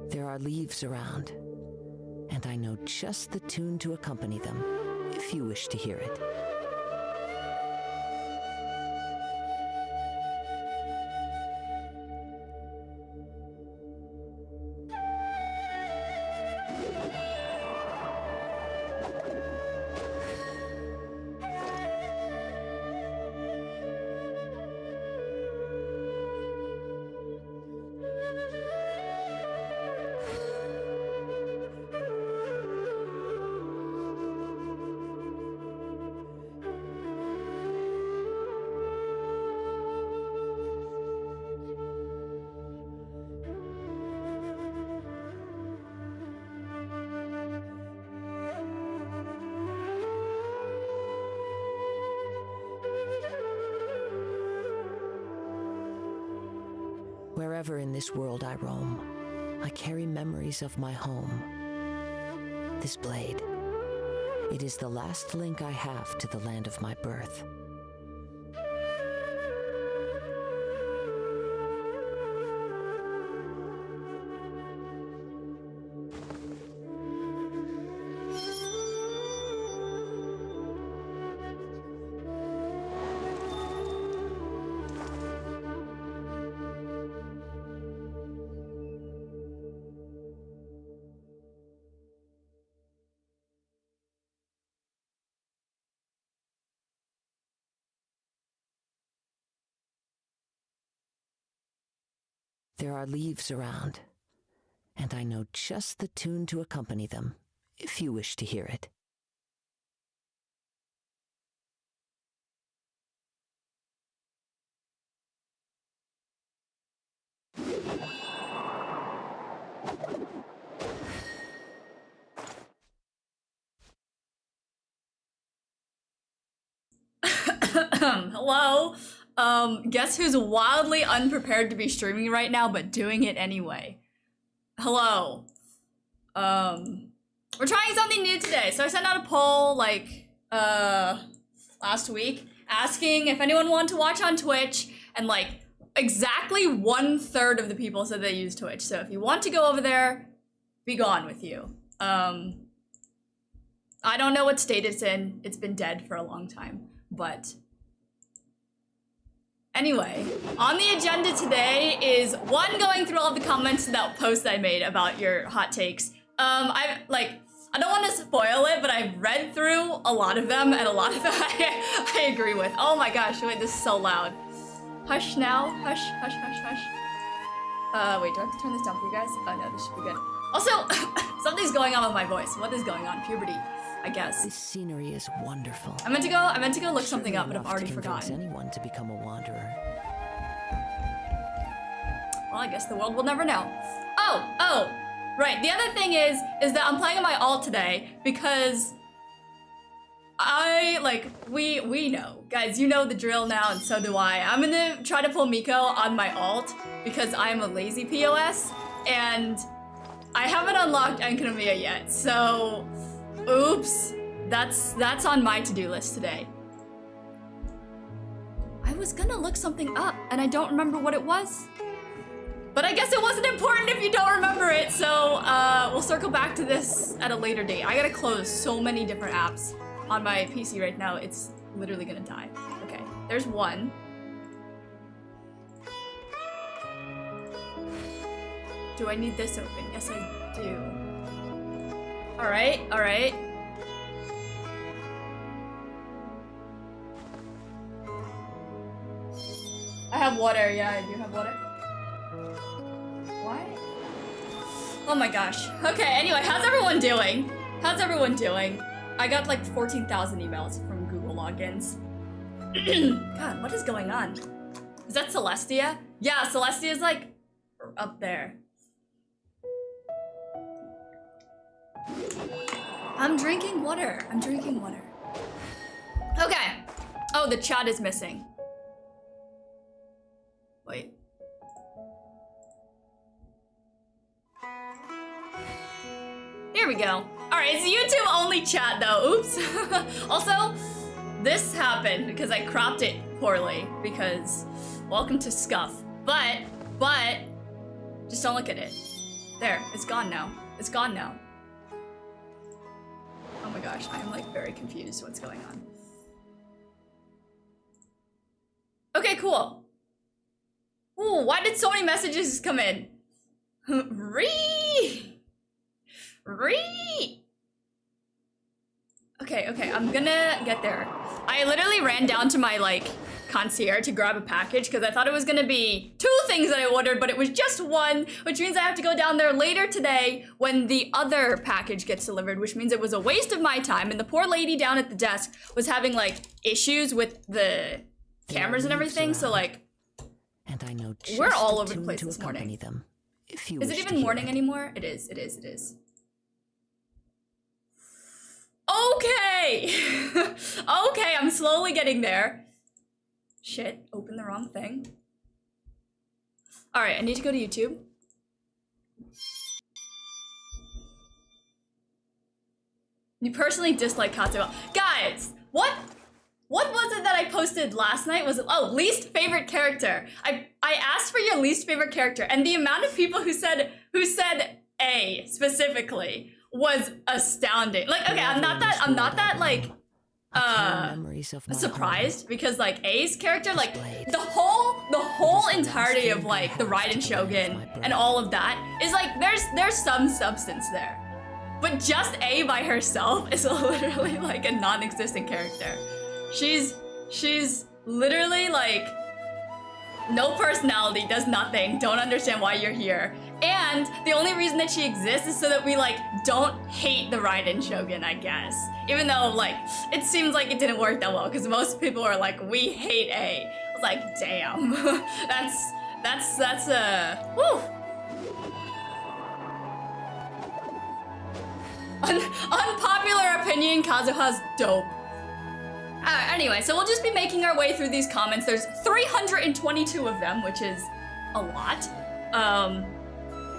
There are leaves around, and I know just the tune to accompany them, if you wish to hear it. Wherever in this world I roam, I carry memories of my home. This blade, it is the last link I have to the land of my birth. There are leaves around, and I know just the tune to accompany them, if you wish to hear it. Hello? Guess who's wildly unprepared to be streaming right now, but doing it anyway? Hello. We're trying something new today. So I sent out a poll, like, last week, asking if anyone wanted to watch on Twitch, and like, exactly 1/3 of the people said they use Twitch. So if you want to go over there, be gone with you. I don't know what state it's in. It's been dead for a long time, but anyway, on the agenda today is one, going through all of the comments to that post I made about your hot takes. I don't want to spoil it, but I've read through a lot of them, and a lot of them I agree with. Oh my gosh, wait, this is so loud. Hush now, hush, hush, hush, hush. Wait, do I have to turn this down for you guys? Oh no, this should be good. Also, something's going on with my voice. What is going on? Puberty, I guess. This scenery is wonderful. I meant to go look something up, but I've already forgotten. Anyone to become a wanderer. Well, I guess the world will never know. Oh, right. The other thing is that I'm playing on my alt today because we know. Guys, you know the drill now, and so do I. I'm gonna try to pull Miko on my alt because I'm a lazy POS, and I haven't unlocked Enkanomiya yet, so oops. That's on my to-do list today. I was gonna look something up, and I don't remember what it was. But I guess it wasn't important if you don't remember it, so we'll circle back to this at a later date. I gotta close so many different apps on my PC right now, it's literally gonna die. Okay, there's one. Do I need this open? Yes, I do. Alright, alright. I have water, yeah, I do have water. What? Oh my gosh. Okay, anyway, how's everyone doing? How's everyone doing? I got like 14,000 emails from Google logins. God, what is going on? Is that Celestia? Yeah, Celestia's like up there. I'm drinking water. I'm drinking water. Okay. Oh, the chat is missing. Wait. Here we go. Alright, it's YouTube only chat though. Oops. Also, this happened because I cropped it poorly because welcome to scuff. But just don't look at it. There, it's gone now. It's gone now. Oh my gosh, I am like very confused what's going on. Okay, cool. Ooh, why did so many messages come in? Re. Okay, I'm gonna get there. I literally ran down to my like concierge to grab a package because I thought it was gonna be 2 things that I ordered, but it was just 1, which means I have to go down there later today when the other package gets delivered, which means it was a waste of my time. And the poor lady down at the desk was having like issues with the cameras and everything, so like and I know we're all over the place this morning. Them, if you is it even morning anymore? It is. Okay. Okay, I'm slowly getting there. Shit, open the wrong thing. All right, I need to go to YouTube. You personally dislike Katsuo. Guys, what was it that I posted last night? Was it, oh, least favorite character. I asked for your least favorite character, and the amount of people who said A specifically was astounding. Like, okay, I'm not that like surprised because like A's character, like the whole entirety of like the Raiden Shogun and all of that is like there's some substance there. But just A by herself is literally like a non-existent character. She's literally like no personality, does nothing, don't understand why you're here. And the only reason that she exists is so that we like don't hate the Raiden Shogun, I guess. Even though like it seems like it didn't work that well because most people are like, we hate A. I was like, damn. that's whew. Unpopular opinion, Kazuha's dope. Anyway, so we'll just be making our way through these comments. There's 322 of them, which is a lot.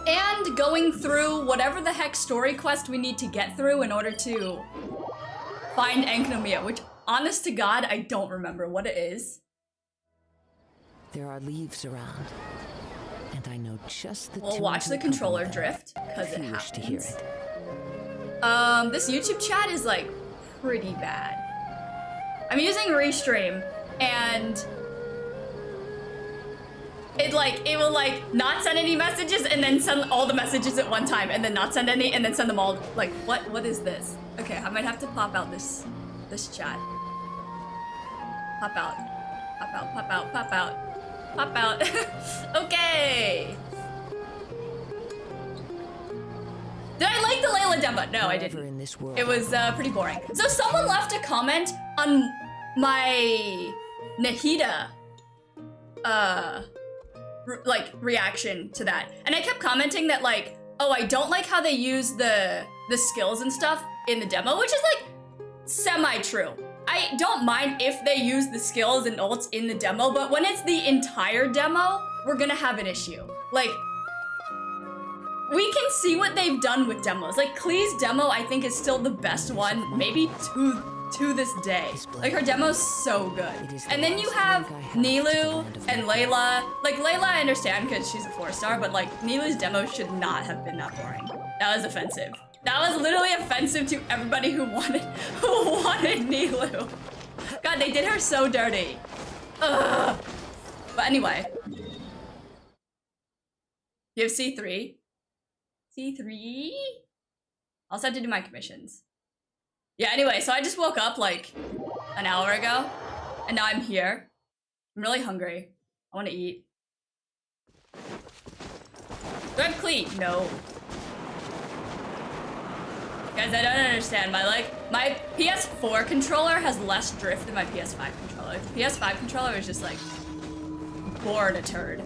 And going through whatever the heck story quest we need to get through in order to find Enkanomiya, which, honest to God, I don't remember what it is. There are leaves around, and I know just the We'll watch the controller drift, because it happens. To hear it. This YouTube chat is, like, pretty bad. I'm using Restream, and it will like not send any messages and then send all the messages at one time and then not send any and then send them all. Like, what is this? Okay, I might have to pop out this chat. Pop out. Okay. Did I like the Layla demo? No, I didn't. It was pretty boring. So someone left a comment on my Nahida reaction to that. And I kept commenting that like, oh, I don't like how they use the skills and stuff in the demo, which is like semi-true. I don't mind if they use the skills and ults in the demo, but when it's the entire demo, we're gonna have an issue. Like, we can see what they've done with demos. Like, Klee's demo, I think, is still the best one, maybe to this day. Like, her demo's so good. And then you have Nilou and Layla. Like, Layla, I understand because she's a 4-star, but like, Nilou's demo should not have been that boring. That was offensive. That was literally offensive to everybody who wanted Nilou. God, they did her so dirty. Ugh. But anyway. You have C3? C3? Also have to do my commissions. Yeah, anyway, so I just woke up like an hour ago, and now I'm here. I'm really hungry. I want to eat. Do I have Klee? No. Guys, I don't understand. My PS4 controller has less drift than my PS5 controller. The PS5 controller is just like bored a turd.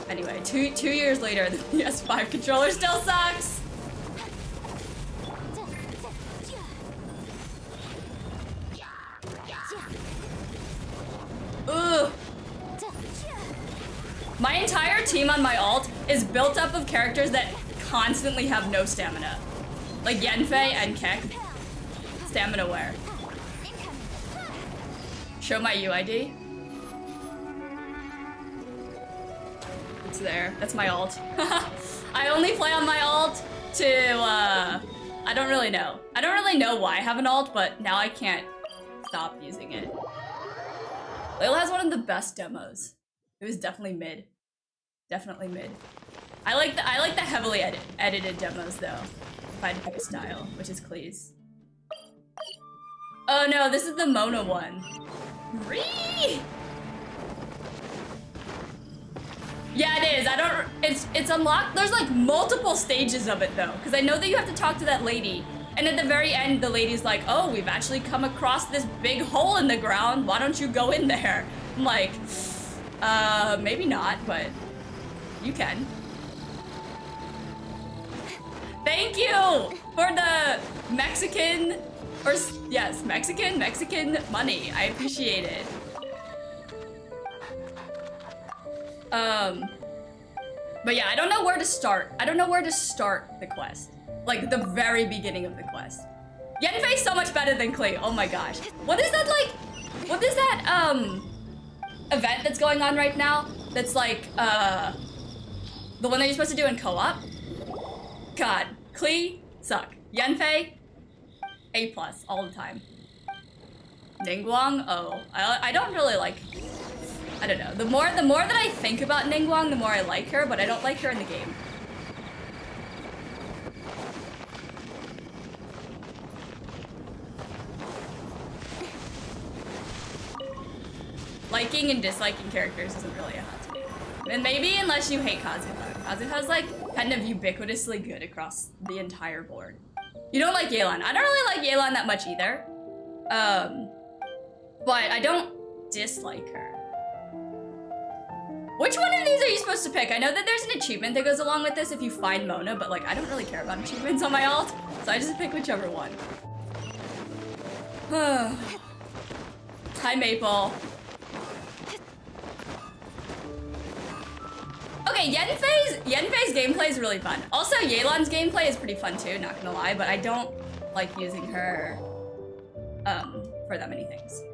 Anyway, two years later, the PS5 controller still sucks. Ugh. My entire team on my ult is built up of characters that constantly have no stamina. Like Yanfei and Keck. Stamina where? Show my UID. It's there. That's my ult. I only play on my ult to, I don't really know. I don't really know why I have an ult, but now I can't stop using it. Layla has one of the best demos. It was definitely mid. Definitely mid. I like the heavily edited demos though. If I had to pick a style, which is Cleese. Oh no, this is the Mona one. Ree! Yeah, it is. I don't. It's unlocked. There's like multiple stages of it though, because I know that you have to talk to that lady, and at the very end, the lady's like, "Oh, we've actually come across this big hole in the ground. Why don't you go in there?" I'm like, maybe not, but you can. Thank you for the Mexican, or yes, Mexican money. I appreciate it. But yeah, I don't know where to start. I don't know where to start the quest. Like, the very beginning of the quest. Yanfei's so much better than Klee. Oh my gosh. What is that like? What is that, event that's going on right now? That's like, the one that you're supposed to do in co-op? God, Klee, suck. Yanfei, A+ all the time. Ningguang, oh, I don't really like. I don't know. The more that I think about Ningguang, the more I like her, but I don't like her in the game. Liking and disliking characters isn't really a hot take. And maybe unless you hate Kazuha. Kazuha's like kind of ubiquitously good across the entire board. You don't like Yelan. I don't really like Yelan that much either. But I don't dislike her. Which one of these are you supposed to pick? I know that there's an achievement that goes along with this if you find Mona, but like I don't really care about achievements on my ult, so I just pick whichever one. Hi, Maple. Okay, Yanfei's gameplay is really fun. Also, Yelan's gameplay is pretty fun too, not gonna lie, but I don't like using her for that many things.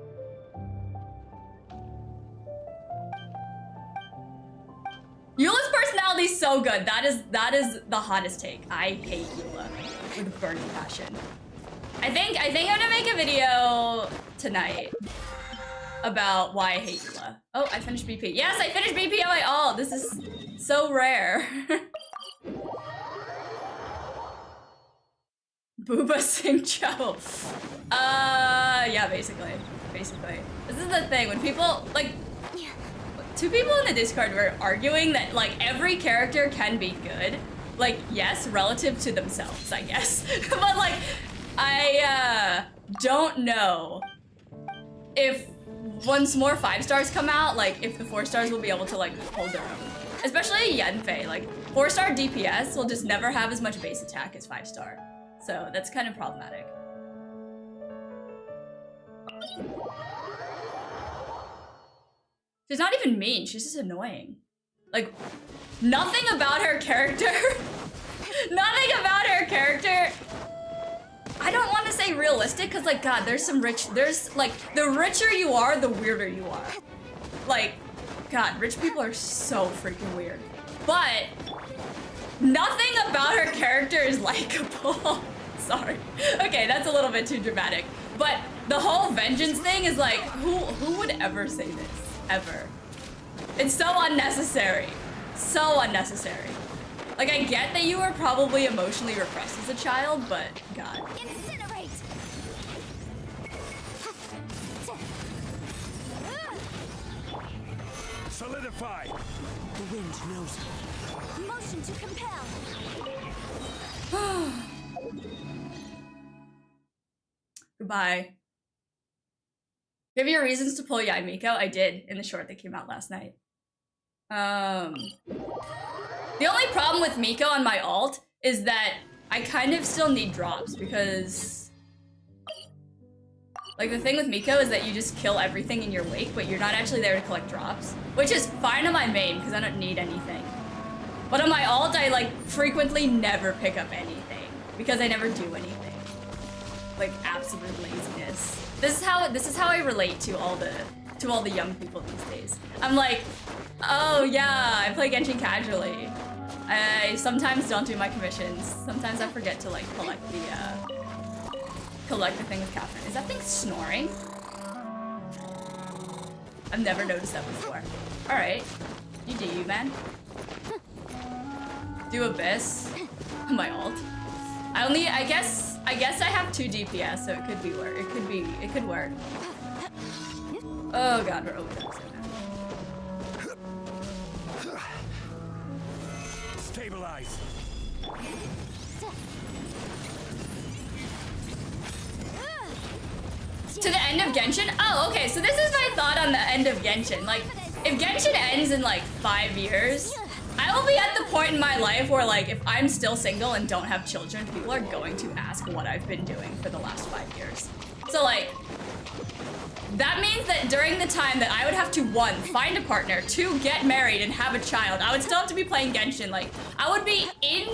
Eula's personality is so good. That is the hottest take. I hate Eula with a burning passion. I think I'm gonna make a video tonight about why I hate Eula. Oh, I finished BP. Yes, I finished BP on my ult. This is so rare. Booba Sing Cho. Yeah, basically. This is the thing when people like. Two people in the Discord were arguing that like every character can be good. Like, yes, relative to themselves, I guess. But like, I don't know if once more 5 stars come out, like if the 4 stars will be able to like hold their own. Especially Yanfei, like 4-star DPS will just never have as much base attack as 5-star. So that's kind of problematic. She's not even mean, she's just annoying. Like, nothing about her character, I don't want to say realistic, because like, God, there's like, the richer you are, the weirder you are. Like, God, rich people are so freaking weird. But, nothing about her character is likable. Sorry. Okay, that's a little bit too dramatic. But the whole vengeance thing is like, who would ever say this? Ever. It's so unnecessary. So unnecessary. Like, I get that you were probably emotionally repressed as a child, but God. Incinerate. Solidify. The wind knows me. Motion to compel. Goodbye. Give your reasons to pull Yai Miko? I did in the short that came out last night. The only problem with Miko on my ult is that I kind of still need drops because like the thing with Miko is that you just kill everything in your wake, but you're not actually there to collect drops, which is fine on my main because I don't need anything. But on my ult, I like frequently never pick up anything because I never do anything. Like absolute laziness. This is how I relate to all the to all the young people these days. I'm like, oh yeah, I play Genshin casually. I sometimes don't do my commissions. Sometimes I forget to like collect the thing with Catherine. Is that thing snoring? I've never noticed that before. All right, you do you, man. Do Abyss. My ult. I guess I have 2 DPS, so it could be work. It could work. Oh god, we're overdosing now. Stabilize. To the end of Genshin? Oh, okay, so this is my thought on the end of Genshin. Like, if Genshin ends in like 5 years, I will be at the point in my life where like, if I'm still single and don't have children, people are going to ask what I've been doing for the last 5 years. So like, that means that during the time that I would have to 1, find a partner, 2, get married and have a child, I would still have to be playing Genshin. Like, I would be in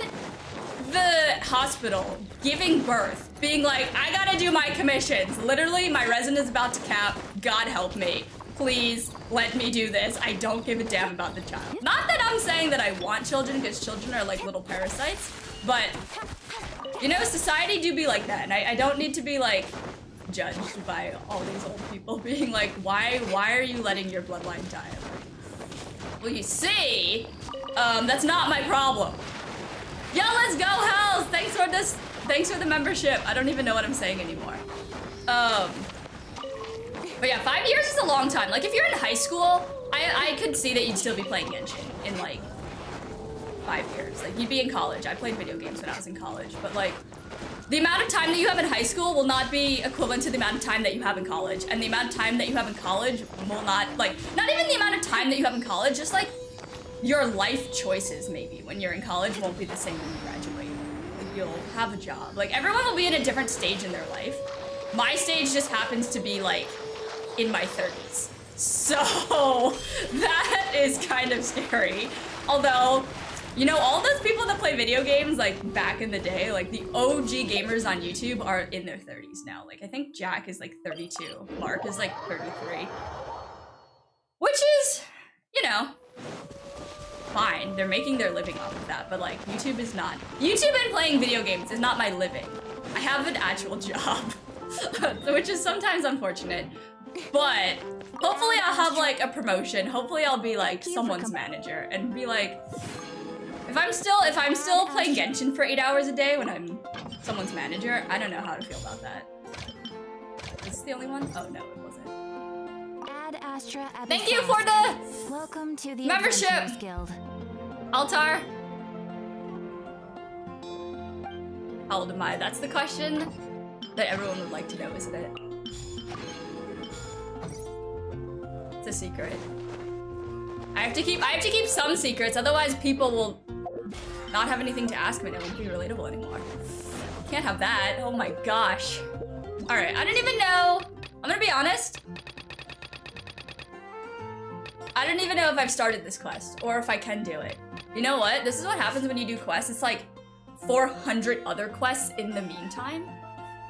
the hospital giving birth, being like, I gotta do my commissions. Literally, my resin is about to cap. God help me. Please let me do this. I don't give a damn about the child. Not that I'm saying that I want children, because children are like little parasites, but you know, society do be like that, and I don't need to be like judged by all these old people being like, why are you letting your bloodline die? Well, you see, that's not my problem. Yo, let's go, Hells! Thanks for the membership. I don't even know what I'm saying anymore. But yeah, 5 years is a long time. Like, if you're in high school, I could see that you'd still be playing Genshin in like 5 years. Like, you'd be in college. I played video games when I was in college, but like, the amount of time that you have in high school will not be equivalent to the amount of time that you have in college. And the amount of time that you have in college will not, like, not even the amount of time that you have in college, just like, your life choices maybe when you're in college won't be the same when you graduate. Like, you'll have a job. Like, everyone will be in a different stage in their life. My stage just happens to be like in my 30s. So that is kind of scary. Although, you know, all those people that play video games like back in the day, like the OG gamers on YouTube are in their 30s now. Like, I think Jack is like 32. Mark is like 33. Which is, you know, fine. They're making their living off of that, but like YouTube is not. YouTube and playing video games is not my living. I have an actual job, which is sometimes unfortunate, but hopefully I'll have like a promotion. Hopefully I'll be like someone's manager and be like, if I'm still playing Genshin for 8 hours a day when I'm someone's manager, I don't know how to feel about that. Is this the only one? Oh no, it wasn't. Astra Thank you for the welcome to the membership Guild. Altar. How old am I? That's the question that everyone would like to know, isn't it? It's a secret. I have to keep some secrets, otherwise people will not have anything to ask me and it won't be relatable anymore. Can't have that. Oh my gosh. Alright, I don't even know. I'm gonna be honest. I don't even know if I've started this quest or if I can do it. You know what? This is what happens when you do quests. It's like 400 other quests in the meantime.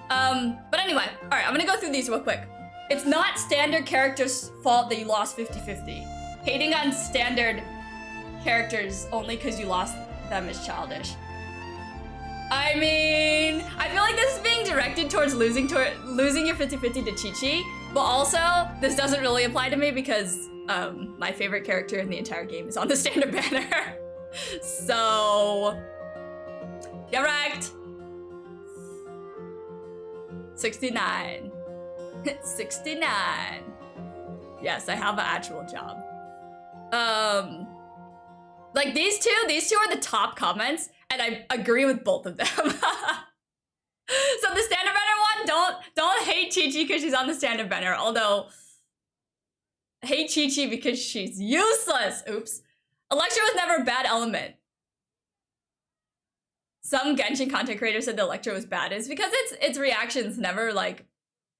But anyway, all right, I'm gonna go through these real quick. It's not standard characters' fault that you lost 50-50. Hating on standard characters only because you lost them is childish. I mean, I feel like this is being directed towards losing your 50-50 to Chi-Chi, but also this doesn't really apply to me because my favorite character in the entire game is on the standard banner. So, get wrecked. 69. 69. Yes, I have an actual job. Like these two are the top comments, and I agree with both of them. So the standard banner one, don't hate Chi-Chi because she's on the standard banner, although hate Chi-Chi because she's useless. Oops. Electra was never a bad element. Some Genshin content creators said the Electra was bad. It's because its reactions never like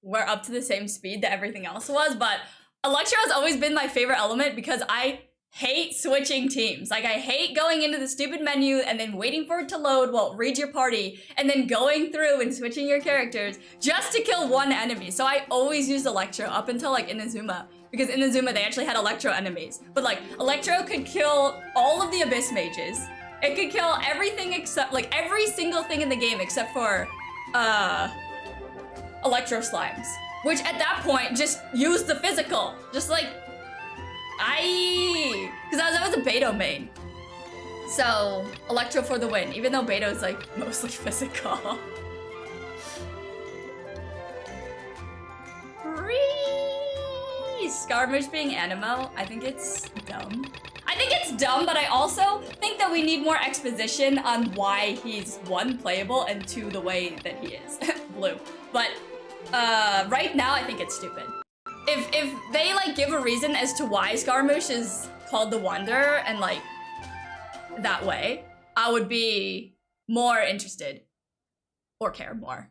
were up to the same speed that everything else was, but Electra has always been my favorite element because I hate switching teams. Like, I hate going into the stupid menu and then waiting for it to load while it reads your party and then going through and switching your characters just to kill one enemy. So I always used Electra up until like Inazuma because in Inazuma they actually had Electro enemies. But like, Electro could kill all of the Abyss Mages. It could kill everything except, like, every single thing in the game except for, Electro Slimes. Which at that point, just use the physical. Just like, because I was a Beto main. So, Electro for the win, even though Beto's like mostly physical. Scaramouche being Animo, I think it's dumb. I think it's dumb, but I also think that we need more exposition on why he's one, playable, and two, the way that he is. Blue. But right now, I think it's stupid. If they like give a reason as to why Scaramouche is called the Wonder and like that way, I would be more interested or care more.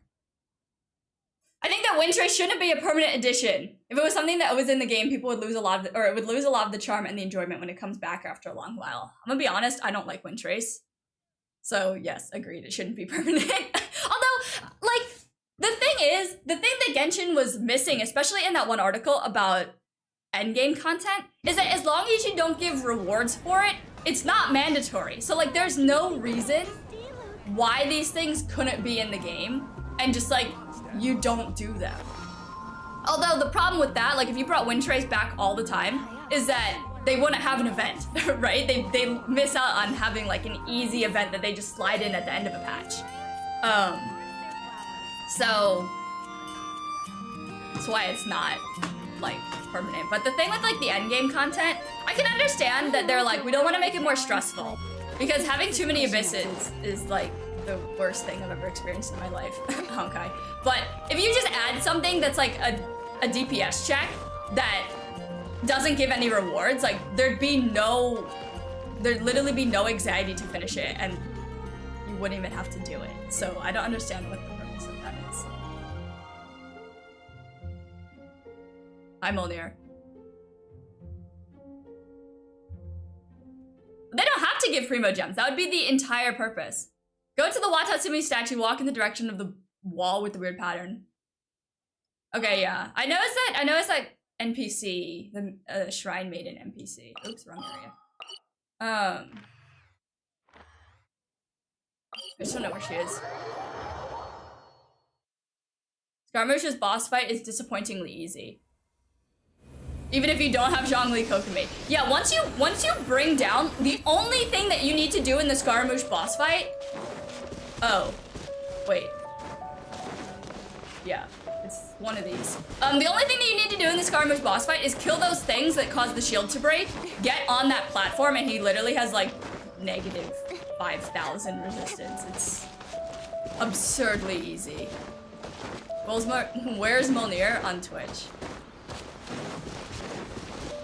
I think that Windtrace shouldn't be a permanent addition. If it was something that was in the game, people would lose a lot of it would lose a lot of the charm and the enjoyment when it comes back after a long while. I'm gonna be honest, I don't like Windtrace. So yes, agreed, it shouldn't be permanent. Although, like, the thing that Genshin was missing, especially in that one article about endgame content, is that as long as you don't give rewards for it, it's not mandatory. So like, there's no reason why these things couldn't be in the game, and just like, you don't do them. Although the problem with that, like if you brought Windtrace back all the time, is that they wouldn't have an event, right? They miss out on having like an easy event that they just slide in at the end of a patch. So that's why it's not like permanent. But the thing with like the endgame content, I can understand that they're like, we don't want to make it more stressful, because having too many abysses is like the worst thing I've ever experienced in my life. Okay. But if you just add something that's like a DPS check that doesn't give any rewards, like there'd literally be no anxiety to finish it, and you wouldn't even have to do it. So I don't understand what the purpose of that is. Hi, Molnir. They don't have to give Primo Gems. That would be the entire purpose. Go to the Watatsumi statue, walk in the direction of the wall with the weird pattern. Okay, yeah. I noticed that NPC, the Shrine Maiden NPC. Oops, wrong area. I just don't know where she is. Scaramouche's boss fight is disappointingly easy. Even if you don't have Zhongli Kokomi. Yeah, once you bring down, the only thing that you need to do in the Scaramouche boss fight. Oh, wait. Yeah, it's one of these. The only thing that you need to do in the Scaramouche boss fight is kill those things that cause the shield to break, get on that platform, and he literally has like negative 5,000 resistance. It's absurdly easy. Where's Molnir on Twitch?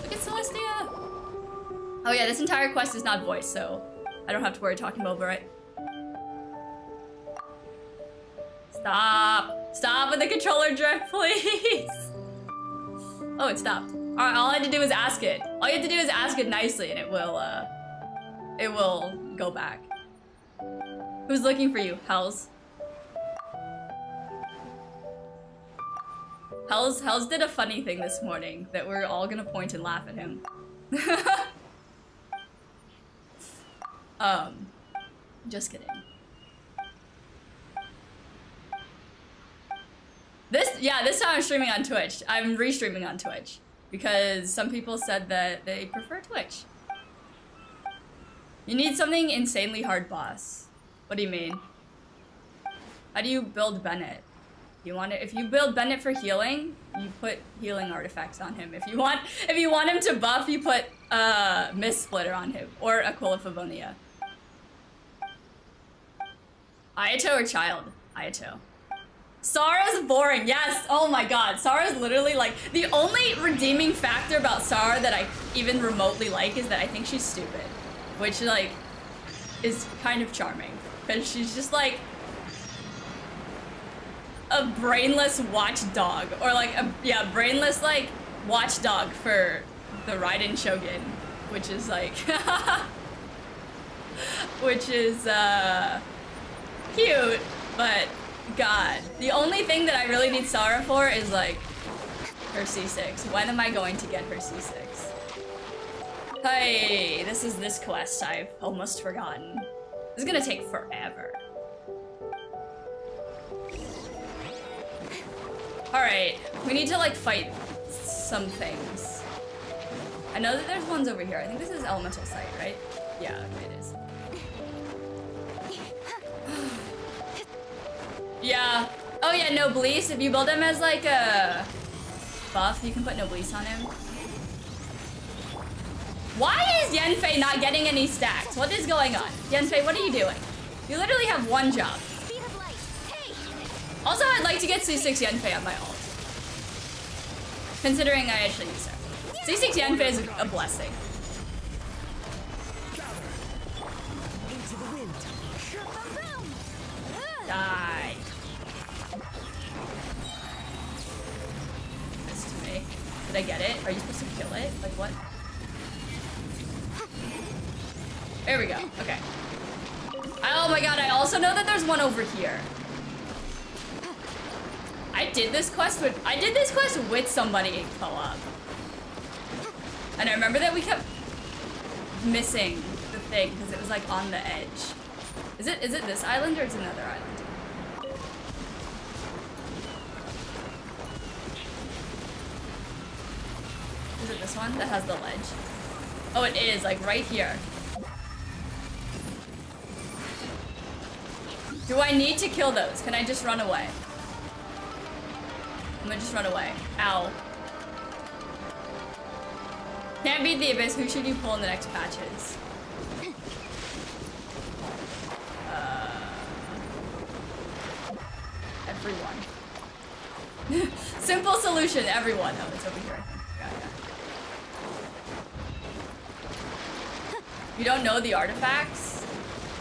Look at Celestia! Oh yeah, this entire quest is not voiced, so I don't have to worry talking over it. Stop! Stop with the controller drift, please! Oh, it stopped. Alright, all I had to do was ask it. All you have to do is ask it nicely and it will go back. Who's looking for you? Hells. Hells did a funny thing this morning that we're all gonna point and laugh at him. Just kidding. This time I'm streaming on Twitch. I'm restreaming on Twitch because some people said that they prefer Twitch. You need something insanely hard boss. What do you mean? How do you build Bennett? If you build Bennett for healing, you put healing artifacts on him. If you want him to buff, you put Mist Splitter on him or Aquila Favonia. Ayato or Child? Ayato. Sara's boring, yes! Oh my god, Sara's literally like, the only redeeming factor about Sara that I even remotely like is that I think she's stupid. Which like, is kind of charming. Because she's just like, a brainless watchdog. Or like, brainless like, watchdog for the Raiden Shogun. Which is like, which is cute, but God. The only thing that I really need Sara for is like her C6? When am I going to get her C6? Hey, this is this quest I've almost forgotten. This is gonna take forever. Alright, we need to like fight some things. I know that there's ones over here. I think this is elemental sight, right? Yeah, okay, it is. Yeah. Oh yeah, Noblesse. If you build him as like a buff, you can put Noblesse on him. Why is Yanfei not getting any stacks? What is going on? Yanfei, what are you doing? You literally have one job. Speed of light. Hey. Also, I'd like to get C6 Yanfei on my ult. Considering I actually use her. C6 Yanfei is a blessing. Into the wind. Boom. Die. This to me. Did I get it? Are you supposed to kill it? Like what? There we go. Okay. Oh my god, I also know that there's one over here. I did this quest with somebody in co-op. And I remember that we kept missing the thing because it was like on the edge. Is it this island or it's another island? Is it this one that has the ledge? Oh, it is, like right here. Do I need to kill those? Can I just run away? I'm gonna just run away. Ow. Can't beat the abyss. Who should you pull in the next patches? Everyone. Simple solution, everyone. Oh, it's over here. Yeah. You don't know the artifacts?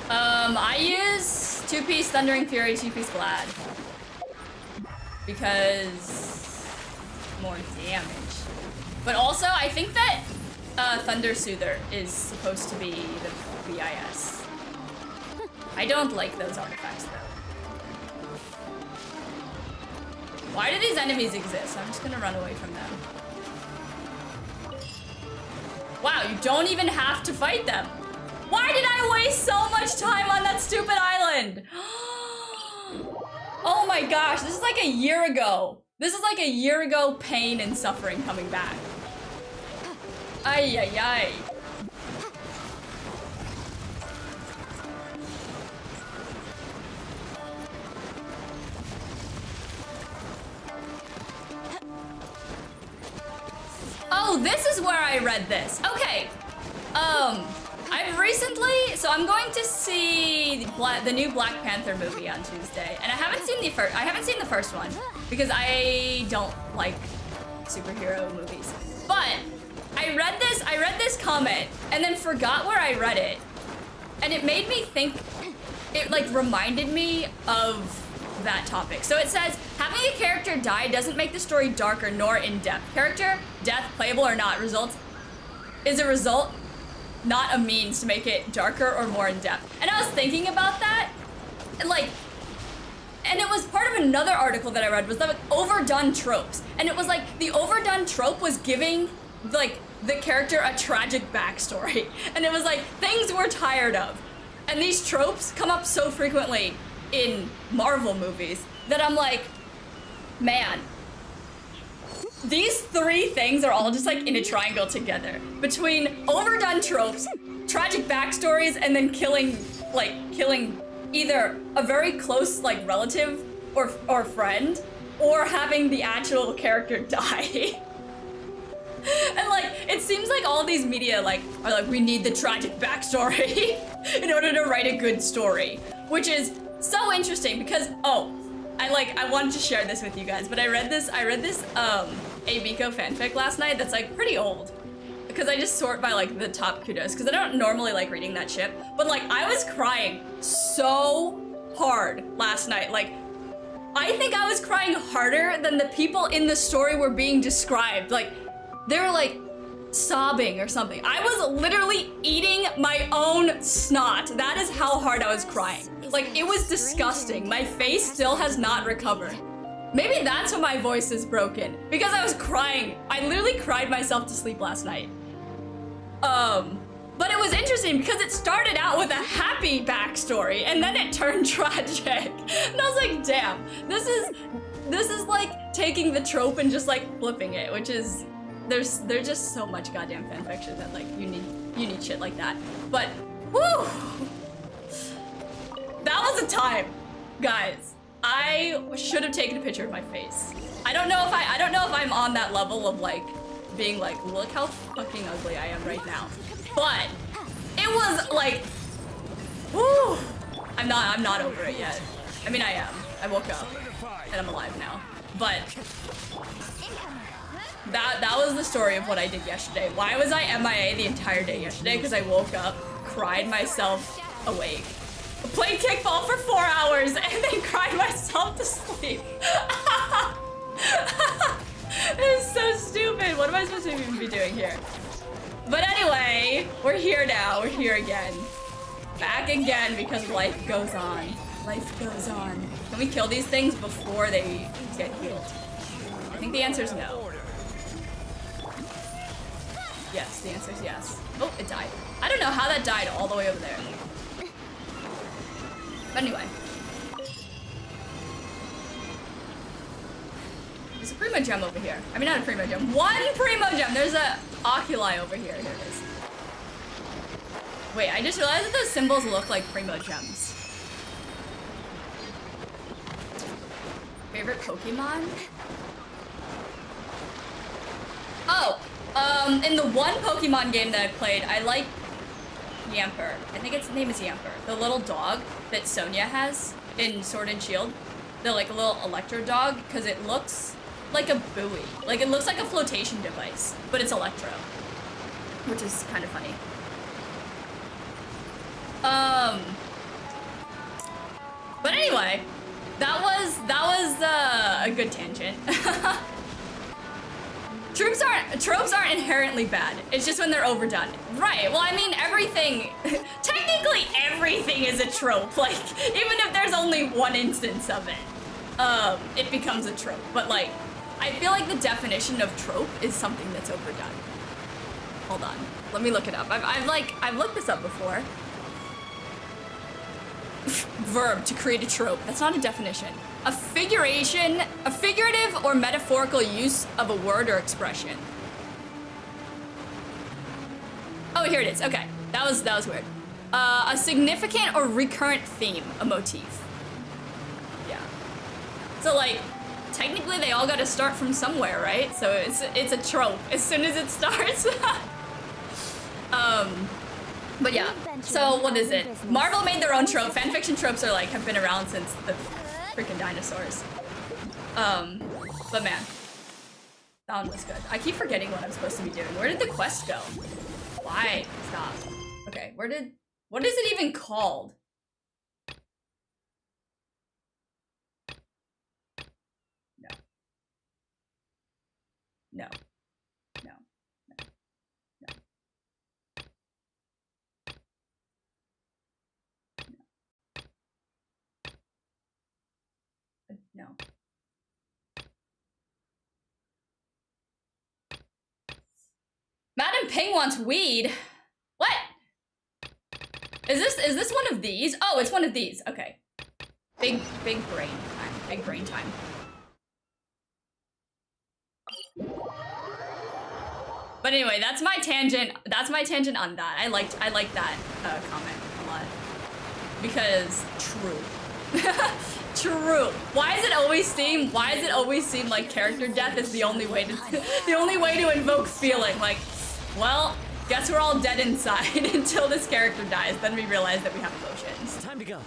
I use 2-piece Thundering Fury, 2-piece Glad. Because more damage. But also, I think that Thunder Soother is supposed to be the BIS. I don't like those artifacts though. Why do these enemies exist? I'm just gonna run away from them. Wow, you don't even have to fight them. Why did I waste so much time on that stupid island? Oh my gosh, this is like a year ago. This is like a year ago pain and suffering coming back. Ay, ay, ay. Oh, this is where I read this. Okay. I've recently, so I'm going to see the new Black Panther movie on Tuesday, and I haven't seen the first one because I don't like superhero movies. But I read this comment and then forgot where I read it, and it made me think. It like reminded me of that topic. So it says, having a character die doesn't make the story darker nor in-depth. Character death, playable or not, is a result, not a means to make it darker or more in-depth. And I was thinking about that, and it was part of another article that I read, was like overdone tropes. And it was like the overdone trope was giving like the character a tragic backstory. And it was like things we're tired of. And these tropes come up so frequently in Marvel movies that I'm like, man, these three things are all just like in a triangle together between overdone tropes, tragic backstories, and then killing either a very close like relative or friend, or having the actual character die. And like it seems like all these media like are like, we need the tragic backstory in order to write a good story, which is so interesting because I wanted to share this with you guys, but I read this Abiko fanfic last night that's like pretty old, because I just sort by like the top kudos, because I don't normally like reading that shit, but like I was crying so hard last night. Like I think I was crying harder than the people in the story were being described. Like they were like sobbing or something. I was literally eating my own snot. That is how hard I was crying. Like it was disgusting. My face still has not recovered. Maybe that's why my voice is broken. Because I was crying. I literally cried myself to sleep last night. But it was interesting because it started out with a happy backstory and then it turned tragic. And I was like, damn, this is like taking the trope and just like flipping it, which is, there's just so much goddamn fanfiction that like you need shit like that. But whew, that was a time, guys. I should have taken a picture of my face. I don't know if I'm on that level of like being like, look how fucking ugly I am right now. But it was like, whew, I'm not over it yet. I mean, I am. I woke up and I'm alive now. But that was the story of what I did yesterday. Why was I MIA the entire day yesterday? Because I woke up, cried myself awake, played kickball for 4 hours, and then cried myself to sleep. It is so stupid. What am I supposed to even be doing here? But anyway, we're here now. We're here again. Back again because life goes on. Life goes on. Can we kill these things before they get healed? I think the answer is no. Yes, the answer is yes. Oh, it died. I don't know how that died all the way over there. But anyway. There's a Primo Gem over here. I mean, not a Primo Gem. One Primo Gem! There's a Oculi over here. Here it is. Wait, I just realized that those symbols look like Primo Gems. Favorite Pokemon? Oh! In the one Pokemon game that I played, I like Yamper. I think its name is Yamper. The little dog that Sonia has in Sword and Shield. The like little electro dog, because it looks like a buoy. Like it looks like a flotation device, but it's electro. Which is kind of funny. But anyway, that was a good tangent. Tropes aren't inherently bad. It's just when they're overdone. Right, well I mean everything, technically everything is a trope. Like, even if there's only one instance of it, it becomes a trope. But like, I feel like the definition of trope is something that's overdone. Hold on, let me look it up. I've looked this up before. Verb, to create a trope. That's not a definition. A figurative or metaphorical use of a word or expression. Oh, here it is. Okay, that was weird. A significant or recurrent theme, a motif. Yeah. So like, technically they all got to start from somewhere, right? So it's a trope as soon as it starts. But yeah. So what is it? Marvel made their own trope. Fanfiction tropes are like have been around since the freaking dinosaurs. But man, that one was good. I keep forgetting what I'm supposed to be doing. Where did the quest go? Why? Stop. Okay, what is it even called? No. No. No. No. No. No. Madam Ping wants weed. What? Is this one of these? Oh, it's one of these. Okay. Big brain time. Big brain time. But anyway, that's my tangent. That's my tangent on that. I liked that comment a lot because true. True. Why does it always seem like character death is the only way to invoke feeling? Like, well, guess we're all dead inside until this character dies. Then we realize that we have emotions. Time to go.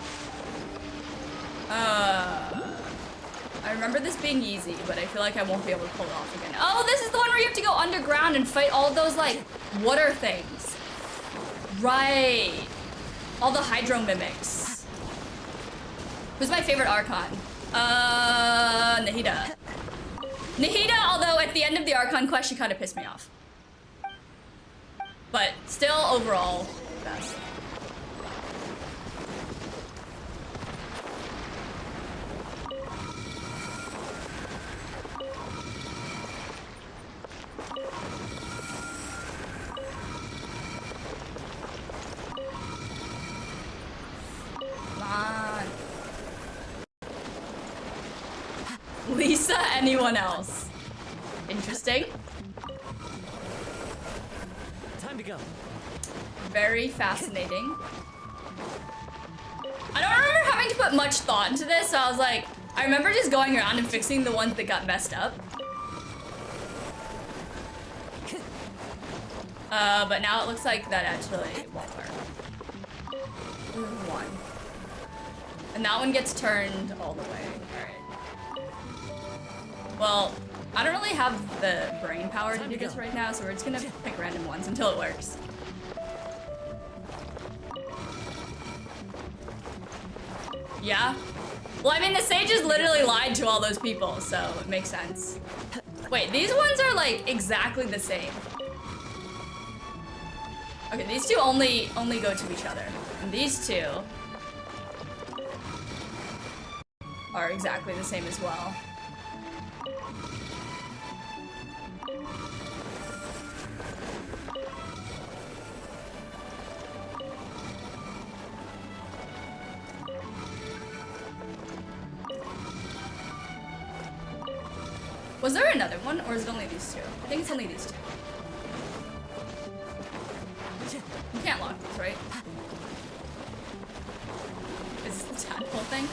I remember this being easy, but I feel like I won't be able to pull it off again. Oh, this is the one where you have to go underground and fight all those like water things. Right. All the hydro mimics. Who's my favorite Archon? Nahida. Nahida, although at the end of the Archon quest, she kind of pissed me off. But still, overall, best. Lisa, anyone else? Interesting. Time to go. Very fascinating. I don't remember having to put much thought into this, so I was like, I remember just going around and fixing the ones that got messed up. But now it looks like that actually won't work. One. And that one gets turned all the way. Alright. Well, I don't really have the brain power to do this right now, so we're just gonna pick random ones until it works. Yeah? Well, I mean, the sages literally lied to all those people, so it makes sense. Wait, these ones are like exactly the same. Okay, these two only go to each other. And these two are exactly the same as well. Was there another one, or is it only these two? I think it's only these two. You can't lock these, right? Is this the tadpole thing?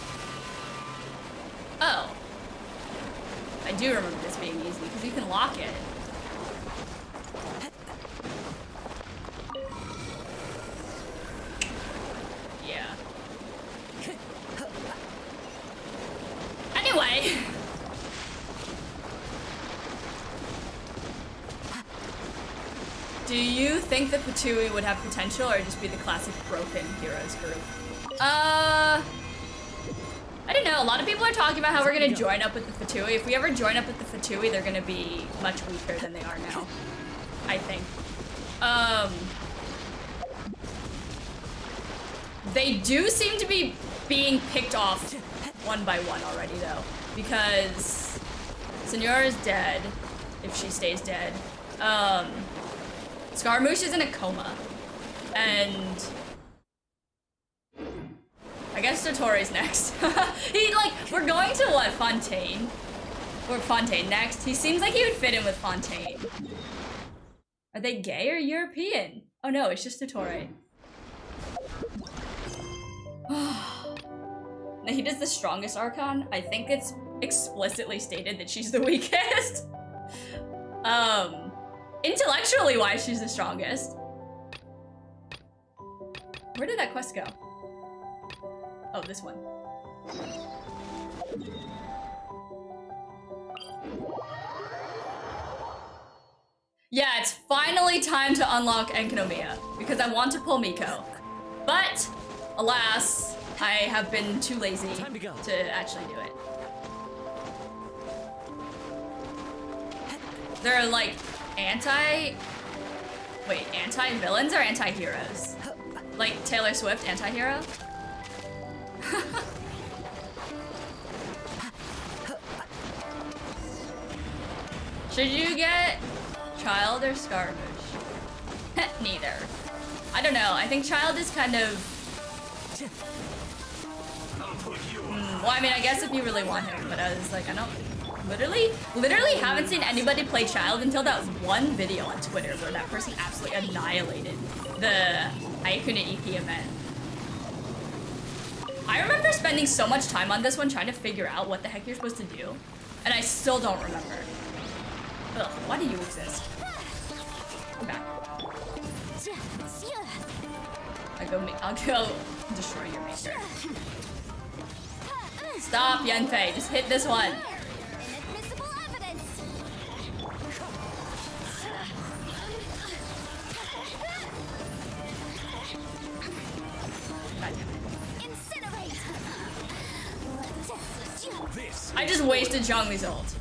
Oh. I do remember this being easy, because you can lock it. Yeah. Anyway. Do you think that Fatui would have potential or just be the classic broken heroes group? I don't know. A lot of people are talking about how we're gonna join up with the Fatui. If we ever join up with the Fatui, they're gonna be much weaker than they are now. I think. They do seem to be being picked off one by one already though. Because Senora is dead, if she stays dead. Scaramouche is in a coma, and I guess Dottoro's next. We're going to what, Fontaine? Or Fontaine next. He seems like he would fit in with Fontaine. Are they gay or European? Oh no, it's just Dottore. Nahida's the strongest Archon. I think it's explicitly stated that she's the weakest. Intellectually wise, she's the strongest. Where did that quest go? Oh, this one. Yeah, it's finally time to unlock Enkanomiya, because I want to pull Miko. But, alas, I have been too lazy to actually do it. There are like anti-villains or anti-heroes? Like Taylor Swift, anti-hero? Should you get Child or Scaramouche? Neither. I don't know, I think Child is kind of... well, I mean, I guess if you really want him, but I was like, I don't... Literally haven't seen anybody play Child until that one video on Twitter where that person absolutely annihilated the Aikuna EP event. I remember spending so much time on this one trying to figure out what the heck you're supposed to do, and I still don't remember. Ugh, why do you exist? Come back. I'll go destroy your maker. Stop, Yanfei. Just hit this one. I just wasted Zhongli's ult.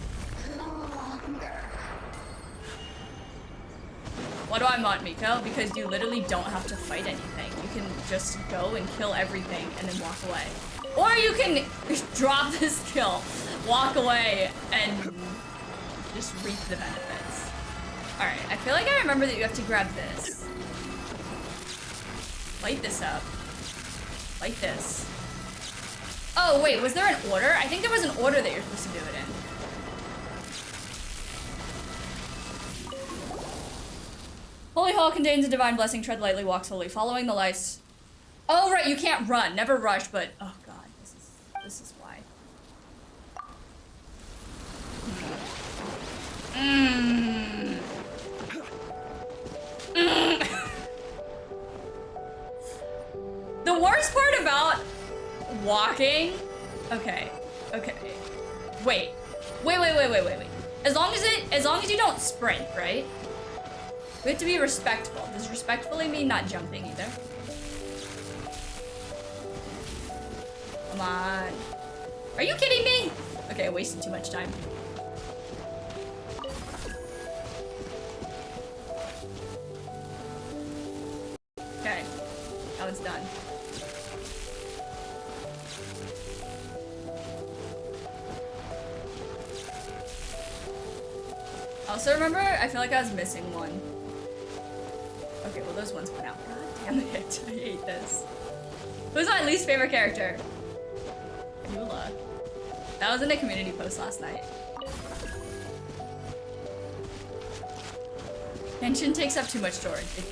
Why do I mod Miko? Because you literally don't have to fight anything. You can just go and kill everything and then walk away. Or you can drop this kill, walk away, and just reap the benefits. Alright, I feel like I remember that you have to grab this. Light this up. Light this. Oh wait, was there an order? I think there was an order that you're supposed to do it in. Holy hall contains a divine blessing. Tread lightly, walk slowly, following the lights. Oh right, you can't run. Never rush, but oh god, this is why. The worst part about walking. Okay. Wait. As long as you don't sprint, right? We have to be respectful. Does respectfully mean not jumping either? Come on. Are you kidding me? Okay, I wasted too much time. Okay, that one's done. Also remember, I feel like I was missing one. Okay, well those ones went out. God damn it, I hate this. Who's my least favorite character? Eula. That was in a community post last night. Genshin takes up too much storage. It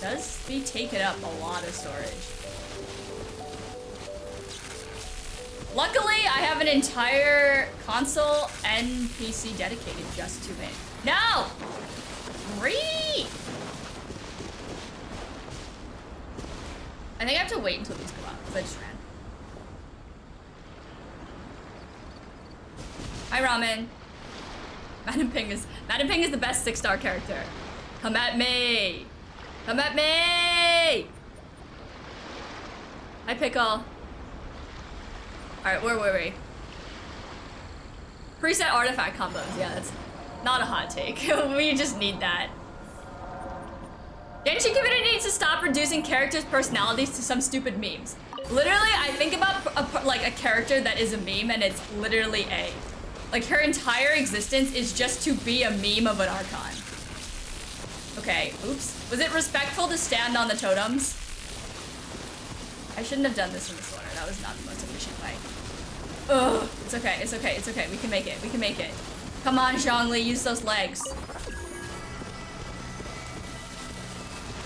does be taking up a lot of storage. Luckily, I have an entire console and PC dedicated just to it. No! Free! I think I have to wait until these come out, because I just ran. Hi, Ramen. Madam Ping is the best 6-star character. Come at me! Come at me! Hi, Pickle. Alright, where were we? Preset artifact combos. Yeah, that's not a hot take. We just need that. Genshin community needs to stop reducing characters' personalities to some stupid memes. Literally, I think about a character that is a meme and it's literally A. Like, her entire existence is just to be a meme of an Archon. Okay, oops. Was it respectful to stand on the totems? I shouldn't have done this in this order. That was not the most efficient way. Ugh, it's okay, it's okay, it's okay. We can make it, we can make it. Come on, Zhongli, use those legs.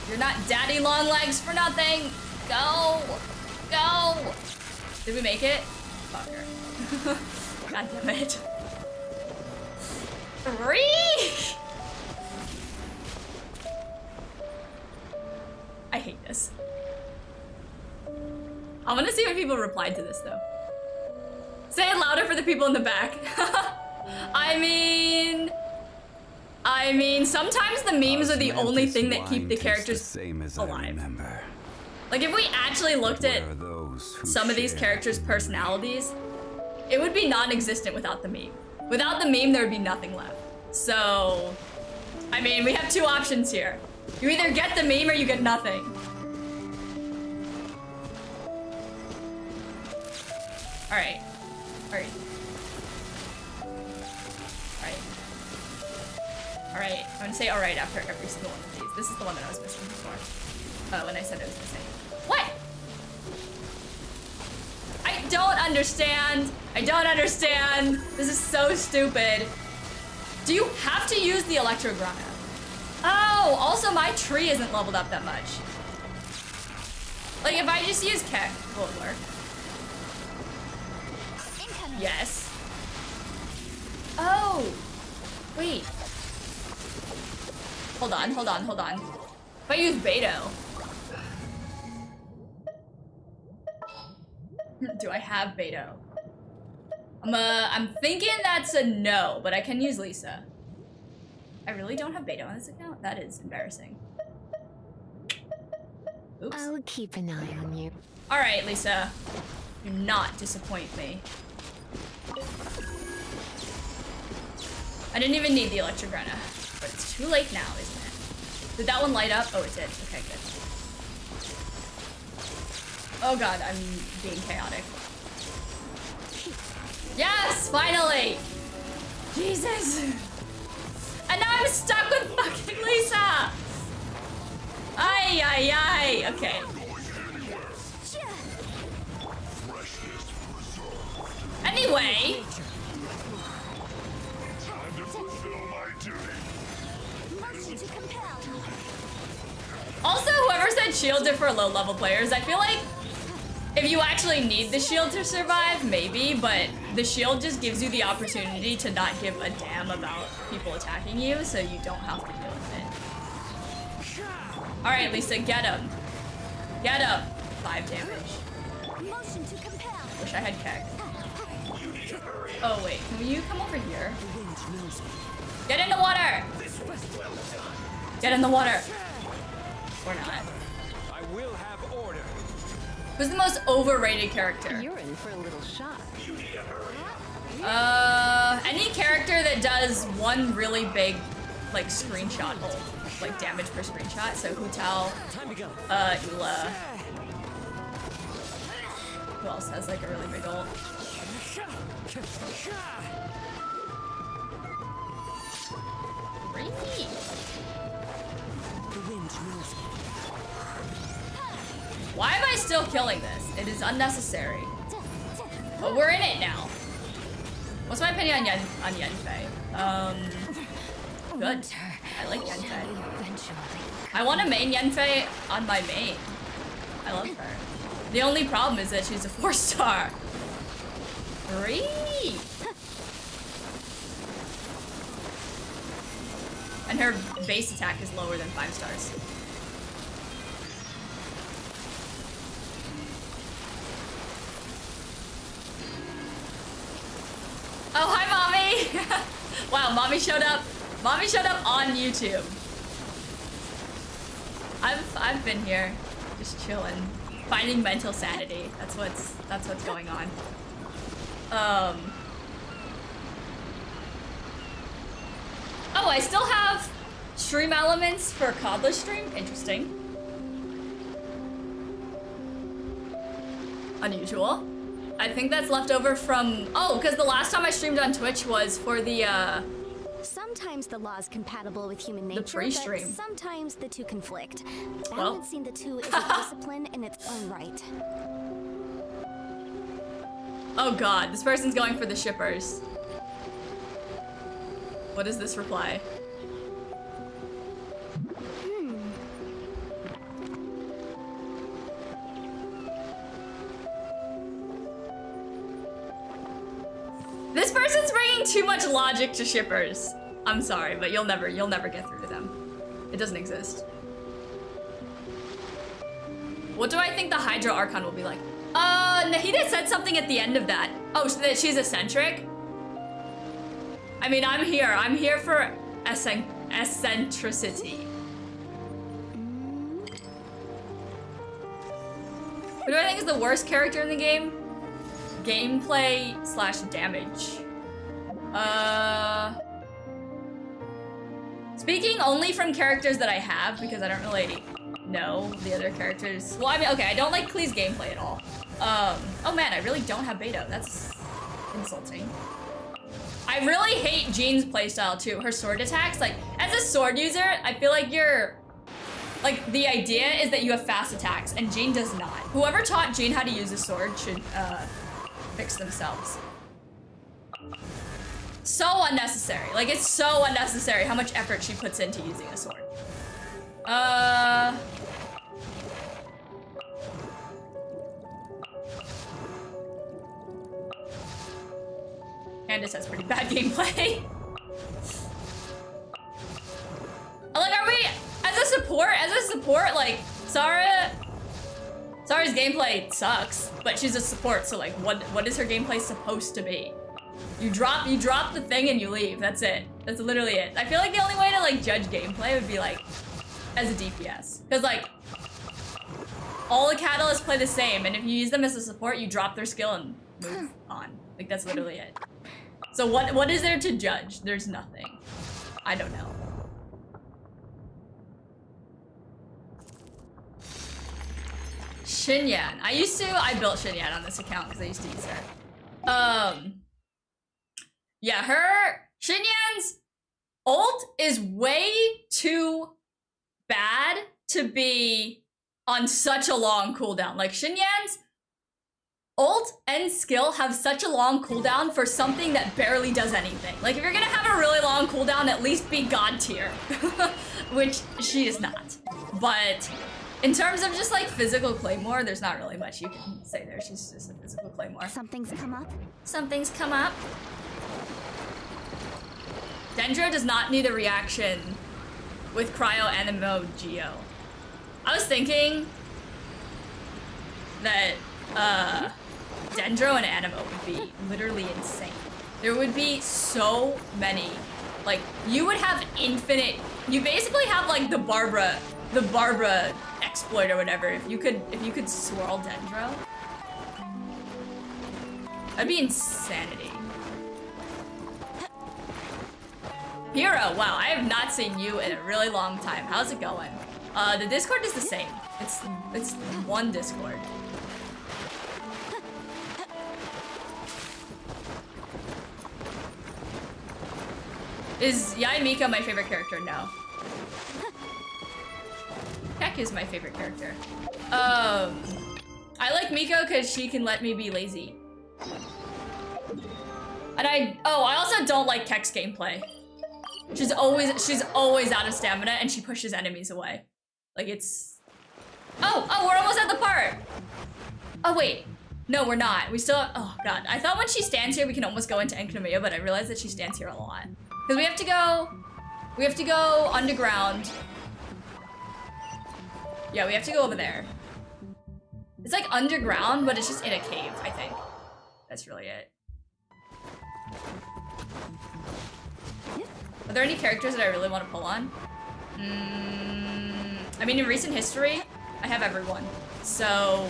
You're not daddy long legs for nothing. Go, go. Did we make it? Fucker. God damn it. 3. I hate this. I want to see what people replied to this though. Say it louder for the people in the back. I mean, sometimes the memes are the only thing that keep the characters alive. Like if we actually looked at some of these characters' personalities, it would be non-existent without the meme. Without the meme, there would be nothing left. So, I mean, we have two options here. You either get the meme or you get nothing. Alright. Alright. Alright. Alright. I'm gonna say alright after every single one of these. This is the one that I was missing before. When I said it was missing. What? I don't understand. I don't understand. This is so stupid. Do you have to use the Electrograna? Oh, also my tree isn't leveled up that much. Like if I just use Keck, will it work? Yes. Oh, wait. Hold on, hold on, hold on. If I use Beto. Do I have Beto? I'm thinking that's a no, but I can use Lisa. I really don't have Beto on this account? That is embarrassing. Oops. I'll keep an eye on you. All right, Lisa. Do not disappoint me. I didn't even need the Electrograna, but it's too late now, isn't it? Did that one light up? Oh, it did. Okay, good. Oh god, I'm being chaotic. Yes, finally! Jesus! And now I'm stuck with fucking Lisa! Ay, ay, ay. Okay. Anyway. Motion to compel. shields are for low-level players. I feel like if you actually need the shield to survive, maybe, but the shield just gives you the opportunity to not give a damn about people attacking you, so you don't have to deal with it. Alright, Lisa, get him. Get him. 5 damage. Motion to compel. Wish I had Keck. Oh, wait. Can you come over here? The wind knows me. Get in the water! Get in the water. Or not. I will have order. Who's the most overrated character? You're in for a little shock. Any character that does one really big, like, screenshot ult. Like, damage per screenshot. So, Hutao, Time to go. Ula. Who else has, like, a really big ult? Three. The wind knows me. Why am I still killing this? It is unnecessary. But we're in it now. What's my opinion on Yanfei? Good. I like Yanfei. I want to main Yanfei on my main. I love her. The only problem is that she's a 4-star. 3. And her base attack is lower than 5 stars. Oh, hi, Mommy! Wow, Mommy showed up. Mommy showed up on YouTube. I've been here, just chilling, finding mental sanity. That's what's going on. Oh, I still have stream elements for Codler stream. Interesting. Unusual. I think that's left over from... Oh, because the last time I streamed on Twitch was for the, Sometimes the law is compatible with human nature, pre-stream. but sometimes the two conflict. Well. Balancing the two is a discipline in its own right. Oh god, this person's going for the shippers. What is this reply? This person's bringing too much logic to shippers. I'm sorry, but you'll never get through to them. It doesn't exist. What do I think the Hydra Archon will be like? Nahida said something at the end of that. Oh, so that she's eccentric? I mean, I'm here for eccentricity. Who do I think is the worst character in the game? Gameplay / damage. Speaking only from characters that I have, because I don't really know the other characters. Well, I mean, okay, I don't like Klee's gameplay at all. Oh man, I really don't have Beto. That's insulting. I really hate Jean's playstyle too. Her sword attacks, like, as a sword user, I feel like like, the idea is that you have fast attacks, and Jean does not. Whoever taught Jean how to use a sword should, fix themselves. So unnecessary. Like, it's so unnecessary how much effort she puts into using a sword. Candace has pretty bad gameplay. Like, are we, as a support, like, Sara's gameplay sucks, but she's a support, so like, what is her gameplay supposed to be? You drop the thing and you leave, that's it. That's literally it. I feel like the only way to, like, judge gameplay would be, like, as a DPS. Because, like, all the catalysts play the same, and if you use them as a support, you drop their skill and move on. Like, that's literally it. So what is there to judge? There's nothing. I don't know. Xinyan. I built Xinyan on this account because I used to use her. Yeah, Xinyan's ult is way too bad to be on such a long cooldown. Like, Xinyan's ult and skill have such a long cooldown for something that barely does anything. Like, if you're gonna have a really long cooldown, at least be god tier. Which she is not. But In terms of just like physical claymore, there's not really much you can say there. She's just a physical claymore. Something's come up. Something's come up. Dendro does not need a reaction with Cryo Animo Geo. I was thinking that Dendro and Animo would be literally insane. There would be so many. Like, you would have infinite. You basically have like the Barbara exploit or whatever. If you could swirl Dendro, that'd be insanity. Hero, wow, I have not seen you in a really long time. How's it going? The Discord is the same. It's one Discord. Is Yae Miko my favorite character? No. Heck is my favorite character. I like Miko because she can let me be lazy. And I also don't like Kek's gameplay. She's always out of stamina and she pushes enemies away. Like it's... Oh, we're almost at the part. Oh wait, no we're not. We still, oh god. I thought when she stands here we can almost go into Enkanomiya, but I realized that she stands here a lot. Because we have to go underground. Yeah, we have to go over there. It's like underground, but it's just in a cave, I think. That's really it. Are there any characters that I really want to pull on? I mean, in recent history, I have everyone. So...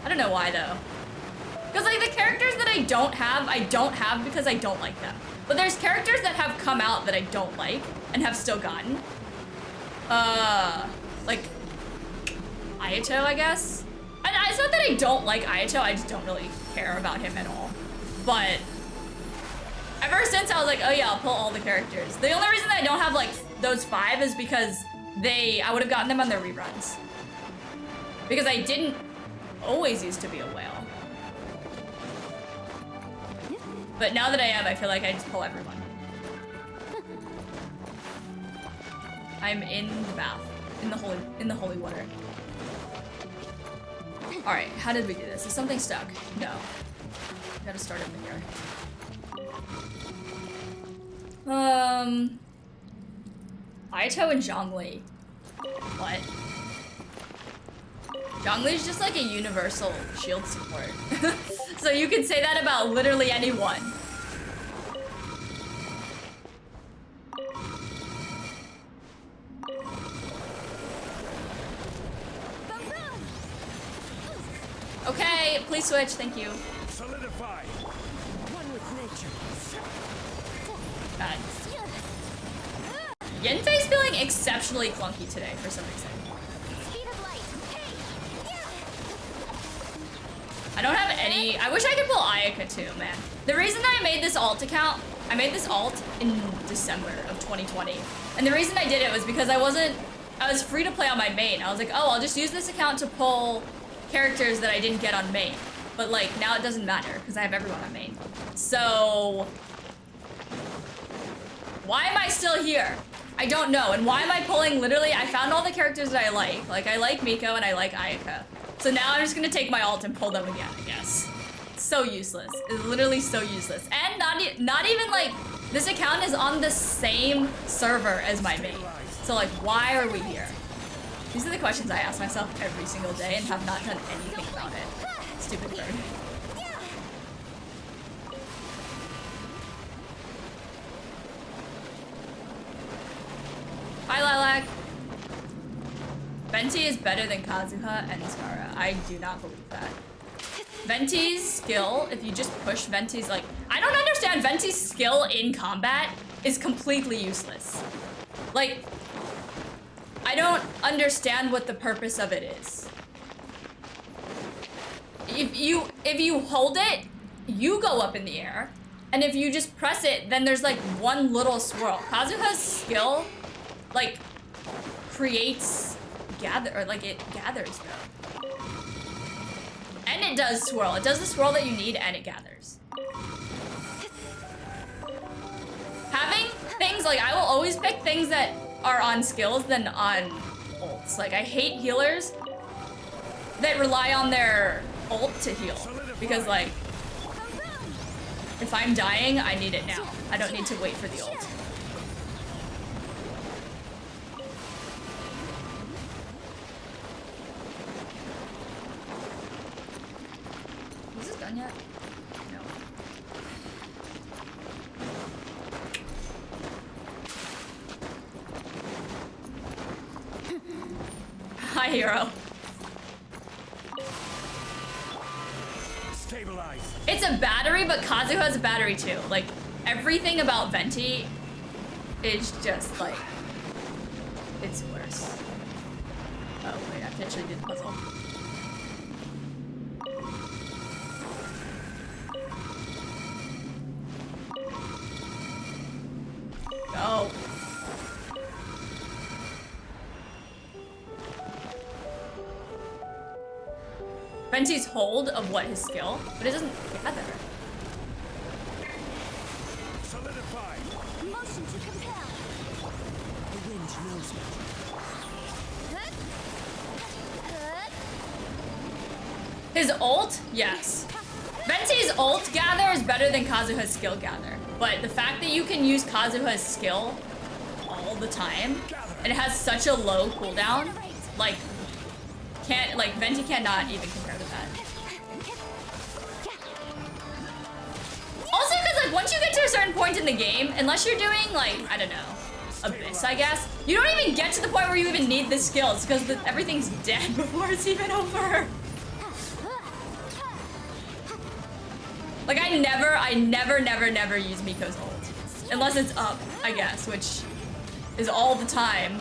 I don't know why, though. Because, like, the characters that I don't have because I don't like them. But there's characters that have come out that I don't like and have still gotten. Like, Ayato, I guess? And it's not that I don't like Ayato, I just don't really care about him at all. But ever since I was like, oh yeah, I'll pull all the characters. The only reason that I don't have like those 5 is because I would have gotten them on their reruns. Because I didn't always used to be a whale. But now that I am, I feel like I just pull everyone. I'm in the bath, in the holy water. All right, how did we do this? Is something stuck? No. Gotta start over here. Ayato and Zhongli. What? Zhongli's just like a universal shield support. So you can say that about literally anyone. Okay, please switch, thank you. Solidify. One with nature. God. Yenfei's feeling exceptionally clunky today for some reason. Speed of light. Hey. I don't have any. I wish I could pull Ayaka too, man. The reason that I made this alt account, I made this alt in December of 2020. And the reason I did it was because I was free to play on my main. I was like, oh, I'll just use this account to pull characters that I didn't get on main. But like, now it doesn't matter because I have everyone on main. So, why am I still here? I don't know. And why am I pulling literally, I found all the characters that I like. Like, I like Miko and I like Ayaka. So now I'm just gonna take my alt and pull them again, I guess. So useless. It's literally so useless. And not even like, this account is on the same server as my main. So like, why are we here? These are the questions I ask myself every single day and have not done anything about it. Stupid bird. Hi, Lilac. Venti is better than Kazuha and Skara. I do not believe that. Venti's skill, if you just push Venti's, like, I don't understand. Venti's skill in combat is completely useless. Like, I don't understand what the purpose of it is. If you hold it, you go up in the air. And if you just press it, then there's like one little swirl. Kazuha's skill, like, creates it gathers though. And it does swirl. It does the swirl that you need and it gathers. Having things like, I will always pick things that are on skills than on ults. Like, I hate healers that rely on their ult to heal. Because, like, if I'm dying, I need it now. I don't need to wait for the ult. Is this done yet? No. Hi, hero. Stabilize. It's a battery, but Kazu has a battery too. Like, everything about Venti is just like, it's worse. Oh wait, I actually did the puzzle. Go. Venti's hold of what his skill, but it doesn't gather. Solidify. Motion to compel. The wind knows me. His ult, yes. Venti's ult gather is better than Kazuha's skill gather. But the fact that you can use Kazuha's skill all the time, and it has such a low cooldown, like, Venti cannot even compare to that. Also, because, like, once you get to a certain point in the game, unless you're doing, like, I don't know, Abyss, I guess, you don't even get to the point where you even need the skills, because everything's dead before it's even over. Like, I never use Miko's ult. Unless it's up, I guess, which is all the time.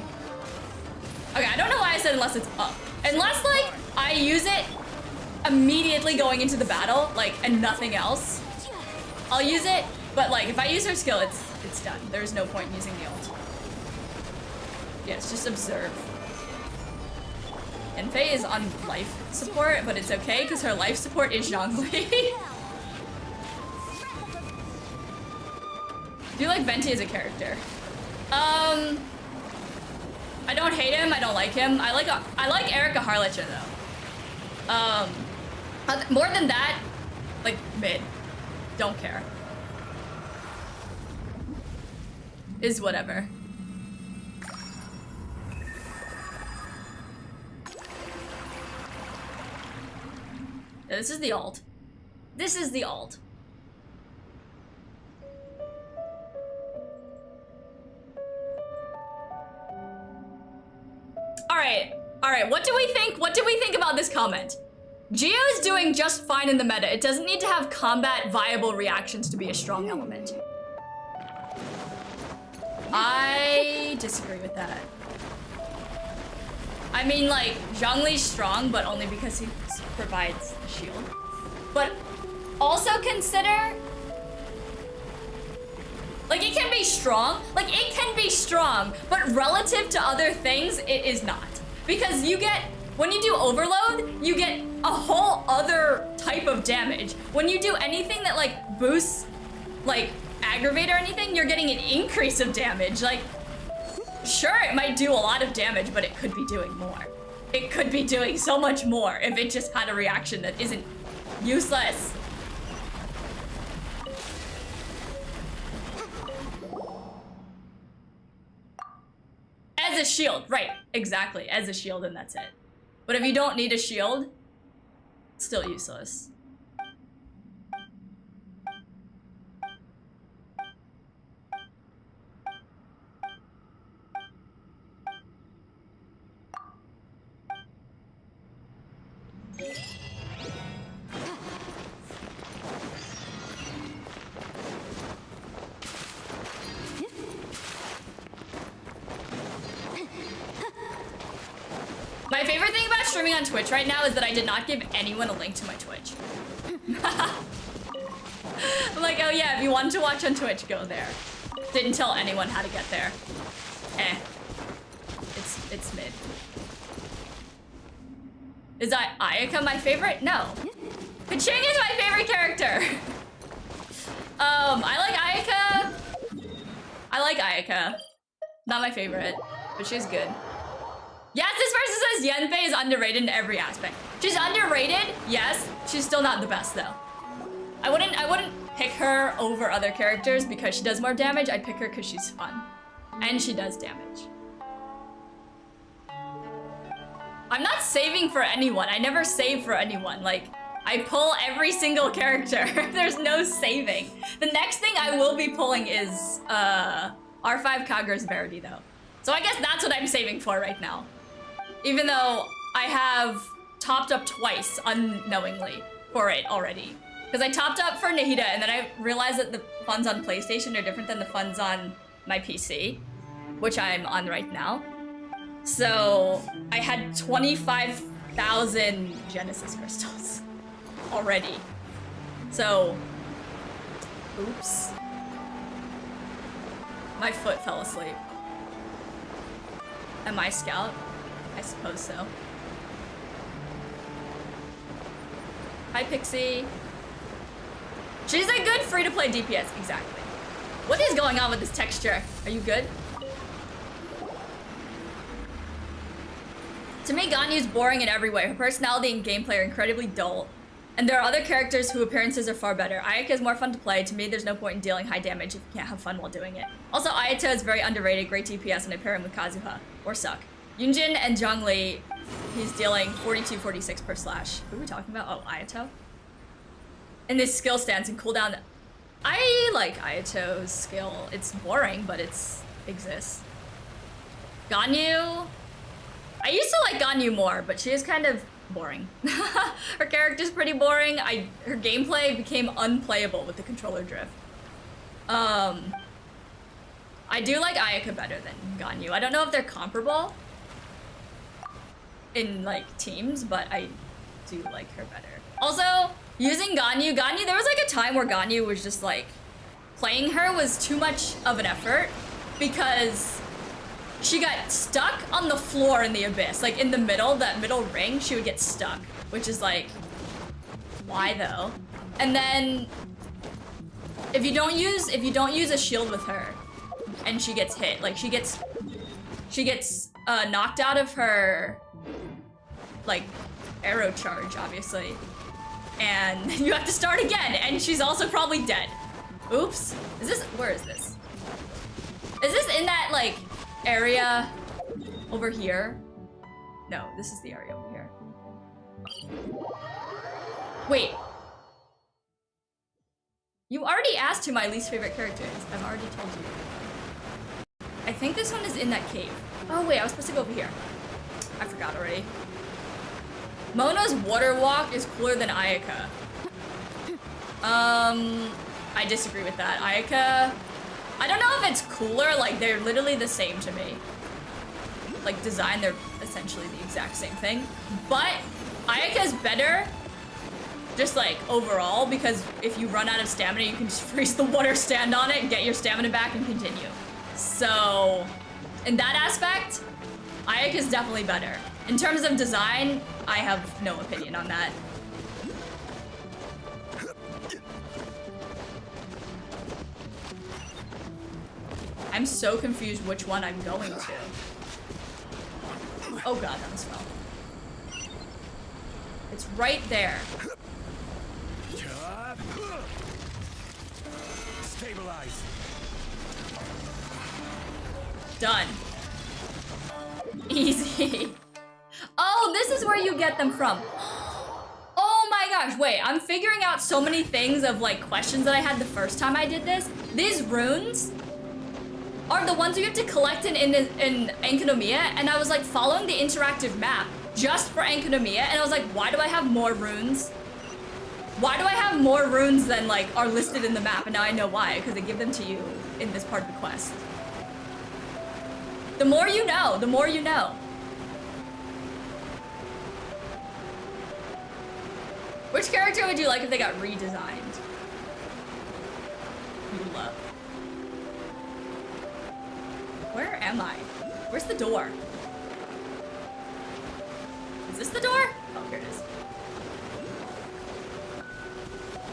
Okay, I don't know why I said unless it's up. Unless, like, I use it immediately going into the battle, like, and nothing else. I'll use it, but, like, if I use her skill, it's done. There's no point in using the ult. Yes, just observe. Enfei is on life support, but it's okay, because her life support is Zhongli. Do you like Venti as a character? I don't hate him. I don't like him. I like Erika Harlecha though. More than that, like mid. Don't care. Is whatever. Yeah, this is the ult. This is the ult. All right, what do we think? What do we think about this comment? Geo is doing just fine in the meta. It doesn't need to have combat viable reactions to be a strong element. I disagree with that. I mean, like, Zhongli's strong, but only because he provides a shield. But also consider, like, it can be strong. Like, it can be strong, but relative to other things, it is not. Because you get, when you do overload, you get a whole other type of damage. When you do anything that, like, boosts, like, aggravate or anything, you're getting an increase of damage. Like, sure, it might do a lot of damage, but it could be doing more. It could be doing so much more if it just had a reaction that isn't useless. As a shield, right, exactly, as a shield, and that's it. But if you don't need a shield, it's still useless. My favorite thing about streaming on Twitch right now is that I did not give anyone a link to my Twitch. I'm like, oh yeah, if you wanted to watch on Twitch, go there. Didn't tell anyone how to get there. It's mid. Is Ayaka my favorite? No. Kaching is my favorite character. I like Ayaka. Not my favorite, but she's good. Yes, this person says Yanfei is underrated in every aspect. She's underrated, yes. She's still not the best though. I wouldn't pick her over other characters because she does more damage. I'd pick her because she's fun. And she does damage. I'm not saving for anyone. I never save for anyone. Like, I pull every single character. There's no saving. The next thing I will be pulling is R5 Kagura's Verity though. So I guess that's what I'm saving for right now. Even though I have topped up twice unknowingly for it already. Because I topped up for Nahida and then I realized that the funds on PlayStation are different than the funds on my PC, which I'm on right now. So I had 25,000 Genesis crystals already. So, oops. My foot fell asleep. Am I Scout? I suppose so. Hi, Pixie. She's a good free-to-play DPS, exactly. What is going on with this texture? Are you good? To me, Ganyu's boring in every way. Her personality and gameplay are incredibly dull. And there are other characters whose appearances are far better. Ayaka is more fun to play. To me, there's no point in dealing high damage if you can't have fun while doing it. Also, Ayato is very underrated, great DPS, and I pair him with Kazuha. Or Suck. Yunjin and Zhongli, he's dealing 42, 46 per slash. Who are we talking about? Oh, Ayato? And this skill stance and cooldown. I like Ayato's skill. It's boring, but it exists. Ganyu. I used to like Ganyu more, but she is kind of boring. Her character's pretty boring. Her gameplay became unplayable with the controller drift. I do like Ayaka better than Ganyu. I don't know if they're comparable in like teams, but I do like her better. Also, using Ganyu, there was like a time where Ganyu was just like, playing her was too much of an effort because she got stuck on the floor in the abyss. Like in the middle, that middle ring, she would get stuck, which is like, why though? And then if you don't use a shield with her and she gets hit, like she gets knocked out of her like arrow charge, obviously. And you have to start again, and she's also probably dead. Oops. Where is this? Is this in that, like, area over here? No, this is the area over here. Wait. You already asked who my least favorite character is. I've already told you. I think this one is in that cave. Oh, wait, I was supposed to go over here. I forgot already. Mona's water walk is cooler than Ayaka. I disagree with that. Ayaka, I don't know if it's cooler, like they're literally the same to me. Like design, they're essentially the exact same thing. But Ayaka's better, just like overall, because if you run out of stamina, you can just freeze the water, stand on it, get your stamina back, and continue. So, in that aspect, Ayaka's definitely better. In terms of design, I have no opinion on that. I'm so confused which one I'm going to. Oh god, that was fell. It's right there. Stabilize. Done. Easy. Oh, this is where you get them from. Oh my gosh, wait, I'm figuring out so many things of like questions that I had the first time I did this. These runes are the ones you have to collect in Enkanomiya, and I was like following the interactive map just for Enkanomiya, and I was like, why do I have more runes? Why do I have more runes than like are listed in the map? And now I know why, because they give them to you in this part of the quest. The more you know, the more you know. Which character would you like if they got redesigned? Yula. Where am I? Where's the door? Is this the door? Oh, here it is.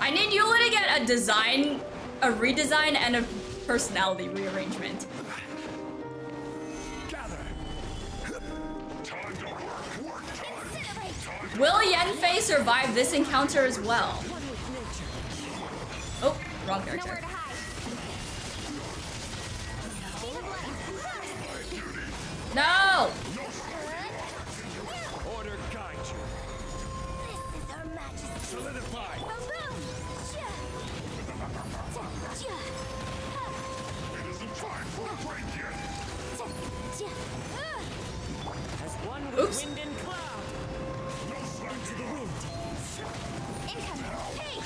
I need Yula to get a design, a redesign, and a personality rearrangement. Will Yanfei survive this encounter as well? One with nature. Oh, wrong Nowhere character. to hide. Speed of light. No! Order guide you. This is Her Majesty. Solidify. Boom, boom. It isn't time for a break yet. As one with Oops. wind and cloud. Into the wind. Incoming. Hey.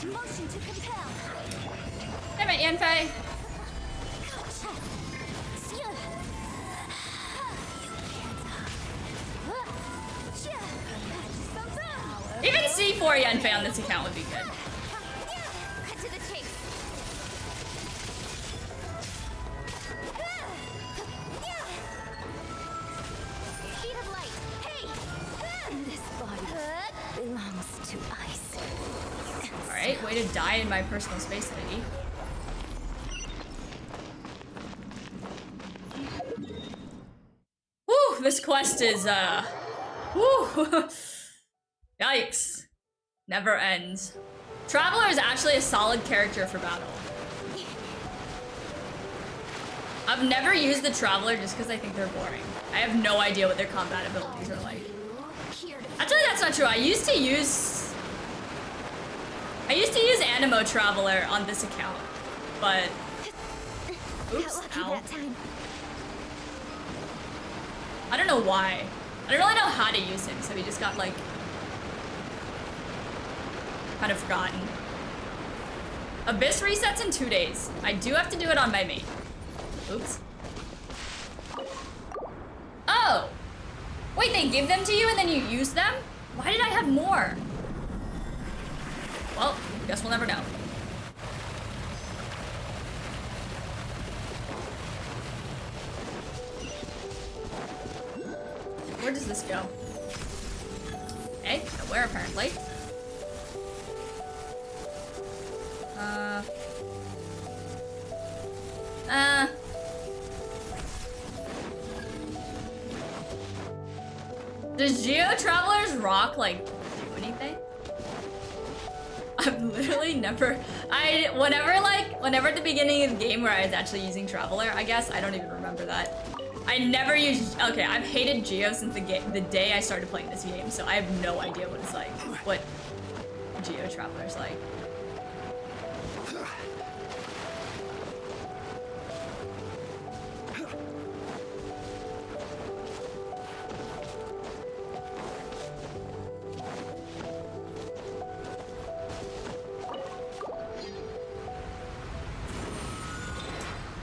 Motion to compel. Damn it, Yanfei. Even C4 Yanfei on this account would be good. Cut to the chase. Speed of light. Hey! This body belongs to ice. Alright, way to die in my personal space, lady. Woo, this quest is, woo. Yikes. Never ends. Traveler is actually a solid character for battle. I've never used the Traveler just because I think they're boring. I have no idea what their combat abilities are like. Actually, that's not true. I used to use Animo Traveler on this account, but oops, ow. That time. I don't know why. I don't really know how to use him, so he just got like kind of forgotten. Abyss resets in 2 days. I do have to do it on my main. Oops. Oh! Wait, they give them to you and then you use them? Why did I have more? Well, guess we'll never know. Where does this go? Okay, nowhere apparently. Does Geo Traveler's rock like do anything? I've literally never whenever at the beginning of the game where I was actually using Traveler, I guess, I don't even remember that. I never used, okay, I've hated Geo since the day I started playing this game, so I have no idea what it's like, what Geo Traveler's like.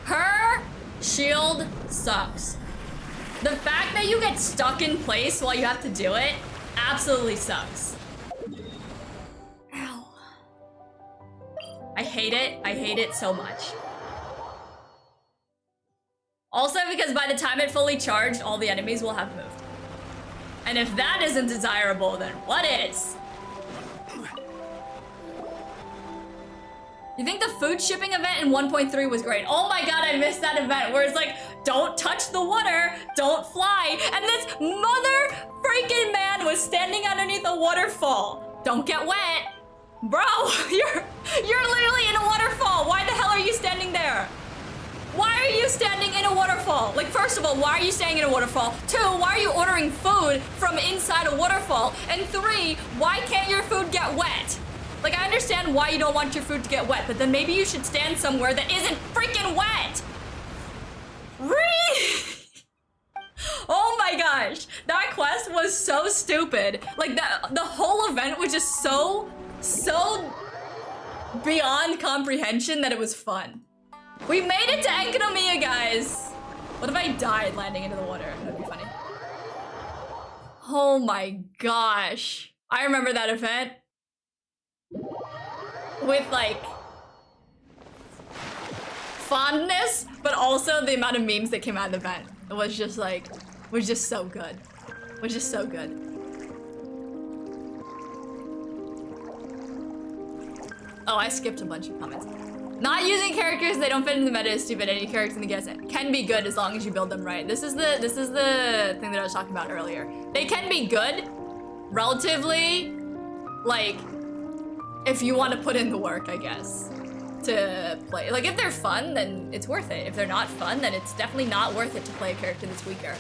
Her shield sucks. The fact that you get stuck in place while you have to do it absolutely sucks. Ow. I hate it. I hate it so much. Also because by the time it fully charged, all the enemies will have moved. And if that isn't desirable, then what is? You think the food shipping event in 1.3 was great? Oh my god, I missed that event where it's like, don't touch the water, don't fly, and this mother freaking man was standing underneath a waterfall. Don't get wet. Bro, you're literally in a waterfall. Why the hell are you standing there? Why are you standing in a waterfall? Like, first of all, why are you staying in a waterfall? 2, why are you ordering food from inside a waterfall? And 3, why can't your food get wet? Like, I understand why you don't want your food to get wet, but then maybe you should stand somewhere that isn't freaking wet. Really? Oh my gosh, that quest was so stupid. Like, the whole event was just so beyond comprehension that it was fun. We made it to Enkanomiya, guys. What if I died landing into the water? That'd be funny. Oh my gosh. I remember that event. With like fondness, but also the amount of memes that came out of the event. It was just like, was just so good. Was just so good. Oh, I skipped a bunch of comments. Not using characters that don't fit in the meta is stupid. Any characters in the game can be good as long as you build them right. This is the thing that I was talking about earlier. They can be good, relatively, like, if you want to put in the work, I guess, to play. Like, if they're fun, then it's worth it. If they're not fun, then it's definitely not worth it to play a character that's weaker.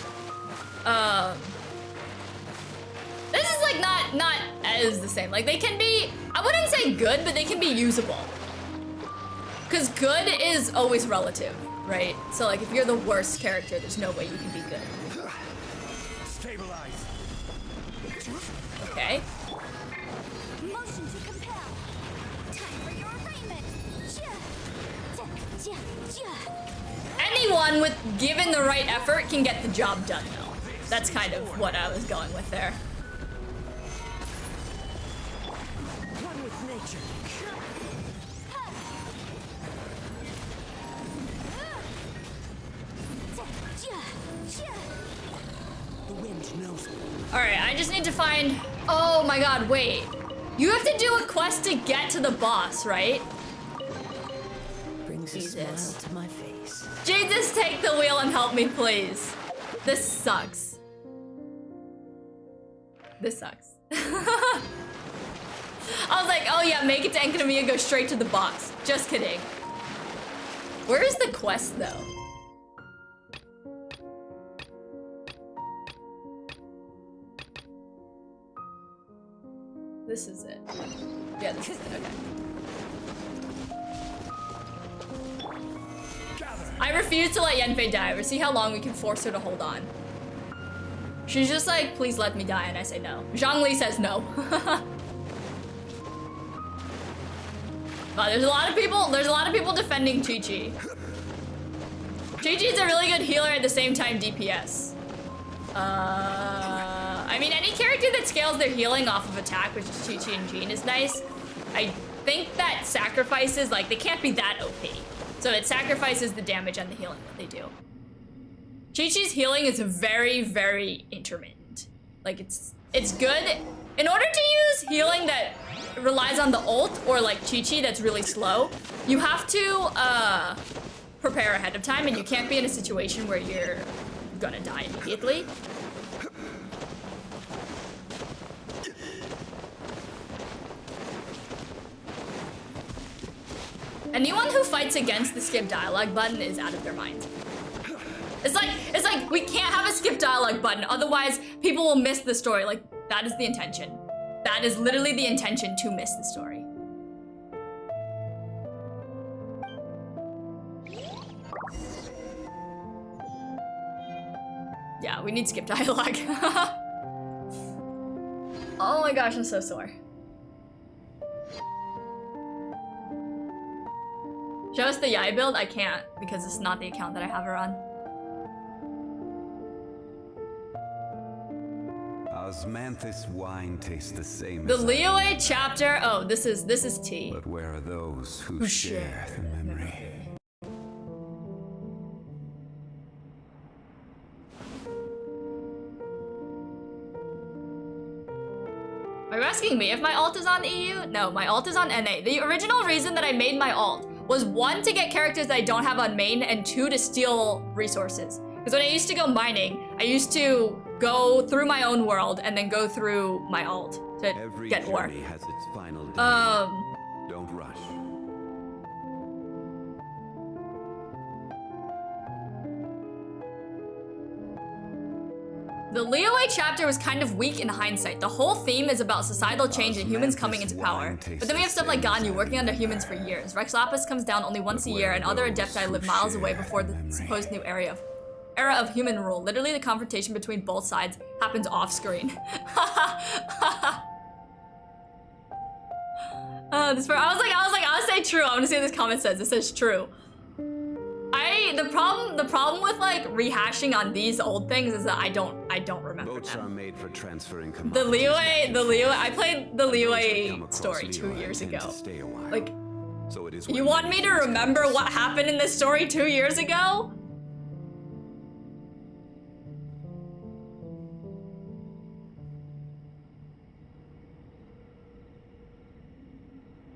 This is like not as the same. Like, they can be, I wouldn't say good, but they can be usable. Because good is always relative, right? So like, if you're the worst character, there's no way you can be good. Stabilize. Okay. Motion to compel. Time for your arraignment. Anyone with given the right effort can get the job done, though. That's kind of what I was going with there. One with nature. The wind knows. Alright, I just need to find... Oh my god, wait. You have to do a quest to get to the boss, right? Brings a Jesus. smile to my face. Jesus, take the wheel and help me, please. This sucks. This sucks. I was like, oh yeah, make it to Enkanomiya, go straight to the boss. Just kidding. Where is the quest, though? This is it. Yeah, this is it, okay. I refuse to let Yanfei die. We'll see how long we can force her to hold on. She's just like, please let me die, and I say no. Zhongli says no. Wow, there's a lot of people defending Chi-Chi. Chi-Chi is a really good healer at the same time DPS. I mean, any character that scales their healing off of attack, which is Chi-Chi and Jean, is nice. I think that sacrifices, like, they can't be that OP. So it sacrifices the damage and the healing that they do. Chi-Chi's healing is very, very intermittent. Like, it's good. In order to use healing that relies on the ult, or like Chi-Chi that's really slow, you have to prepare ahead of time, and you can't be in a situation where you're gonna die immediately. Anyone who fights against the skip dialogue button is out of their mind. It's like we can't have a skip dialogue button, otherwise people will miss the story. Like, that is the intention. That is literally the intention, to miss the story. Yeah, we need skip dialogue. Oh my gosh, I'm so sore. Show us the Yai build? I can't, because it's not the account that I have her on. Osmanthus wine tastes the same The as Liyue chapter. Oh, this is tea. But where are those who share the memory? Are you asking me if my alt is on EU? No, my alt is on NA. The original reason that I made my alt was 1, to get characters that I don't have on main, and 2, to steal resources. Because when I used to go mining, I used to go through my own world and then go through my alt to Every get ore. journey has its final day. Don't rush. The Liyue chapter was kind of weak in hindsight. The whole theme is about societal change and humans coming into power. But then we have stuff like Ganyu working under humans for years. Rex Lapis comes down only once a year, and other Adepti live miles away before the supposed new era of human rule. Literally, the confrontation between both sides happens off screen. I was like, I'll say true. I want to see what this comment says. It says true. The problem with like rehashing on these old things is that I don't remember Boats are them. made for transferring The commodities. Liyue, I played the Come Liyue across story Liyue 2 years and tend ago. to stay a while. Like, So it is you when want many me to things come remember what together. happened in this story 2 years ago?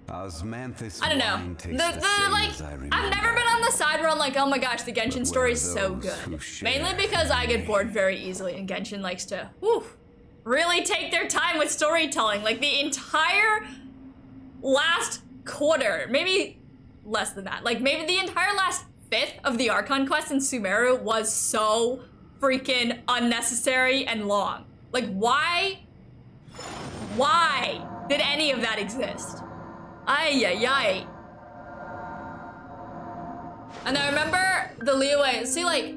Osmanthus I don't know. wine tastes The same like, as I I've remember. never been on the side where I'm like, oh my gosh, the Genshin But story where is are so those who good. share Mainly because I get bored very easily, and Genshin likes to, really take their time with storytelling. Like the entire last quarter, maybe less than that. Like maybe the entire last fifth of the Archon quest in Sumeru was so freaking unnecessary and long. Like why did any of that exist? Ay, ay, ay. And I remember the Liyue, see like,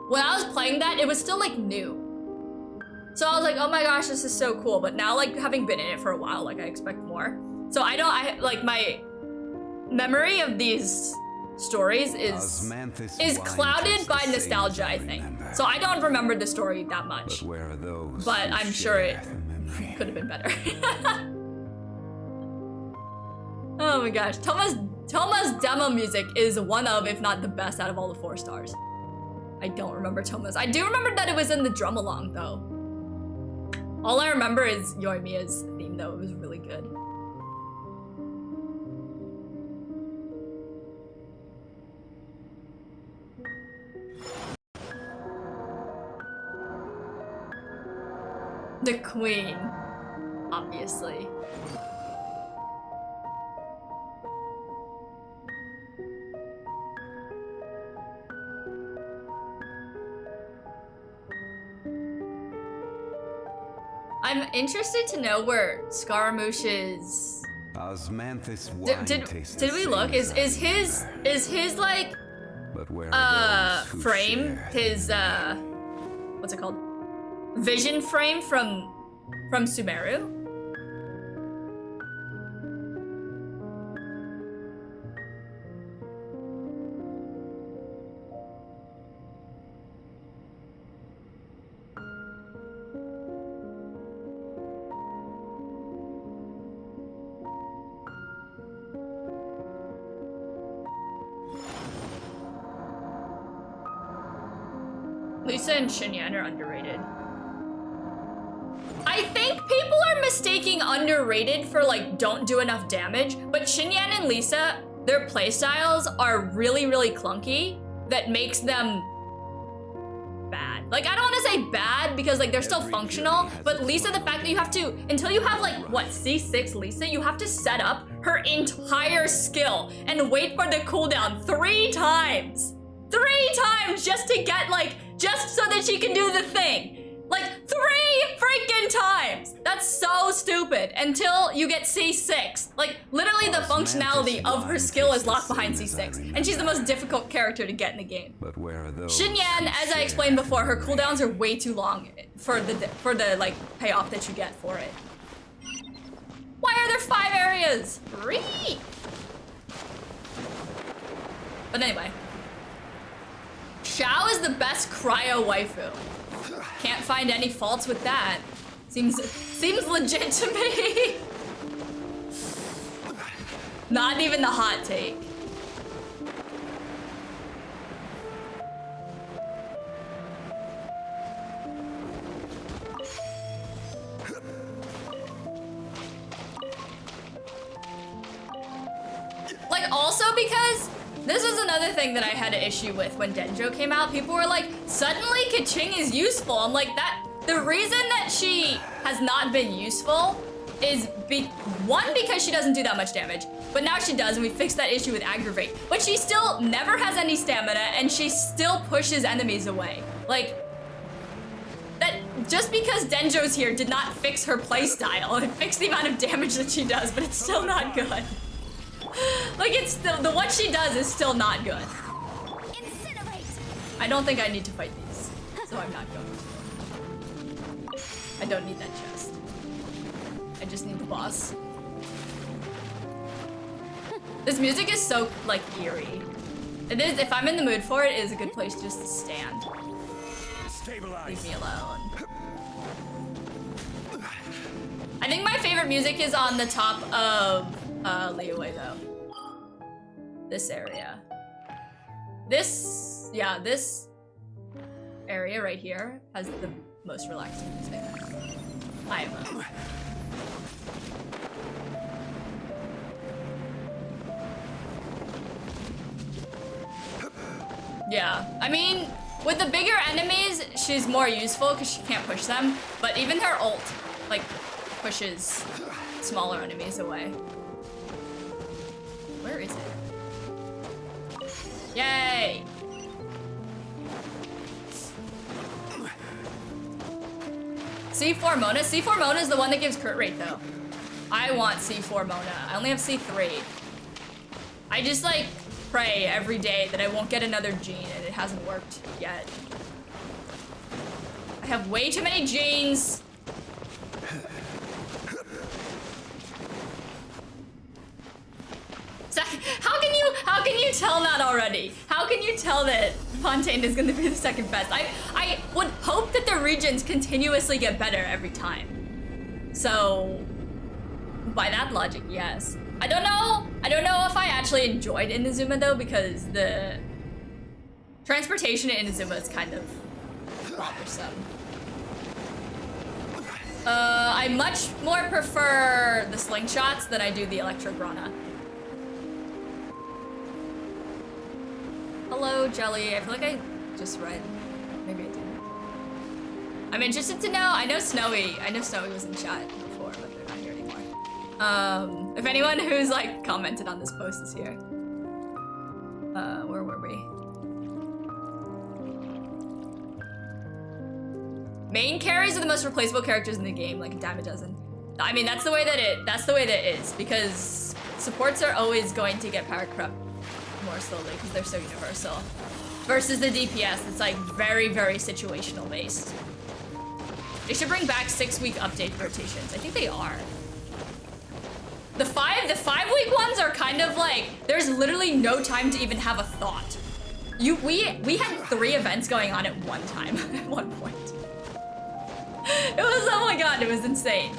when I was playing that, it was still like new. So I was like, oh my gosh, this is so cool. But now like having been in it for a while, like I expect more. So like my memory of these stories is clouded by nostalgia, I think. So I don't remember the story that much. But where are those? But who I'm sure it share the memory? could have been better. Oh my gosh, Toma's demo music is one of, if not the best out of all the 4 stars. I don't remember Toma's. I do remember that it was in the drum along though. All I remember is Yoimiya's theme though, it was really good. The queen, obviously. I'm interested to know where Scaramouche's Osmanthus wine tastes did the we same look? as I Is remember. his like But where are those who frame, share his what's it called? Vision frame from Sumeru? Lisa and Xinyan are underrated. I think people are mistaking underrated for like don't do enough damage, but Xinyan and Lisa, their playstyles are really, really clunky that makes them bad. Like I don't want to say bad because like they're still functional, but Lisa, the fact that you have to, until you have like, what, C6 Lisa, you have to set up her entire skill and wait for the cooldown 3 times. 3 times just to get like, just so that she can do the thing. Like 3 freaking times. That's so stupid until you get C6. Like literally the functionality of her skill is locked behind C6. And she's the most difficult character to get in the game. But where are those? Xinyan, as I explained before, her cooldowns are way too long for the like payoff that you get for it. Why are there 5 areas? 3. But anyway. Xiao is the best cryo waifu. Can't find any faults with that. Seems legit to me. Not even the hot take. Like also because this was another thing that I had an issue with when Denjo came out. People were like, suddenly Kaching is useful. I'm like, the reason that she has not been useful is one, because she doesn't do that much damage, but now she does, and we fixed that issue with Aggravate. But she still never has any stamina, and she still pushes enemies away. Like, that just because Denjo's here did not fix her playstyle. It fixed the amount of damage that she does, but it's still not good. Like it's still, the what she does is still not good. Incinerate. I don't think I need to fight these, so I'm not going to. I don't need that chest. I just need the boss. This music is so like eerie. It is, if I'm in the mood for it, it is a good place just to stand. Stabilize. Leave me alone. I think my favorite music is on the top of Liyue though. This area. This area right here has the most relaxing music. I am Yeah, I mean, with the bigger enemies, she's more useful because she can't push them. But even her ult, like, pushes smaller enemies away. Where is it? Yay! C4 Mona? C4 Mona is the one that gives crit rate, though. I want C4 Mona. I only have C3. I just, like, pray every day that I won't get another gene, and it hasn't worked yet. I have way too many genes. So, how can you tell that already? How can you tell that Fontaine is gonna be the second best? I would hope that the regions continuously get better every time. So, by that logic, yes. I don't know if I actually enjoyed Inazuma though, because the transportation in Inazuma is kind of bothersome. I much more prefer the slingshots than I do the Electrograna. Hello, Jelly. I feel like I just read. Maybe I didn't. I'm interested to know. I know Snowy was in chat before, but they're not here anymore. If anyone who's like commented on this post is here. Where were we? Main carries are the most replaceable characters in the game, like a dime a dozen. I mean, that's the way that it is, because supports are always going to get power corrupt more slowly because they're so universal. Versus the DPS, it's like very, very situational based. They should bring back 6-week update rotations. I think they are. The 5-week ones are kind of like, there's literally no time to even have a thought. We had 3 events going on at one time, at one point. It was, oh my god, it was insane.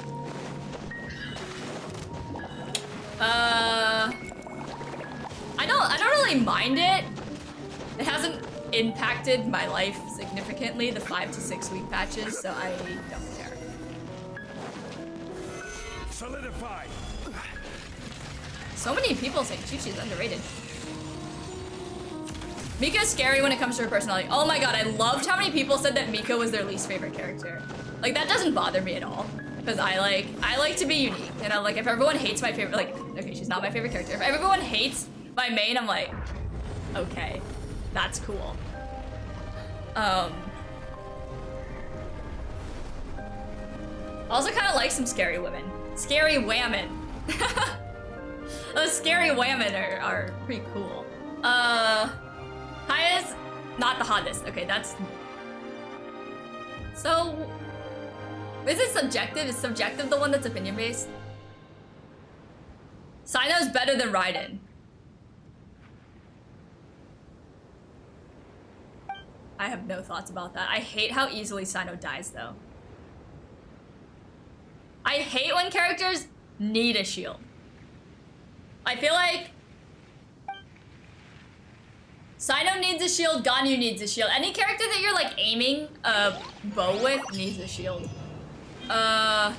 I don't really mind it. It hasn't impacted my life significantly, the 5 to 6 week patches, so I don't care. Solidify. So many people say Chi-Chi's underrated. Miko's scary when it comes to her personality. Oh my god, I loved how many people said that Miko was their least favorite character. Like, that doesn't bother me at all. Because I like to be unique. And I'm like, if everyone hates my favorite, like, okay, she's not my favorite character. If everyone hates my main, I'm like, okay, that's cool. Also kind of like some scary women. Scary whammon. Those scary whammon are pretty cool. Haya's not the hottest. Okay, that's... So... Is it subjective? Is subjective the one that's opinion-based? Sino's better than Raiden. I have no thoughts about that. I hate how easily Sino dies, though. I hate when characters need a shield. I feel like Sino needs a shield, Ganyu needs a shield. Any character that you're like aiming a bow with needs a shield. Oh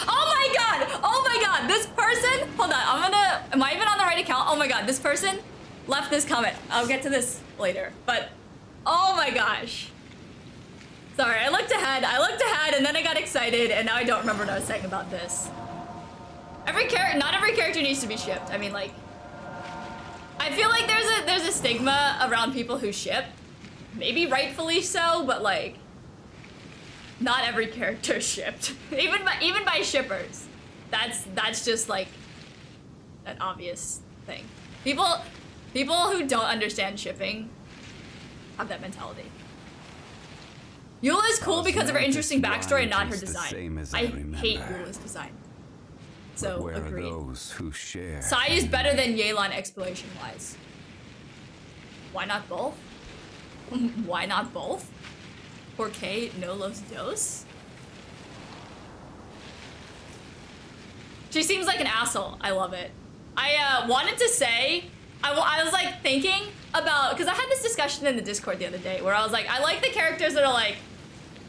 my god! Oh my god! This person, hold on, am I even on the right account? Oh my god, this person left this comment. I'll get to this later, but oh my gosh. Sorry, I looked ahead and then I got excited and now I don't remember what I was saying about this. Not every character needs to be shipped. I mean, like, I feel like there's a stigma around people who ship. Maybe rightfully so, but like, not every character is shipped. even by shippers. That's just like an obvious thing. People who don't understand shipping have that mentality. Eula is cool because of her interesting backstory and not her design. I hate Eula's design. So, agreed. Sai is better than Yelan exploration-wise. Why not both? Why not both? Porque no los dos? She seems like an asshole. I love it. I wanted to say, I was like thinking about, because I had this discussion in the Discord the other day where I was like, I like the characters that are like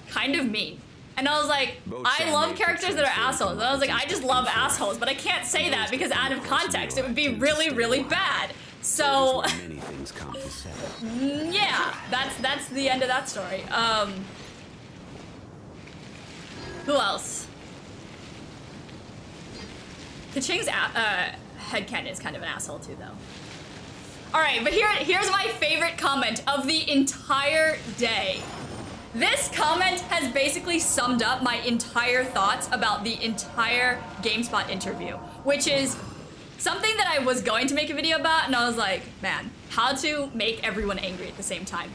kind of mean. And I was like, I love characters that are assholes. And I was like, I just love assholes, but I can't say that because out of context, it would be really, really bad. So Where many things come to settle. yeah, that's the end of that story. Who else? Kaching's headcanon is kind of an asshole too, though. All right, but here's my favorite comment of the entire day. This comment has basically summed up my entire thoughts about the entire GameSpot interview, which is something that I was going to make a video about, and I was like, man, how to make everyone angry at the same time.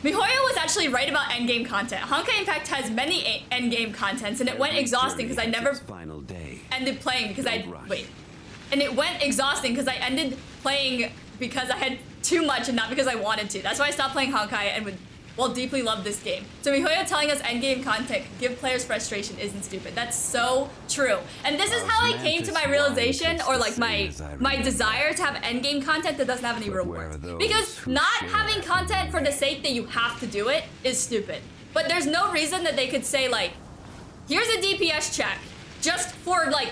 MiHoYo was actually right about endgame content. Honkai Impact has many endgame contents, and it went exhausting because I never ended playing because and it went exhausting because I ended playing because I had too much and not because I wanted to. That's why I stopped playing Honkai and would, well, deeply love this game. So MiHoYo telling us endgame content could give players frustration isn't stupid. That's so true. And this is how I came to my realization, or like my desire to have endgame content that doesn't have any rewards. Because not having content for the sake that you have to do it is stupid. But there's no reason that they could say like, here's a DPS check, just for like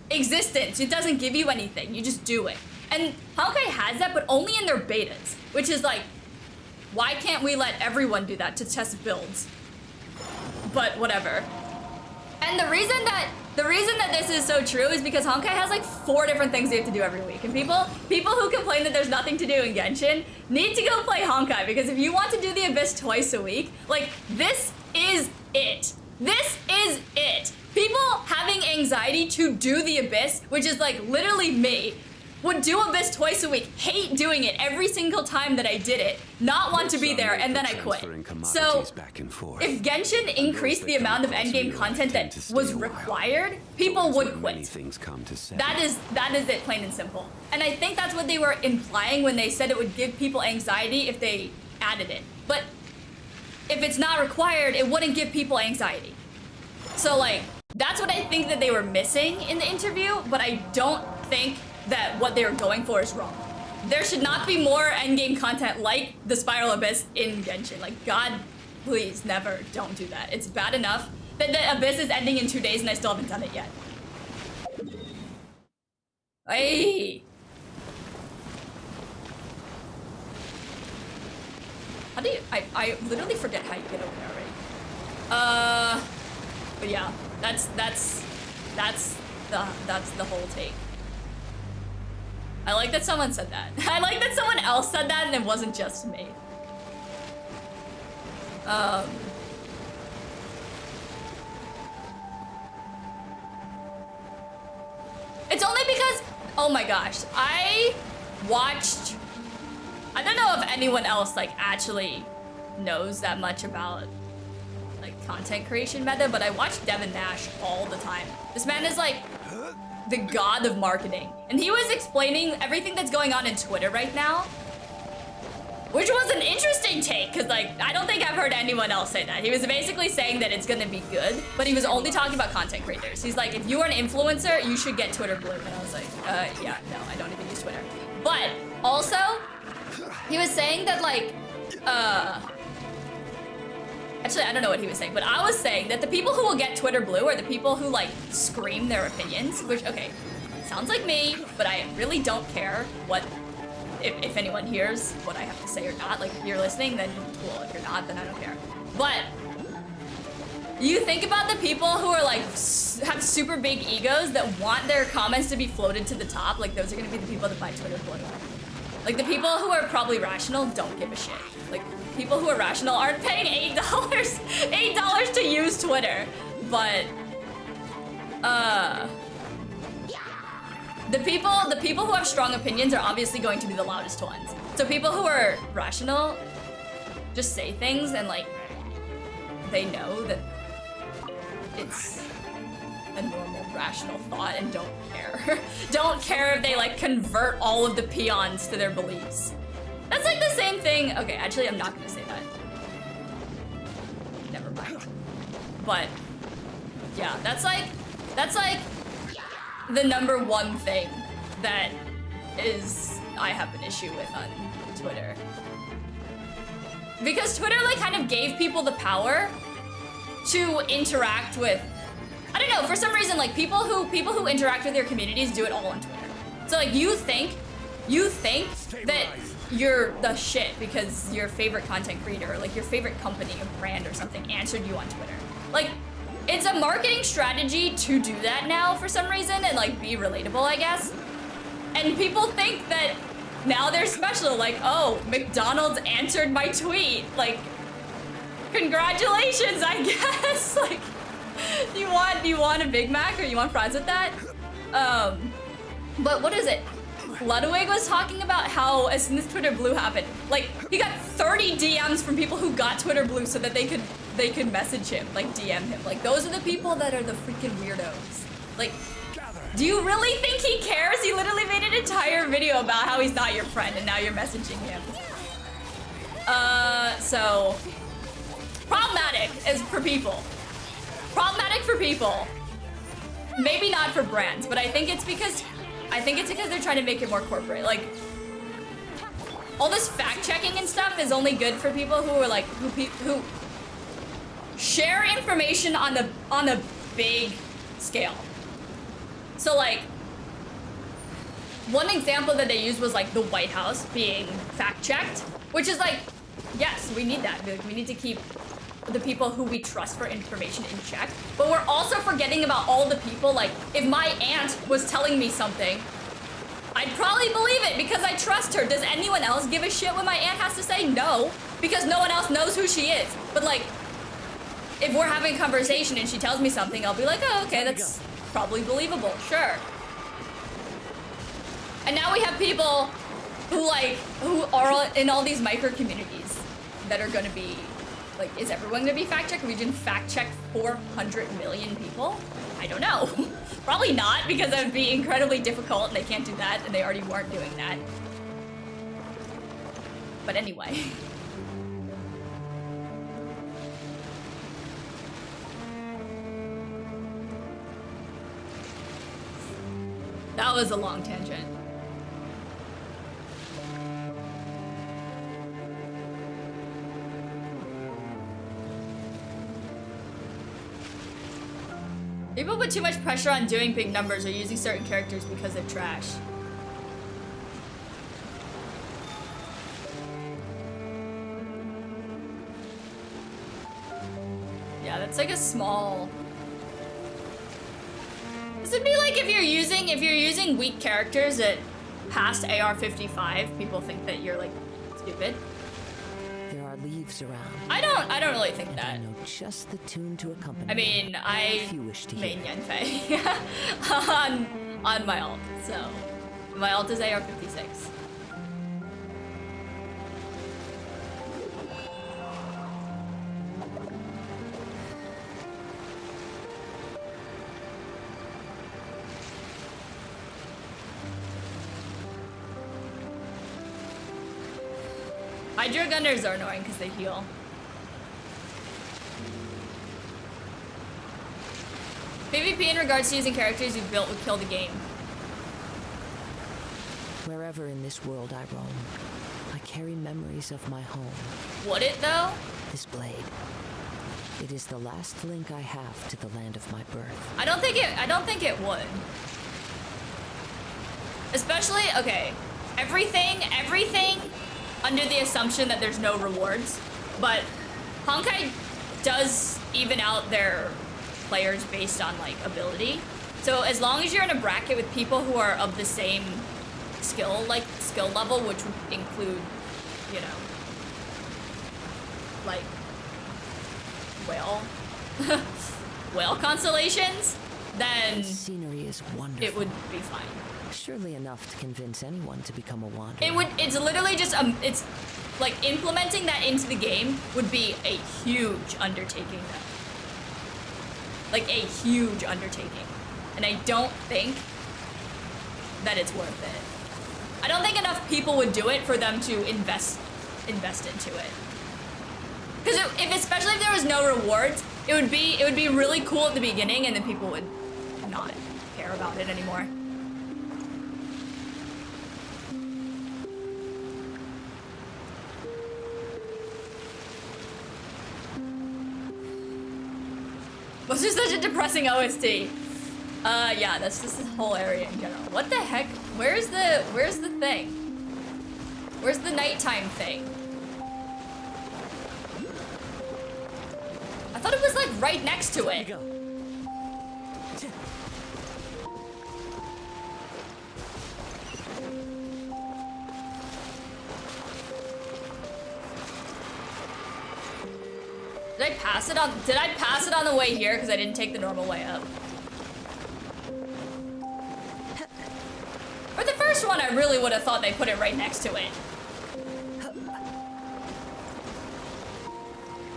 existence. It doesn't give you anything, you just do it. And Honkai has that, but only in their betas, which is like, why can't we let everyone do that to test builds? But whatever. And the reason that this is so true is because Honkai has like 4 different things you have to do every week. And people who complain that there's nothing to do in Genshin need to go play Honkai, because if you want to do the Abyss twice a week, like this is it. This is it. People having anxiety to do the Abyss, which is like literally me, would do Abyss twice a week, hate doing it every single time that I did it, not want to be there, and then I quit. So, if Genshin increased the amount of endgame content that was required, people would quit. That is it, plain and simple. And I think that's what they were implying when they said it would give people anxiety if they added it. But if it's not required, it wouldn't give people anxiety. So like, that's what I think that they were missing in the interview, but I don't think that what they were going for is wrong. There should not be more endgame content like the Spiral Abyss in Genshin. Like, God, please, never, don't do that. It's bad enough that the Abyss is ending in 2 days and I still haven't done it yet. Hey. How do you, I literally forget how you get over there already. But yeah, that's the whole take. I like that someone said that. I like that someone else said that and it wasn't just me. It's only because, oh my gosh, I don't know if anyone else like actually knows that much about like content creation meta, but I watch Devin Nash all the time. This man is like the god of marketing. And he was explaining everything that's going on in Twitter right now, which was an interesting take, because like, I don't think I've heard anyone else say that. He was basically saying that it's gonna be good, but he was only talking about content creators. He's like, if you are an influencer, you should get Twitter Blue. And I was like, yeah, no, I don't even use Twitter. But also, he was saying that like, actually, I don't know what he was saying, but I was saying that the people who will get Twitter Blue are the people who like scream their opinions, which, okay, sounds like me, but I really don't care what, if anyone hears what I have to say or not. Like, if you're listening, then cool. If you're not, then I don't care. But you think about the people who are like, have super big egos that want their comments to be floated to the top. Like, those are gonna be the people that buy Twitter Blue. Like, the people who are probably rational don't give a shit. Like, people who are rational aren't paying $8 to use Twitter. But the people who have strong opinions are obviously going to be the loudest ones. So people who are rational just say things and like they know that it's a normal rational thought and don't care. Don't care if they like convert all of the peons to their beliefs. That's like the same thing. Okay, actually I'm not gonna say that. Never mind. But yeah, that's like the #1 thing that I have an issue with on Twitter. Because Twitter like kind of gave people the power to interact with, I don't know, for some reason like people who interact with their communities do it all on Twitter. So like you think you think that you're the shit because your favorite content creator or like your favorite company or brand or something answered you on Twitter. Like, it's a marketing strategy to do that now for some reason and like be relatable, I guess. And people think that now they're special, like, oh, McDonald's answered my tweet. Like, congratulations, I guess. Like, you want a Big Mac or you want fries with that? But what is it? Ludwig was talking about how as soon as Twitter Blue happened, like he got 30 DMs from people who got Twitter Blue so that they could message him, like DM him. Like those are the people that are the freaking weirdos. Like, do you really think he cares? He literally made an entire video about how he's not your friend and now you're messaging him. So problematic is for people. Problematic for people. Maybe not for brands, but I think it's because they're trying to make it more corporate. Like, all this fact checking and stuff is only good for people who are like who share information on a big scale. So like, one example that they used was like the White House being fact checked, which is like, yes, we need that. We need to keep the people who we trust for information in check, but we're also forgetting about all the people. Like, if my aunt was telling me something, I'd probably believe it because I trust her. Does anyone else give a shit what my aunt has to say? No, because no one else knows who she is. But like, if we're having a conversation and she tells me something, I'll be like, oh, okay, that's probably believable, sure. And now we have people who are in all these micro communities that are gonna be like, is everyone gonna be fact checked? We can fact check 400 million people? I don't know. Probably not, because that would be incredibly difficult and they can't do that and they already weren't doing that. But anyway. That was a long tangent. People put too much pressure on doing big numbers or using certain characters because they're trash. Yeah, that's like a small... This would be like if you're using weak characters at past AR-55, people think that you're like stupid. There are leaves around. I don't really think And that. I know just the tune to accompany. I mean, I if you wish to main hear. Yanfei on my ult, so my ult is AR-56. Hydro Gunners are annoying because they heal. PvP in regards to using characters you've built would kill the game. Wherever in this world I roam, I carry memories of my home. Would it though? This blade. It is the last link I have to the land of my birth. I don't think it would. Especially, okay, everything under the assumption that there's no rewards, but Honkai does even out their players based on like ability. So as long as you're in a bracket with people who are of the same skill level, which would include, you know, like whale constellations, then Scenery is wonderful. it would be fine. Surely enough to convince anyone to become a wanderer. It's literally just it's like implementing that into the game would be a huge undertaking though. Like a huge undertaking. And I don't think that it's worth it. I don't think enough people would do it for them to invest into it. Because especially if there was no rewards, it would be really cool at the beginning and then people would not care about it anymore. Was just such a depressing OST. Yeah, that's just this whole area in general. What the heck? Where's the thing? Where's the nighttime thing? I thought it was like right next to Time it. to go. Did I pass it on? Did I pass it on the way here? Because I didn't take the normal way up. For the first one, I really would have thought they put it right next to it.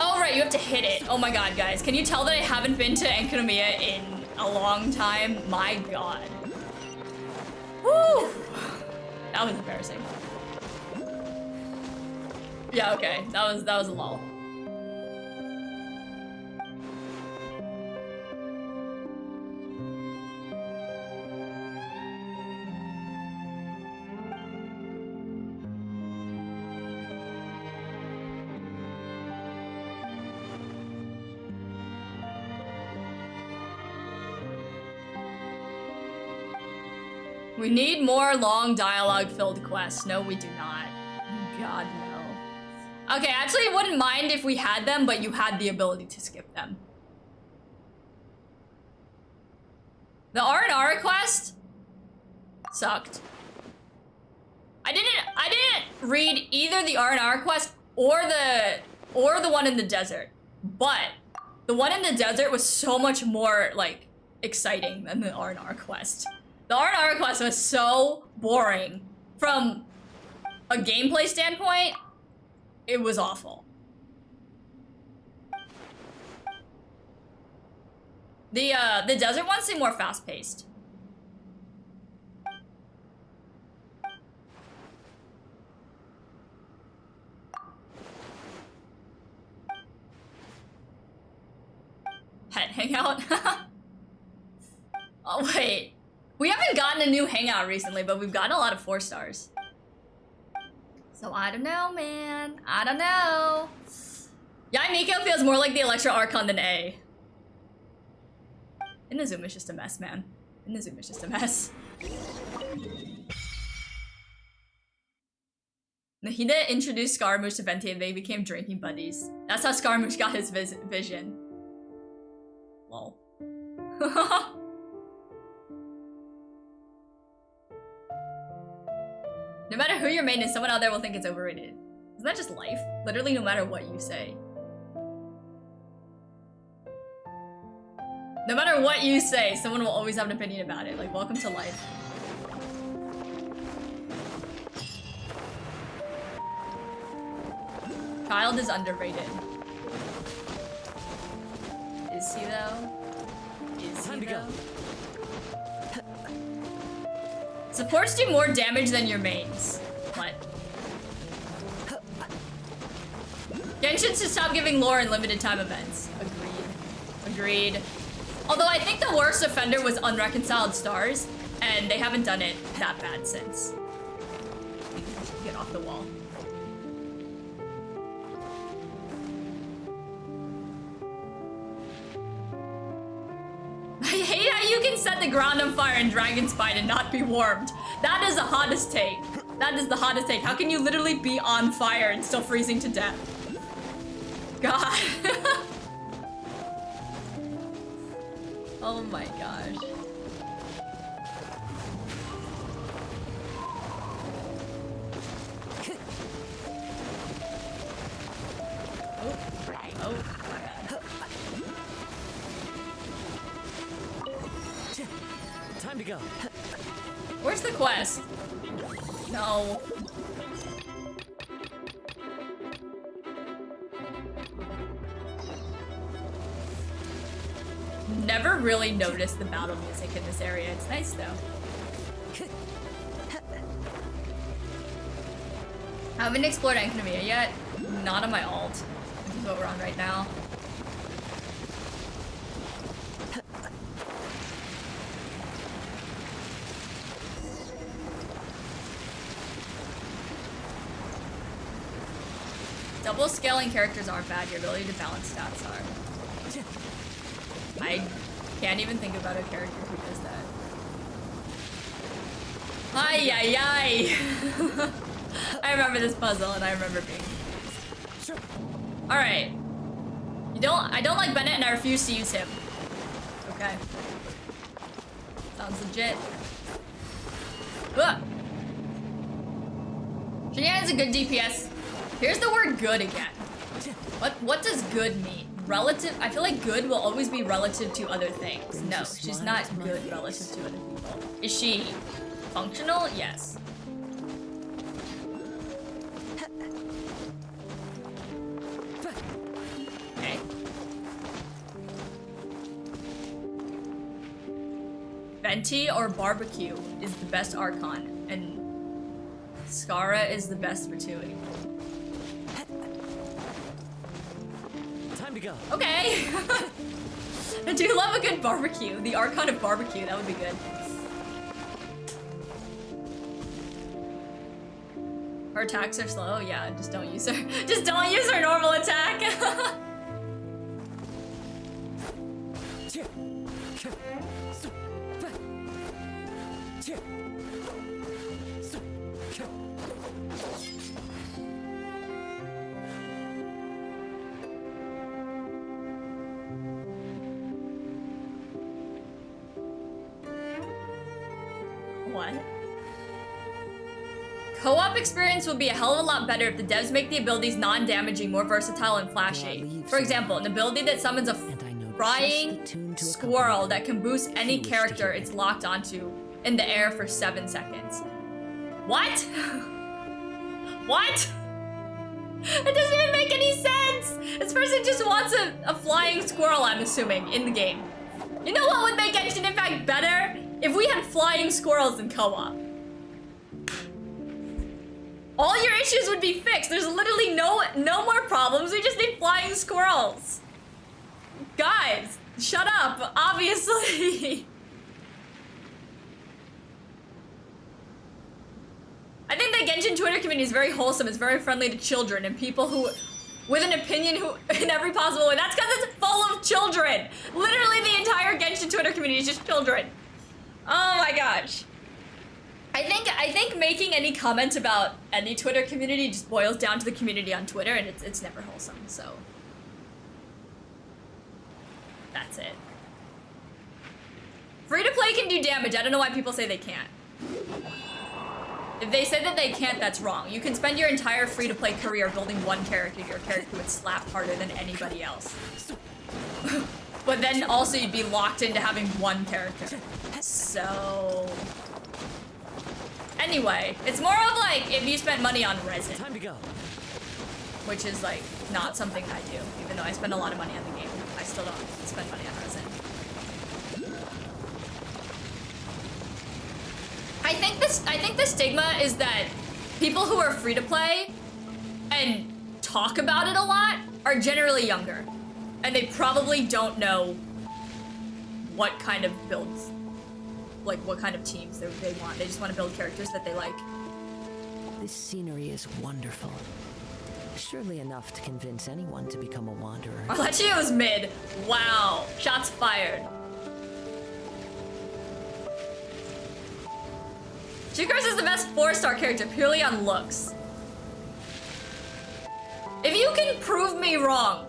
Oh, right, you have to hit it. Oh my god, guys. Can you tell that I haven't been to Enkanomiya in a long time? My god. Woo! That was embarrassing. Yeah, okay. That was a lull. We need more long dialogue-filled quests. No, we do not. God, no. Okay, actually, I wouldn't mind if we had them, but you had the ability to skip them. The R&R quest sucked. I didn't read either the R&R quest or the one in the desert. But the one in the desert was so much more like exciting than the R&R quest. The R&R quest was so boring. From a gameplay standpoint, it was awful. The desert ones seem more fast-paced. Pet hangout? Oh, wait. We haven't gotten a new hangout recently, but we've gotten a lot of 4 stars. So I don't know, man. I don't know. Yeah, Miko feels more like the Electro Archon than A. Inazuma's just a mess, man. Inazuma's just a mess. Nahida introduced Scaramouche to Venti and they became drinking buddies. That's how Scaramouche got his vision. Lol. No matter who your main is, someone out there will think it's overrated. Isn't that just life? Literally, no matter what you say. No matter what you say, someone will always have an opinion about it. Like, welcome to life. Child is underrated. Is he though? Is he though? Supports do more damage than your mains. What? Genshin should stop giving lore in limited time events. Agreed. Agreed. Although I think the worst offender was Unreconciled Stars, and they haven't done it that bad since. Get off the wall. I hate how you can set the ground on fire in Dragon Spine and not be warmed. That is the hottest take. That is the hottest take. How can you literally be on fire and still freezing to death? God. Oh my gosh. Oh my god. Time to go. Where's the quest? No. Never really noticed the battle music in this area. It's nice though. Haven't explored Enkanomiya yet. Not on my alt. This is what we're on right now. Double scaling characters aren't bad. Your ability to balance stats are. Can't even think about a character who does that. Ay, ay, ay. I remember this puzzle and I remember being confused. Alright. I don't like Bennett and I refuse to use him. Okay. Sounds legit. Ugh. Shinyan is a good DPS. Here's the word good again. What does good mean? Relative? I feel like good will always be relative to other things. No, she's not good relative to other people. Is she functional? Yes. Okay. Venti or barbecue is the best Archon, and Skara is the best Fatui. Time to go. Okay. I do love a good barbecue. The Archon of barbecue, that would be good. Her attacks are slow. Yeah, just don't use her. Just don't use her normal attack. What? Co-op experience will be a hell of a lot better if the devs make the abilities non-damaging, more versatile, and flashy. For example, an ability that summons a flying squirrel that can boost any character it's locked onto in the air for 7 seconds. What? What? It doesn't even make any sense! This person just wants a flying squirrel, I'm assuming, in the game. You know what would make Genshin Impact better? If we had flying squirrels in co-op. All your issues would be fixed. There's literally no more problems. We just need flying squirrels. Guys, shut up, obviously. I think the Genshin Twitter community is very wholesome. It's very friendly to children and people who, with an opinion who, in every possible way. That's because it's full of children. Literally the entire Genshin Twitter community is just children. Oh my gosh. I think making any comment about any Twitter community just boils down to the community on Twitter, and it's never wholesome, so. That's it. Free to play can do damage. I don't know why people say they can't. If they said that they can't, that's wrong. You can spend your entire free to play career building one character. Your character would slap harder than anybody else. But then also you'd be locked into having one character. So... Anyway, it's more of like if you spent money on resin. Time to go. Which is like not something I do. Even though I spend a lot of money on the game, I still don't spend money on resin. I think the stigma is that people who are free to play and talk about it a lot are generally younger. And they probably don't know what kind of builds, like what kind of teams they want. They just want to build characters that they like. This scenery is wonderful. Surely enough to convince anyone to become a wanderer. Arlecchio's mid. Wow. Shots fired. Chikars is the best 4-star character purely on looks. If you can prove me wrong,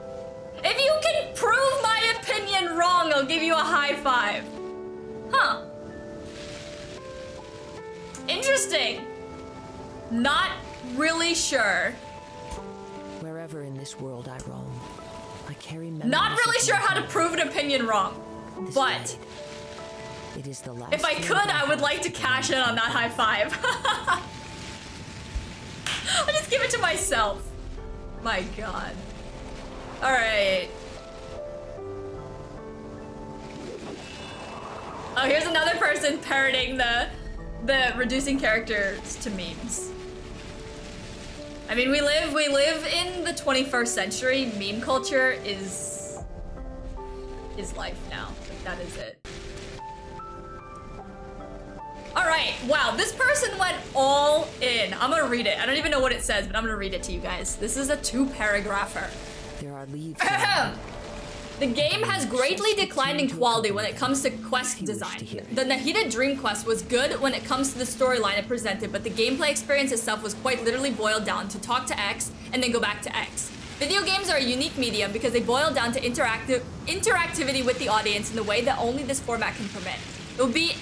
if you can prove my opinion wrong, I'll give you a high five. Huh. Interesting. Not really sure. Wherever in this world I roam, I carry memories. Not really of sure my how to home. prove an opinion wrong. This But blade, it is the last if I could, I would like to cash in on that high five. I'll just give it to myself. My god. Alright. Oh, here's another person parroting the reducing characters to memes. I mean, we live in the 21st century. Meme culture is life now. Like, that is it. All right, wow, this person went all in. I'm gonna read it. I don't even know what it says, but I'm gonna read it to you guys. This is a 2-paragrapher. There are leaves. The game has greatly declined in quality when it comes to quest design. The Nahida Dream Quest was good when it comes to the storyline it presented, but the gameplay experience itself was quite literally boiled down to talk to X and then go back to X. Video games are a unique medium because they boil down to interactivity with the audience in the way that only this format can permit. It will be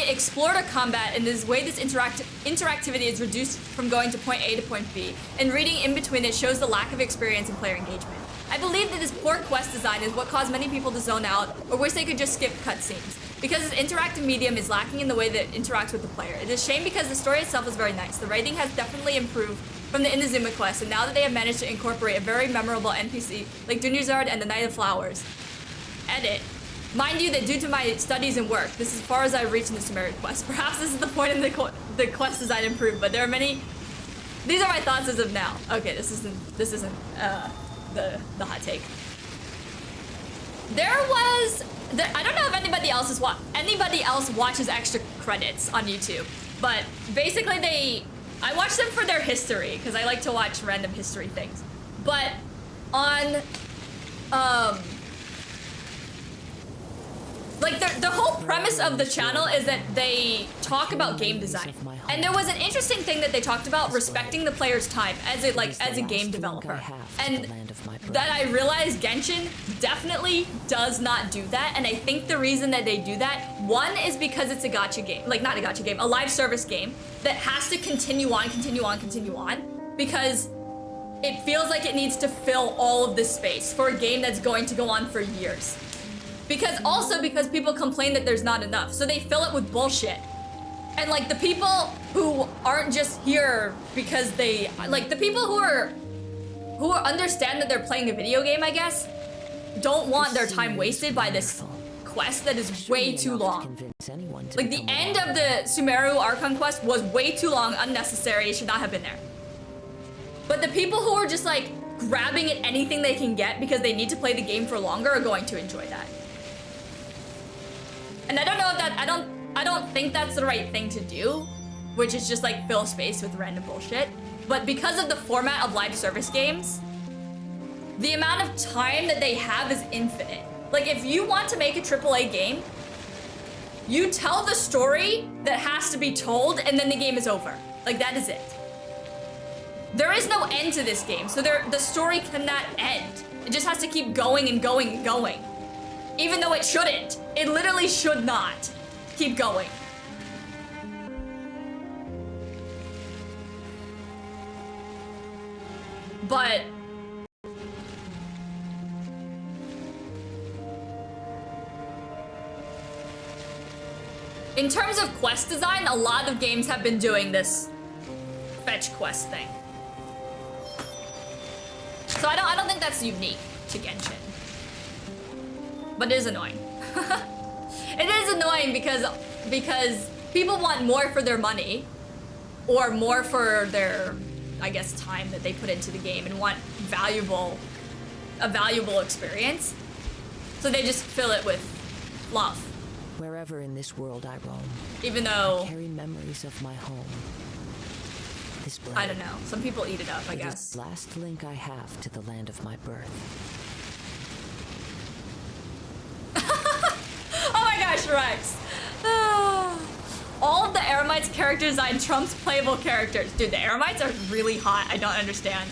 explored or combat in this way. This interactivity is reduced from going to point A to point B, and reading in between it shows the lack of experience and player engagement. I believe that this poor quest design is what caused many people to zone out or wish they could just skip cutscenes, because this interactive medium is lacking in the way that it interacts with the player. It is a shame because the story itself is very nice. The writing has definitely improved from the Inazuma quest, and now that they have managed to incorporate a very memorable NPC like Dunyarzad and the Knight of Flowers. Edit. Mind you that due to my studies and work, this is as far as I've reached in the Sumeru quest. Perhaps this is the point in the quest design improved, but there are many. These are my thoughts as of now. Okay, this isn't the hot take. There was I don't know if anybody else watches extra credits on YouTube, but basically I watch them for their history because I like to watch random history things. But on like the whole premise of the channel is that they talk about game design, and there was an interesting thing that they talked about respecting the player's time as a game developer, and that I realized Genshin definitely does not do that. And I think the reason that they do that, one, is because it's a gacha game, like not a gacha game, a live service game that has to continue on, because it feels like it needs to fill all of this space for a game that's going to go on for years. Because people complain that there's not enough, so they fill it with bullshit. And like the people who aren't just here because they like the people who understand that they're playing a video game, I guess, don't want their time wasted by this quest that is way too long. Like the end of the Sumeru Archon quest was way too long, unnecessary, it should not have been there. But the people who are just like grabbing at anything they can get because they need to play the game for longer are going to enjoy that. And I don't know if that, I don't think that's the right thing to do, which is just like fill space with random bullshit. But because of the format of live service games, the amount of time that they have is infinite. Like if you want to make a AAA game, you tell the story that has to be told and then the game is over. Like that is it. There is no end to this game, so the story cannot end. It just has to keep going and going and going. Even though it shouldn't. It literally should not keep going. But in terms of quest design, a lot of games have been doing this fetch quest thing. So I don't think that's unique to Genshin. But it is annoying. It is annoying because people want more for their money, or more for their, I guess, time that they put into the game, and want a valuable experience. So they just fill it with fluff. Wherever in this world I roam, Even though I carry memories of my home. This blade, I don't know, some people eat it up, I it is guess. the last link I have to the land of my birth. Oh my gosh, Rex. All of the Eremites character design trumps playable characters. Dude, the Eremites are really hot. I don't understand.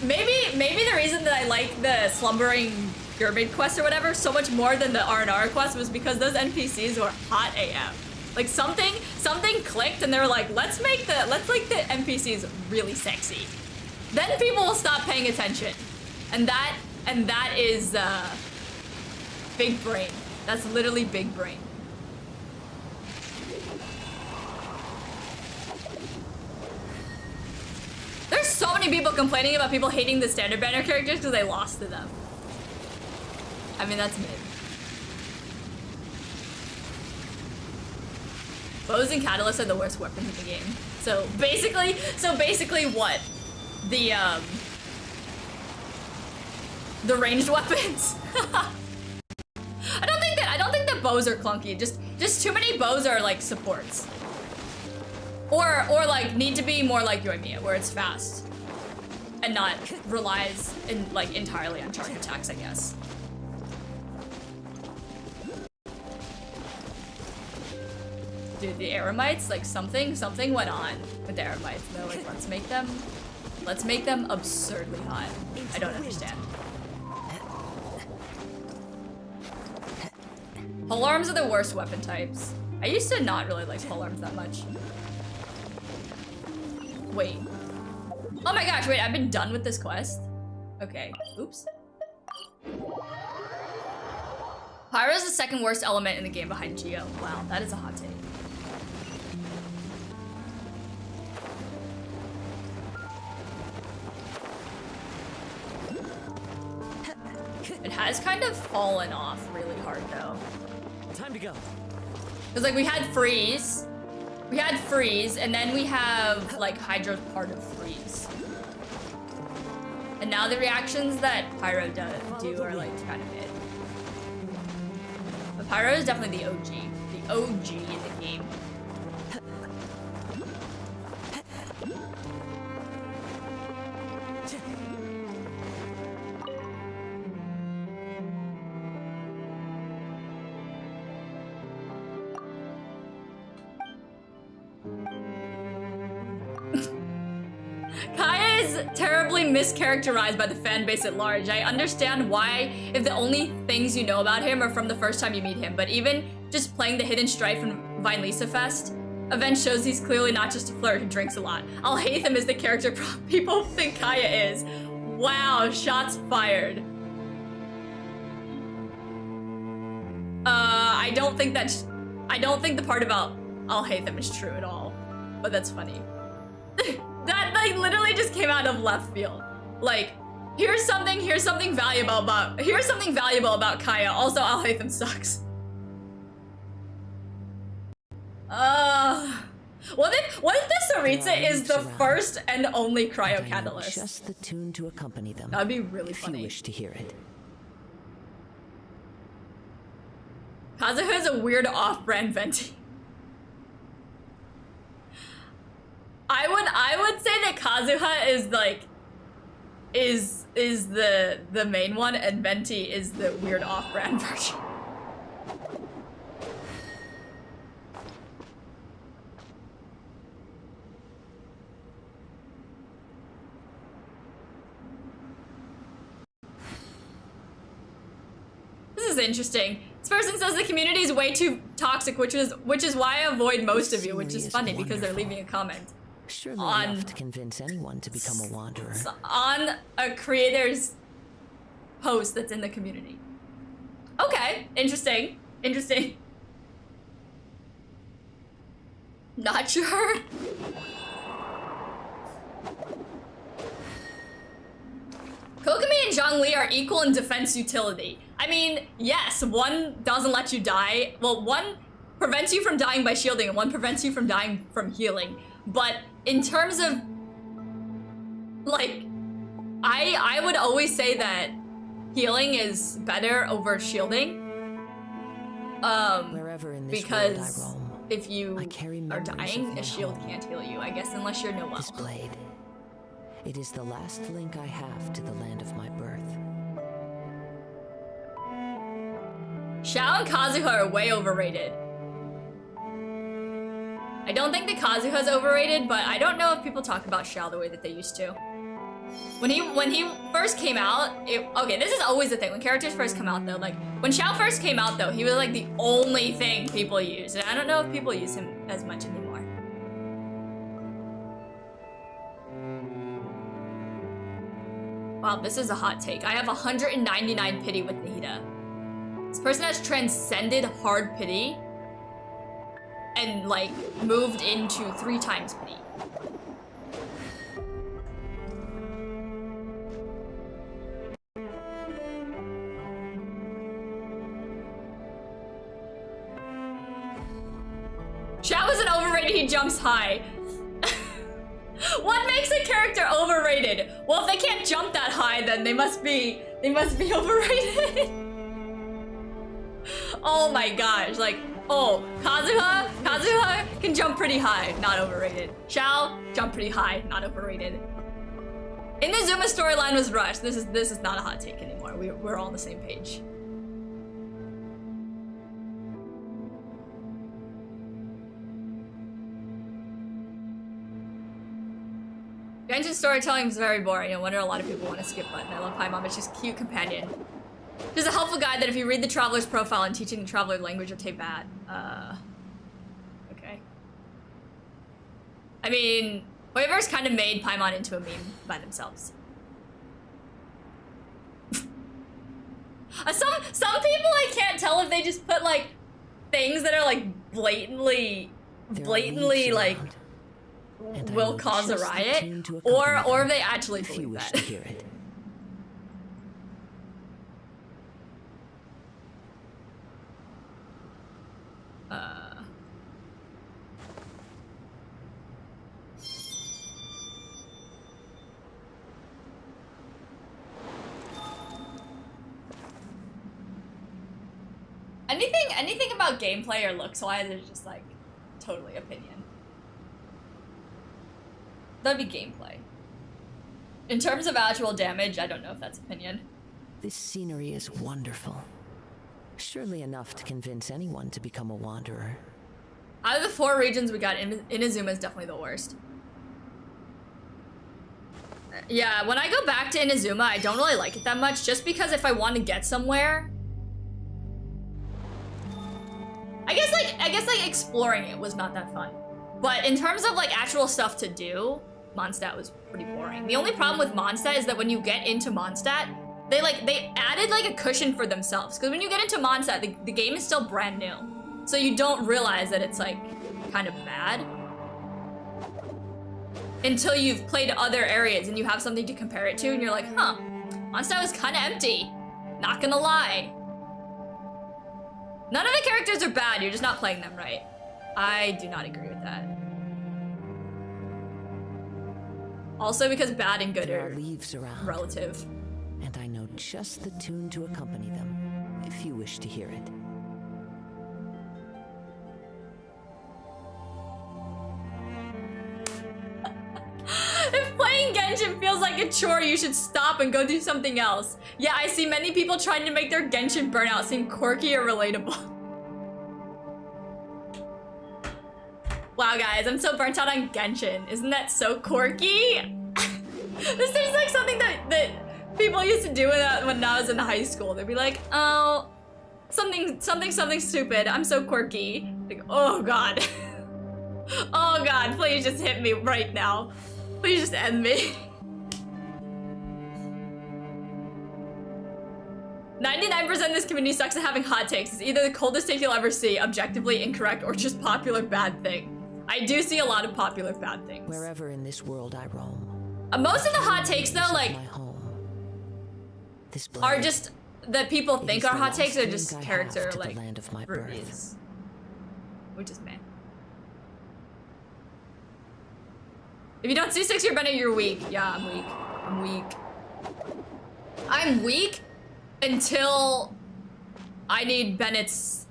Maybe the reason that I like the Slumbering Pyramid quest or whatever so much more than the R&R quest was because those NPCs were hot AF. Like something clicked and they were like, let's make the NPCs really sexy. Then people will stop paying attention. And that is big brain. That's literally big brain. There's so many people complaining about people hating the standard banner characters because they lost to them. I mean, that's mid. Bows and catalysts are the worst weapons in the game. So basically what? The ranged weapons. I don't think that bows are clunky. Just too many bows are like supports. Or like need to be more like Yoimiya, where it's fast. and not relies like entirely on charge attacks, I guess. Dude, the Eremites, like something went on with the Eremites. They're like, let's make them absurdly hot. I don't understand. Polearms are the worst weapon types. I used to not really like polearms that much. Wait. Oh my gosh, wait, I've been done with this quest? Okay, oops. Pyro is the second worst element in the game behind Geo. Wow, that is a hot take. It has kind of fallen off really hard though. Time to go. Cause like we had freeze, and then we have like Hydro's part of freeze. And now the reactions that Pyro do are like kind of mid. But Pyro is definitely the OG in the game. Kaya is terribly mischaracterized by the fan base at large. I understand why if the only things you know about him are from the first time you meet him, but even just playing the Hidden Strife and Vine Lisa Fest event shows he's clearly not just a flirt who drinks a lot. I'll hate him as the character people think Kaya is. Wow, shots fired. I don't think the part about I'll hate them is true at all, but that's funny. That like literally just came out of left field. Like, here's something valuable about Kaya. Also, I'll hate them sucks. What if this Saritsa is the first and only cryo catalyst? Just the tune to accompany them. That'd be really if funny. You wish to hear it. Kazuha is a weird off-brand venti. I would say that Kazuha is like is the main one and Venti is the weird off-brand version. This is interesting. This person says the community is way too toxic, which is why I avoid most of you, which is funny because they're leaving a comment. Surely enough to convince anyone to become a wanderer. On a creator's post that's in the community. Okay, interesting. Not sure. Kokomi and Zhongli are equal in defense utility. I mean, yes, one doesn't let you die. Well, one prevents you from dying by shielding and one prevents you from dying from healing. But in terms of, like, I would always say that healing is better over shielding. Wherever in this because world I roam, if you are memories dying, of my a shield home. can't heal you, I guess, unless you're Noelle. This blade. It is the last link I have to the land of my birth. Xiao and Kazuha are way overrated. I don't think that Kazuha's overrated, but I don't know if people talk about Xiao the way that they used to. When he first came out, okay, this is always the thing. When characters first come out though, like when Xiao first came out though, he was like the only thing people used. And I don't know if people use him as much anymore. Wow, this is a hot take. I have 199 pity with Nahida. This person has transcended hard pity and like moved into 3 times pity. Xiao isn't overrated, he jumps high. What makes a character overrated? Well, if they can't jump that high, then they must be overrated. Oh my gosh, like, oh, Kazuha can jump pretty high, not overrated. Xiao, jump pretty high, not overrated. Inazuma's storyline was rushed. This is not a hot take anymore. We're all on the same page. Genshin storytelling is very boring. No wonder a lot of people want to skip button. I love Paimon, but she's a cute companion. There's a helpful guide that if you read the traveler's profile and teaching the traveler language of Teyvat. Okay. I mean, Waivers kind of made Paimon into a meme by themselves. Some people I can't tell if they just put like things that are like blatantly like will cause a riot, or if they actually believe that. Anything about gameplay or looks-wise is just like totally opinion. That'd be gameplay. In terms of actual damage, I don't know if that's opinion. This scenery is wonderful. Surely enough to convince anyone to become a wanderer. Out of the 4 regions we got, Inazuma is definitely the worst. Yeah, when I go back to Inazuma, I don't really like it that much, just because if I want to get somewhere, I guess like exploring it was not that fun. But in terms of like actual stuff to do, Mondstadt was pretty boring. The only problem with Mondstadt is that when you get into Mondstadt, they added like a cushion for themselves. Because when you get into Mondstadt, the game is still brand new. So you don't realize that it's like kind of bad until you've played other areas and you have something to compare it to and you're like, huh, Mondstadt was kind of empty. Not gonna lie. None of the characters are bad, you're just not playing them right. I do not agree with that. Also because bad and good There are leaves around, relative. and I know just the tune to accompany them, if you wish to hear it. If playing Genshin feels like a chore, you should stop and go do something else. Yeah, I see many people trying to make their Genshin burnout seem quirky or relatable. Wow, guys, I'm so burnt out on Genshin. Isn't that so quirky? This seems like something that people used to do when I was in high school. They'd be like, oh, something stupid. I'm so quirky. Like, oh God. Oh God, please just hit me right now. Please just end me. 99% of this community sucks at having hot takes. It's either the coldest take you'll ever see, objectively incorrect, or just popular bad thing. I do see a lot of popular bad things. Wherever in this world I roam. Most of the hot takes though, like, my home. This are just that people It think is are the hot takes, last or just link I character have to the like land of my birth. reviews. Which is meh. If you don't see 6 year Bennett, you're weak. Yeah, I'm weak. I'm weak. I'm weak until I need Bennett's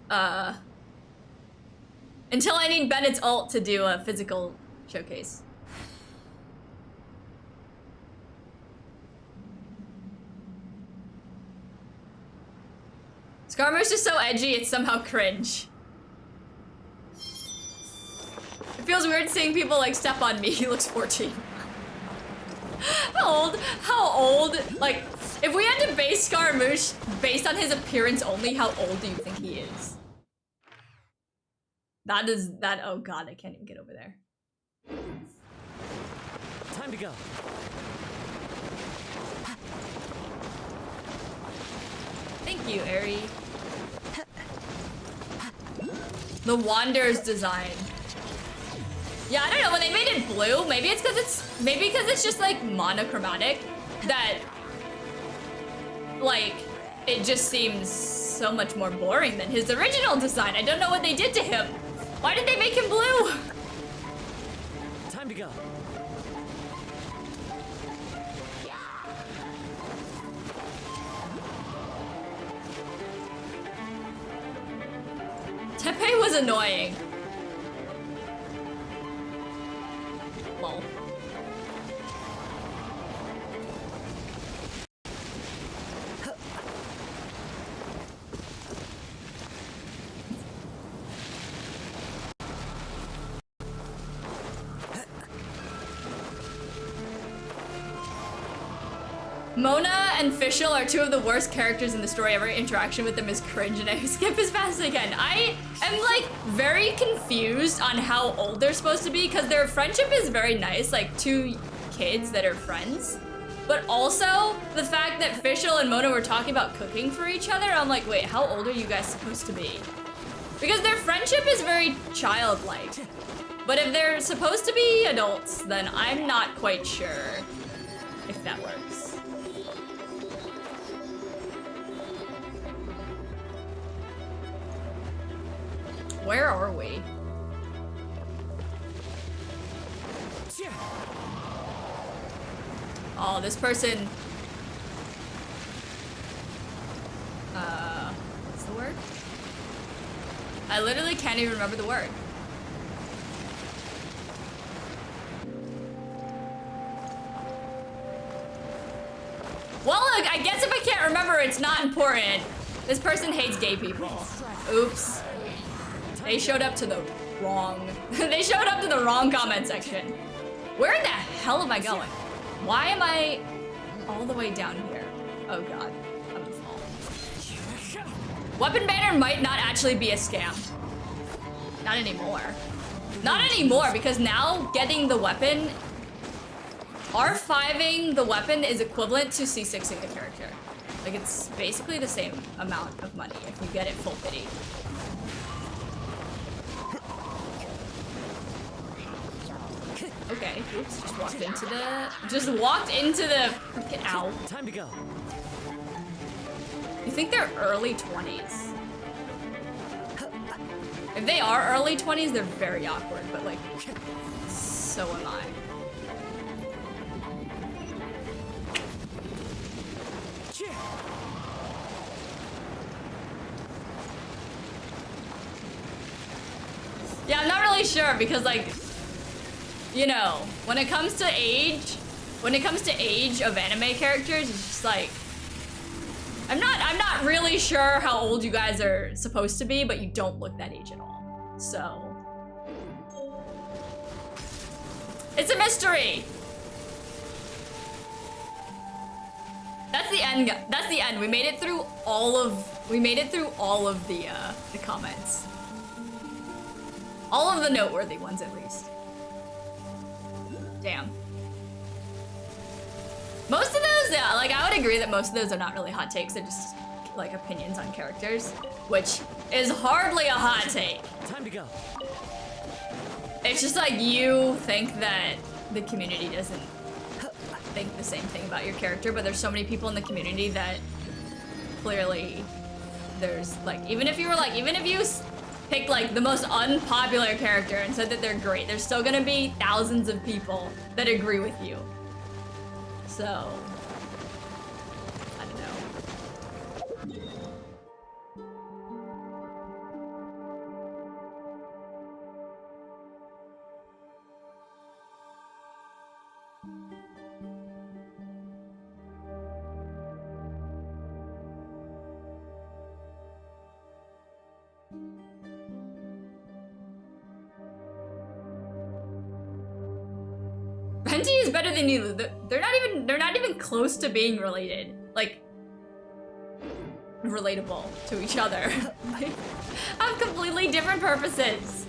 ult to do a physical showcase. Skarmo's just so edgy, it's somehow cringe. It feels weird seeing people like step on me. He looks 14. How old? Like, if we had to base Scaramouche based on his appearance only, how old do you think he is? Oh God, I can't even get over there. Time to go. Thank you, Eri. The Wanderer's design. Yeah, I don't know, when they made it blue, maybe because it's just like monochromatic, that like it just seems so much more boring than his original design. I don't know what they did to him. Why did they make him blue? Time to go. Tepe was annoying. Lol. Mona and Fischl are two of the worst characters in the story. Every interaction with them is cringe and I skip as fast as I can. I am like very confused on how old they're supposed to be because their friendship is very nice, like two kids that are friends. But also the fact that Fischl and Mona were talking about cooking for each other, I'm like, wait, how old are you guys supposed to be? Because their friendship is very childlike. But if they're supposed to be adults, then I'm not quite sure if that works. Where are we? Oh, this person. What's the word? I literally can't even remember the word. Well, look, I guess if I can't remember, it's not important. This person hates gay people. Oops. They showed up to the wrong... they showed up to the wrong comment section. Where the hell am I going? Why am I all the way down here? Oh god, I'm gonna fall. Weapon banner might not actually be a scam. Not anymore. Not anymore, because now getting the weapon... R5ing the weapon is equivalent to C6ing the character. Like, it's basically the same amount of money if you get it full pity. Okay, oops, just walked into the freaking ow. Time to go. You think they're early 20s? If they are early 20s, they're very awkward, but like, so am I. Yeah, I'm not really sure because like, you know, when it comes to age of anime characters, it's just like, I'm not really sure how old you guys are supposed to be, but you don't look that age at all. So, it's a mystery. That's the end. That's the end. We made it through all of the comments. All of the noteworthy ones, at least. Damn. Most of those, yeah, like I would agree that most of those are not really hot takes. They're just like opinions on characters, which is hardly a hot take. Time to go. It's just like you think that the community doesn't think the same thing about your character, but there's so many people in the community that clearly there's like, even if you pick like the most unpopular character and said that they're great, there's still gonna be thousands of people that agree with you. So, I don't know. Venti is better than you. They're not even close to being related. Like, relatable to each other. Like, have completely different purposes.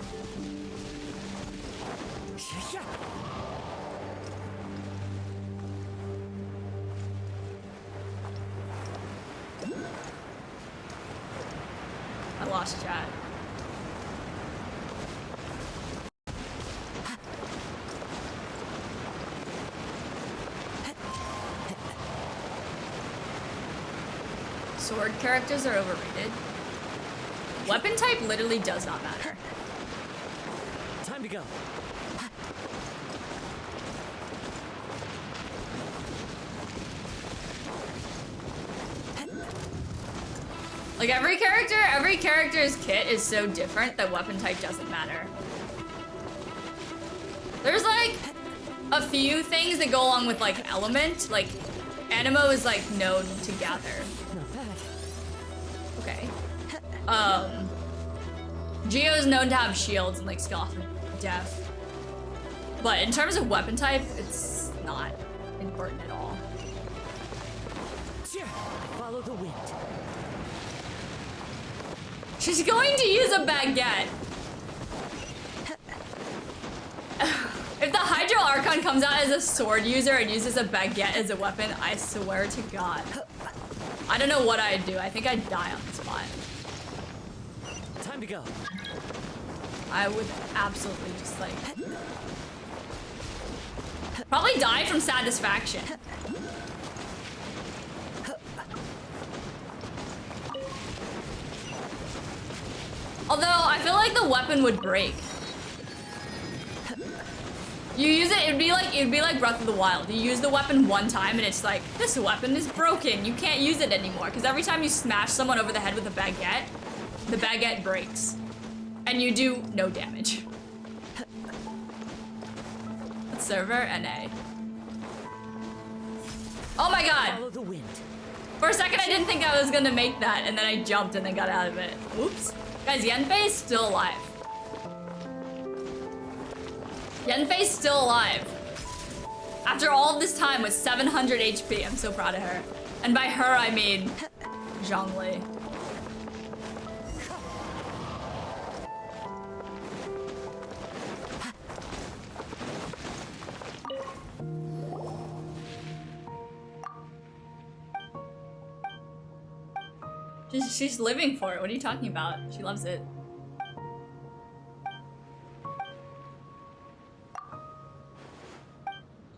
I lost chat. Sword characters are overrated. Weapon type literally does not matter. Time to go. Like every character's kit is so different that weapon type doesn't matter. There's like a few things that go along with like element, like Animo is like known to gather. Not bad. Okay. Geo is known to have shields and like skill off death. But in terms of weapon type, it's not important at all. She's going to use a baguette. If the Hydro Archon comes out as a sword user and uses a baguette as a weapon, I swear to God. I don't know what I'd do. I think I'd die on the spot. Time to go. I would absolutely just like... probably die from satisfaction. Although, I feel like the weapon would break. You use it, it'd be like Breath of the Wild. You use the weapon one time and it's like, this weapon is broken. You can't use it anymore. Because every time you smash someone over the head with a baguette, the baguette breaks. And you do no damage. Server NA. Oh my God! Follow the wind. For a second I didn't think I was gonna make that and then I jumped and then got out of it. Oops. Guys, Yenfei's still alive. Yenfei's still alive. After all of this time with 700 HP, I'm so proud of her. And by her, I mean Zhongli. She's living for it. What are you talking about? She loves it.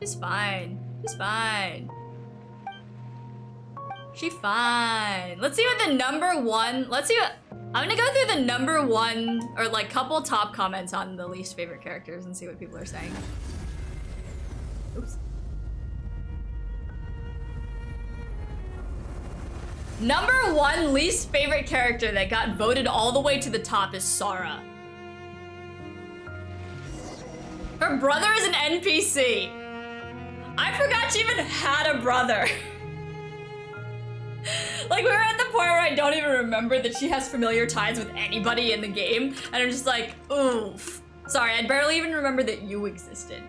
She's fine. She's fine. She's fine. Let's see what the number one... Let's see what... I'm gonna go through the number one, or like couple top comments on the least favorite characters and see what people are saying. Oops. Number one least favorite character that got voted all the way to the top is Sara. Her brother is an NPC. I forgot she even had a brother. Like, we were at the point where I don't even remember that she has familiar ties with anybody in the game. And I'm just like, oof. Sorry, I barely even remember that you existed.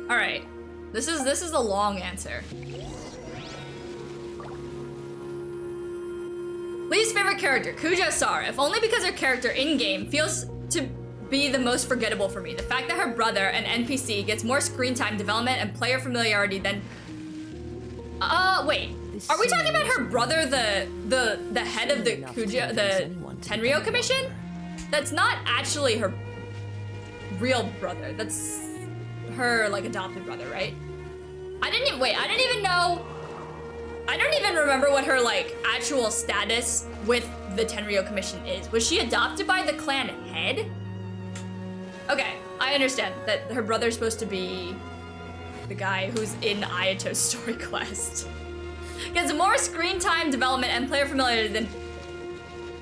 All right, this is a long answer. Least favorite character, Kuja Sara. If only because her character in-game feels to be the most forgettable for me. The fact that her brother, an NPC, gets more screen time, development, and player familiarity than... wait. Are we talking about her brother, the head of the Kuja, the Tenryou Commission? That's not actually her real brother. That's her, like, adopted brother, right? I didn't even remember what her, like, actual status with the Tenryou Commission is. Was she adopted by the clan head? Okay, I understand that her brother's supposed to be the guy who's in Ayato's story quest. Gets more screen time, development, and player familiarity than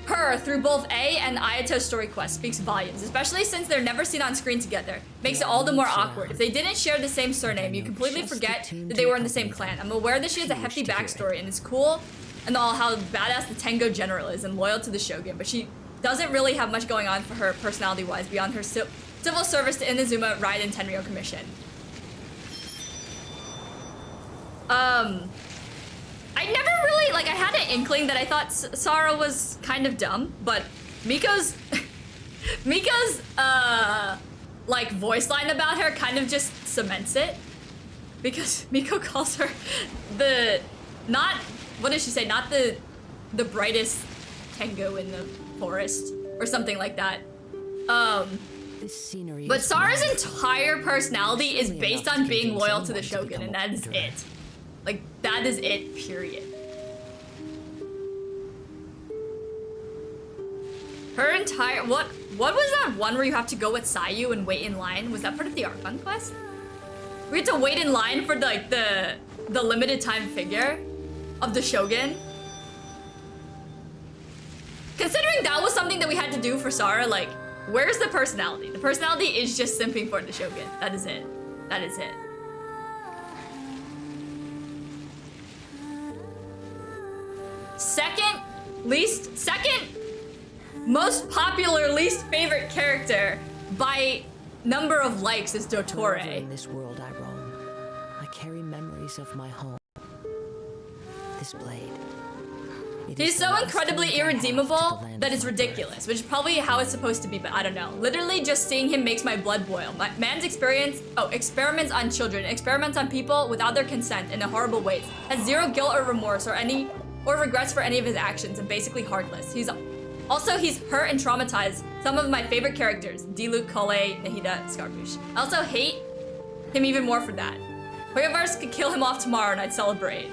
her through both A and Ayato's story quest speaks volumes, especially since they're never seen on screen together. Makes it all the more awkward. If they didn't share the same surname, you completely forget that they were in the same clan. I'm aware that she has a hefty backstory and it's cool and all how badass the Tengo general is and loyal to the Shogun, but she doesn't really have much going on for her personality-wise beyond her civil service to Inazuma, Raiden, Tenryou Commission. I never really, like, I had an inkling that I thought Sara was kind of dumb, but Miko's, like, voice line about her kind of just cements it. Because Miko calls her what does she say? Not the brightest Tengo in the forest, or something like that. But Sara's entire personality is based on being loyal to the Shogun, and that is it. Like, that is it, period. Her entire... What was that one where you have to go with Sayu and wait in line? Was that part of the Archon quest? We had to wait in line for, like, the limited time figure of the Shogun. Considering that was something that we had to do for Sara, like, where's the personality? The personality is just simping for the Shogun. That is it. That is it. Second most popular least favorite character by number of likes is Dottore. In this world I roam, I carry memories of my home. This blade. It He's is the so last incredibly link I have to the irredeemable land that of it's my ridiculous, which is probably how it's supposed to be, but I don't know. Literally just seeing him makes my blood boil. Man's experiments on children, experiments on people without their consent in a horrible ways, has zero guilt or remorse or regrets for any of his actions, and basically heartless. He's hurt and traumatized some of my favorite characters, Diluc, Kole, Nahida, Scarabouche. I also hate him even more for that. Hoyoverse could kill him off tomorrow and I'd celebrate.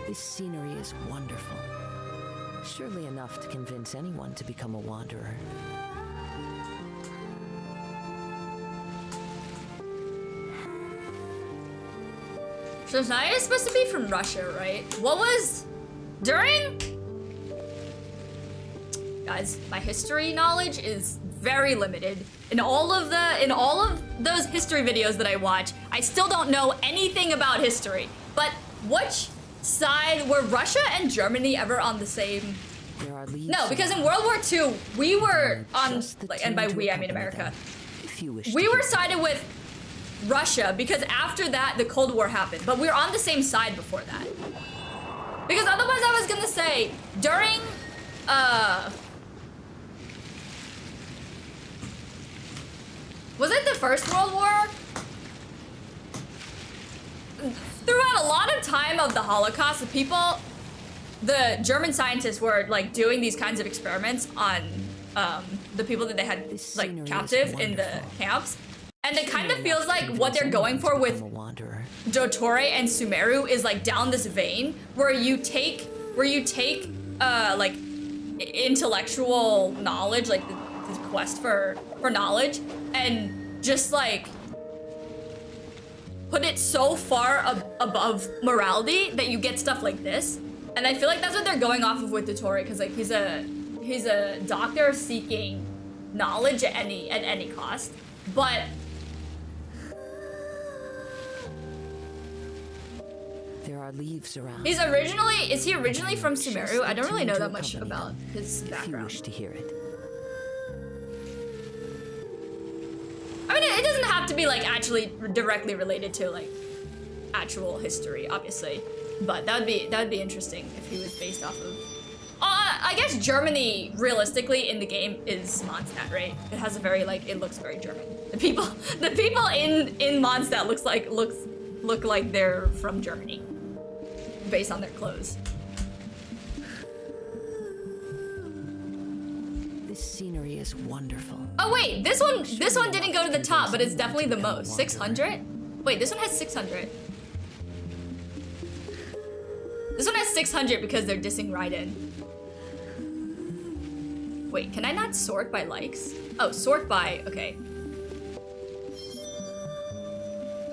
This scenery is wonderful. Surely enough to convince anyone to become a wanderer. So Naya is supposed to be from Russia, right? Guys, my history knowledge is very limited. In all of those history videos that I watch, I still don't know anything about history. But which side were Russia and Germany ever on the same? There are leaves. No, because in World War II, we were on, and by we I mean America. We were sided with Russia because after that the Cold War happened, but we were on the same side before that. Because otherwise I was gonna say during was it the First World War? Throughout a lot of time of the Holocaust, the German scientists were like doing these kinds of experiments on the people that they had like captive in the camps. And it kind of feels like what they're going for with Dottore and Sumeru is like down this vein where you take like intellectual knowledge, like the quest for knowledge, and just like put it so far above morality that you get stuff like this. And I feel like that's what they're going off of with Dottore, because like he's a doctor seeking knowledge at any cost, but there are leaves around. is he originally from Sumeru? I don't really know that much about his background. If you wish to hear it. I mean, it doesn't have to be like actually directly related to like actual history, obviously, but that would be interesting if he was based off of. I guess Germany, realistically, in the game is Mondstadt, right? It has a very like it looks very German. The people in Mondstadt look like they're from Germany, based on their clothes. This scenery is wonderful. Oh wait, this one didn't go to the top, but it's definitely the most. 600? Wait, this one has 600. This one has 600 because they're dissing Raiden. Wait, can I not sort by likes? Oh, sort by, okay.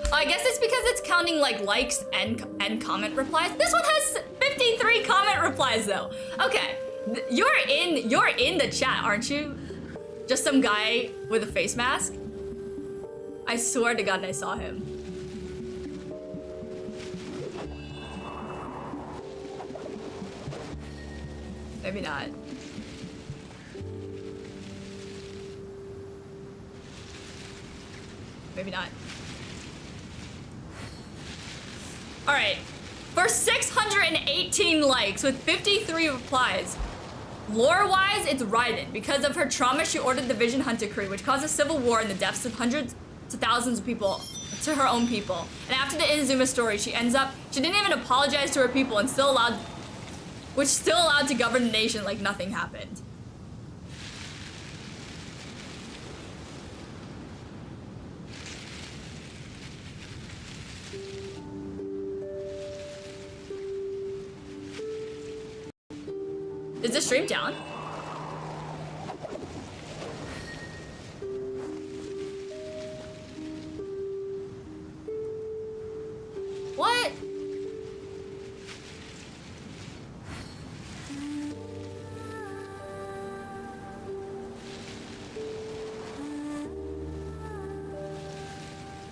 Oh, I guess it's because it's counting like likes and comment replies. This one has 53 comment replies though. Okay, you're in the chat, aren't you? Just some guy with a face mask? I swear to God I saw him. Maybe not. Maybe not. All right, for 618 likes with 53 replies, lore-wise, it's Raiden. Because of her trauma, she ordered the Vision Hunt Decree, which caused a civil war and the deaths of hundreds to thousands of people, to her own people. And after the Inazuma story, she didn't even apologize to her people and still allowed to govern the nation like nothing happened. Is the stream down? What?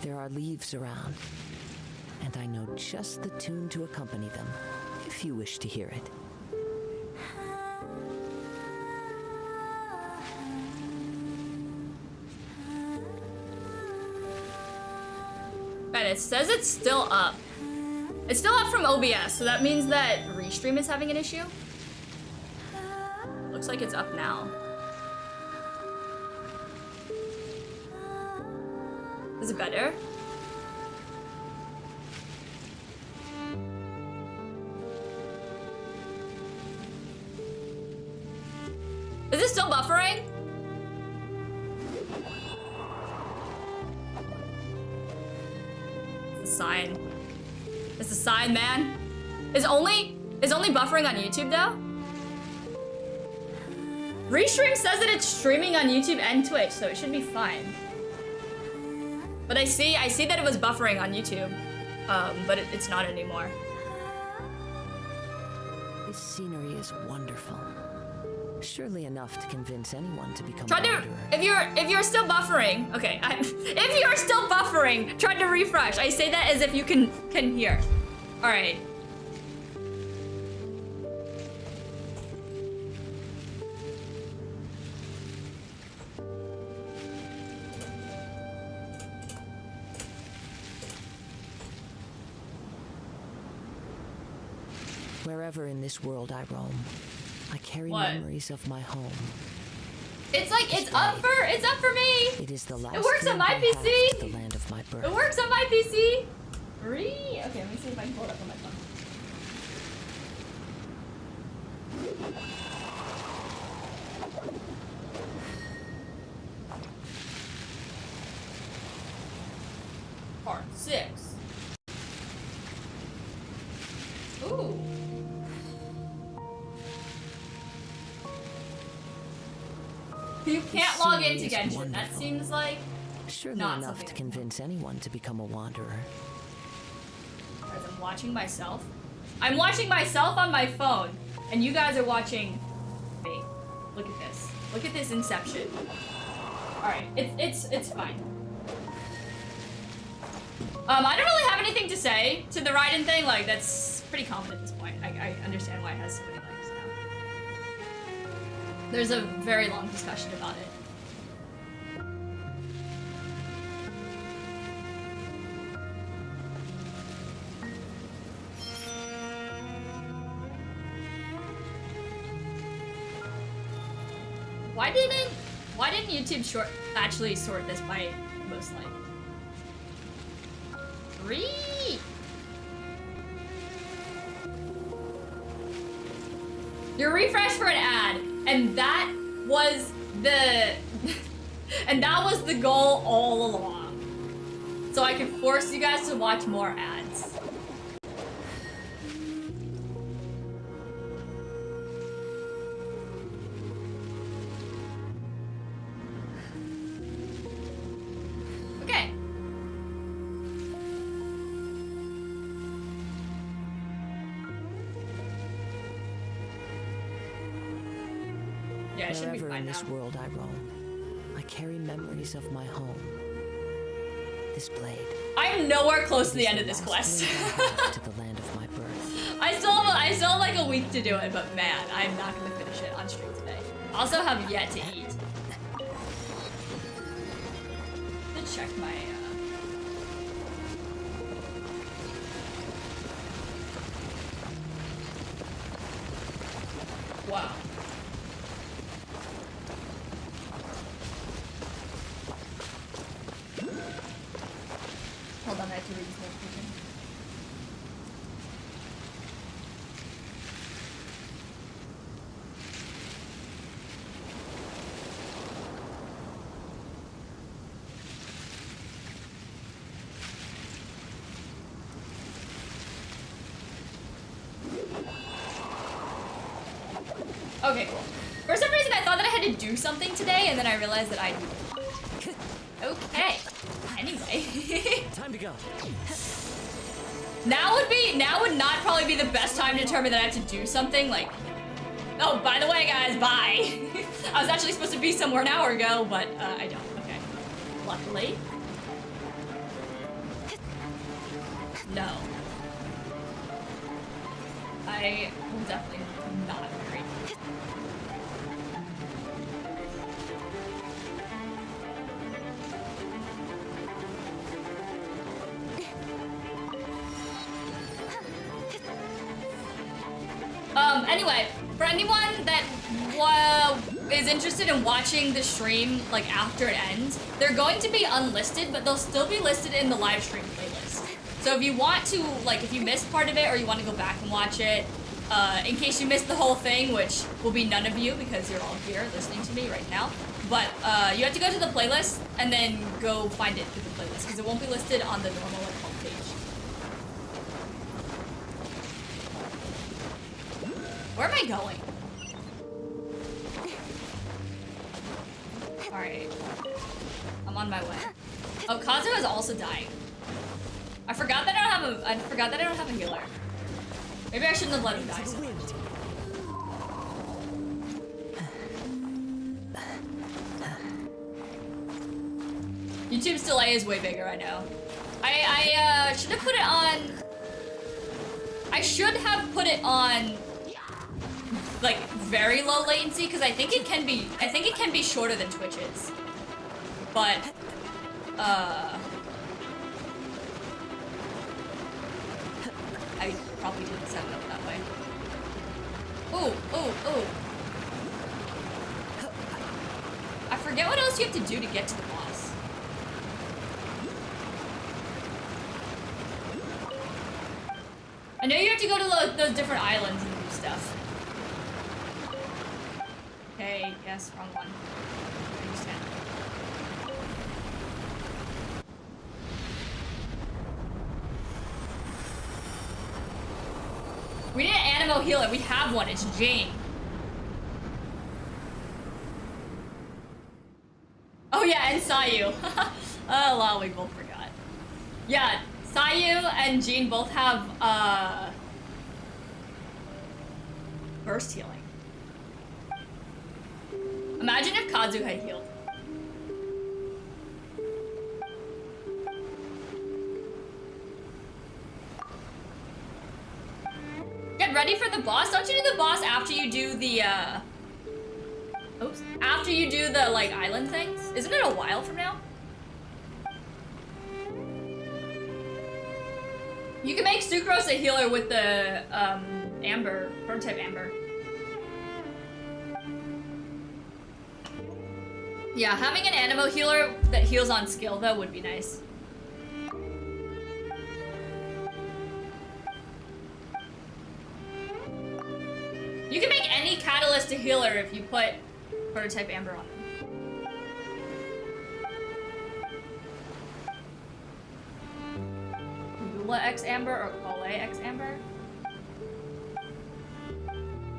There are leaves around, and I know just the tune to accompany them, if you wish to hear it. And it says it's still up. It's still up from OBS, so that means that Restream is having an issue. Looks like it's up now. Is it better? Is it still buffering? It's a sign. It's a sign, man. Is only buffering on YouTube though? Restream says that it's streaming on YouTube and Twitch, so it should be fine. But I see that it was buffering on YouTube, but it's not anymore. This scenery is wonderful. Surely enough to convince anyone to become Try a to, wanderer. if you're still buffering, okay, if you're still buffering, try to refresh. I say that as if you can hear. All right. Wherever in this world I roam, I carry What? memories of my home. It's like it's up for me. It is the last It works on link my I have PC. to the land of my birth. It works on my PC. Okay, let me see if I can pull it up on my phone. Part 6. Ooh. You can't log into This scenery is Genshin. That wonderful. seems like Surely not enough something to I convince anyone to become a wanderer. Guys, I'm watching myself. I'm watching myself on my phone, and you guys are watching me. Look at this. Look at this inception. All right, it's fine. I don't really have anything to say to the Raiden thing. Like, that's pretty common at this point. I understand why it has so many likes now. There's a very long discussion about it. Why didn't YouTube actually sort this by most like? 3. You're refreshed for an ad, and that was the and that was the goal all along. So I could force you guys to watch more ads. Okay. Yeah, it should be Wherever fine in now. this world I roam, I carry memories of my home. This blade. I am nowhere close to the is end of this last quest. link I have to the land of my birth. I still have like a week to do it, but man, I'm not gonna finish it on stream today. Also have yet to eat. To check my wow. Hold on, I have to read this notification. Okay, cool. For some reason, I thought that I had to do something today, and then I realized that I. Okay. Anyway. Time to go. Now would not probably be the best time to determine that I have to do something. Like, oh, by the way, guys, bye. I was actually supposed to be somewhere an hour ago, but I don't. Okay. Luckily. No. I will definitely not agree. Anyway, for anyone that is interested in watching the stream like after it ends, they're going to be unlisted, but they'll still be listed in the live stream playlist. So if you want to, like, if you missed part of it or you want to go back and watch it, in case you missed the whole thing, which will be none of you because you're all here listening to me right now, but you have to go to the playlist and then go find it through the playlist because it won't be listed on the normal like homepage. Where am I going? Alright. I'm on my way. Oh, Kazu is also dying. I forgot that I don't have a healer. Maybe I shouldn't have let him die so much. YouTube's delay is way bigger, I know. I should have put it on... I should have put it on like very low latency because I think it can be shorter than Twitch's. But I probably didn't set it up that way. Ooh. I forget what else you have to do to get to the boss. I know you have to go to those different islands and do stuff. Okay, yes, wrong one. I understand. We need an Animo healer. We have one. It's Jane. Oh yeah, and Sayu. Oh wow, we both forgot. Yeah, Sayu and Jean both have burst healing. Imagine if Kazu had healed. Get ready for the boss. Don't you do the boss after you do the oops. After you do the like island things? Isn't it a while from now? You can make Sucrose a healer with the Amber, prototype Amber. Yeah, having an Animo healer that heals on skill though would be nice. You can make any catalyst a healer if you put prototype Amber on them. Yula X Amber or Kale X Amber?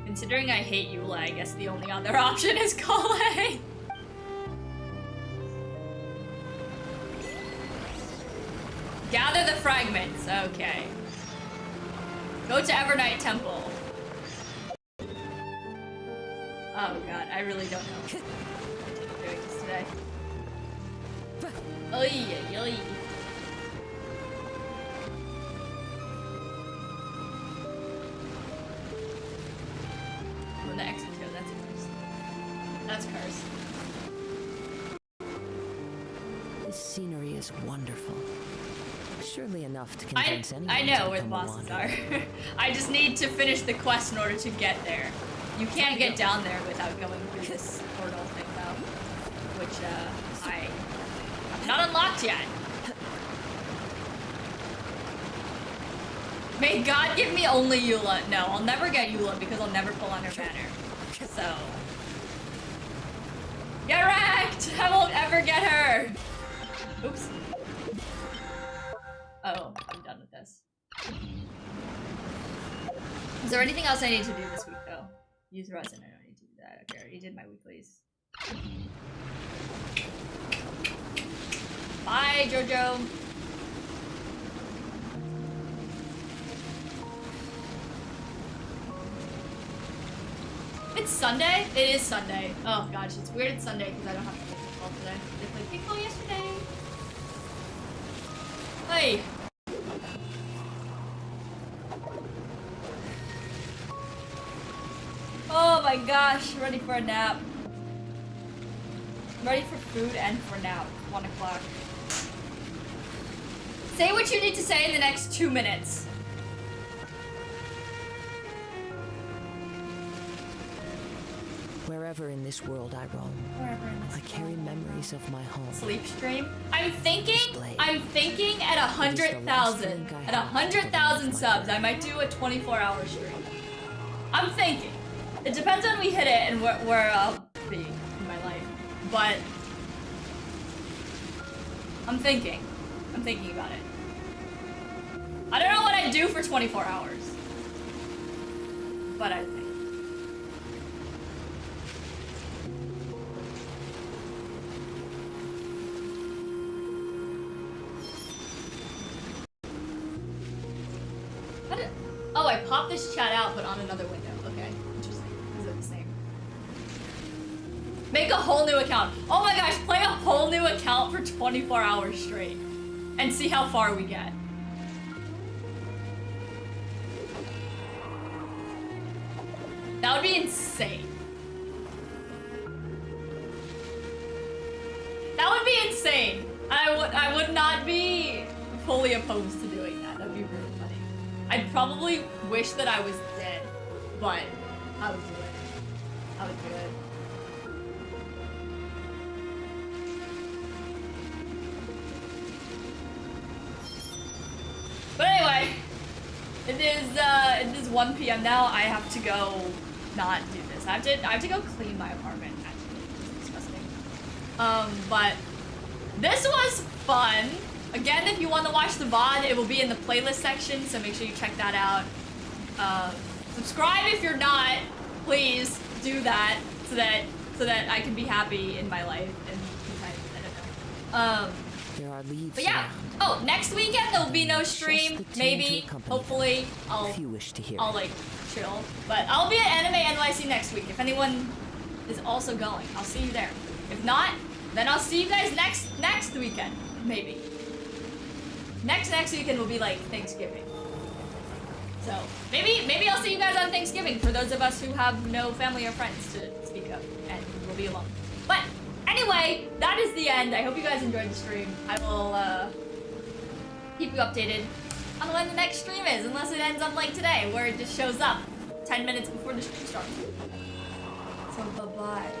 Considering I hate Yula, I guess the only other option is Kale. Gather the fragments, okay. Go to Evernight Temple. Oh god, I really don't know. I'm doing this today. Oy. Oh, the exit here, that's cursed. That's cursed. This scenery is wonderful. Surely enough to convince anyone. I know to where the become a bosses wanderer. are. I just need to finish the quest in order to get there. You can't get down there without going through this portal thing though, which I'm not unlocked yet. May God give me only Eula. No, I'll never get Eula because I'll never pull on her banner. So get wrecked! I won't ever get her. Oops. Oh, I'm done with this. Is there anything else I need to do this week though? Use resin, I don't need to do that. Okay, I already did my weeklies. Bye, Jojo! It's Sunday? It is Sunday. Oh gosh, it's weird it's Sunday because I don't have to play football today. They played kickball yesterday. Hey! Oh my gosh, ready for a nap. Ready for food and for a nap. 1 o'clock. Say what you need to say in the next 2 minutes. Wherever in this world I roam, Wherever in this I carry memories of my home. sleep stream. I'm thinking Blade. at 100,000. At 100,000 subs, I might do a 24-hour stream. I'm thinking. It depends when we hit it and where I'll be in my life. But I'm thinking about it. I don't know what I'd do for 24 hours. But I think. Oh, I popped this chat out, but on another window. Okay, interesting. Is it the same? Make a whole new account. Oh my gosh, play a whole new account for 24 hours straight. And see how far we get. That would be insane. That would be insane. I would not be fully opposed to doing that. That'd be really funny. I'd probably wish that I was dead, but I would do it. I would do it. But anyway, it is 1 p.m. now. I have to go not do this. I have to go clean my apartment. Actually, it's disgusting. But this was fun. Again, if you want to watch the VOD, it will be in the playlist section, so make sure you check that out. Subscribe if you're not. Please do that so that I can be happy in my life and I don't know. There are leaves But yeah. around. Oh, next weekend there'll be no stream. Trust the team Maybe, to accompany hopefully, If you wish to hear. I'll like chill. But I'll be at Anime NYC next week. If anyone is also going, I'll see you there. If not, then I'll see you guys next weekend. Maybe. Next weekend will be like Thanksgiving. So maybe I'll see you guys on Thanksgiving for those of us who have no family or friends to speak of and will be alone. But anyway, that is the end. I hope you guys enjoyed the stream. I will keep you updated on when the next stream is, unless it ends up like today, where it just shows up 10 minutes before the stream starts. So bye-bye.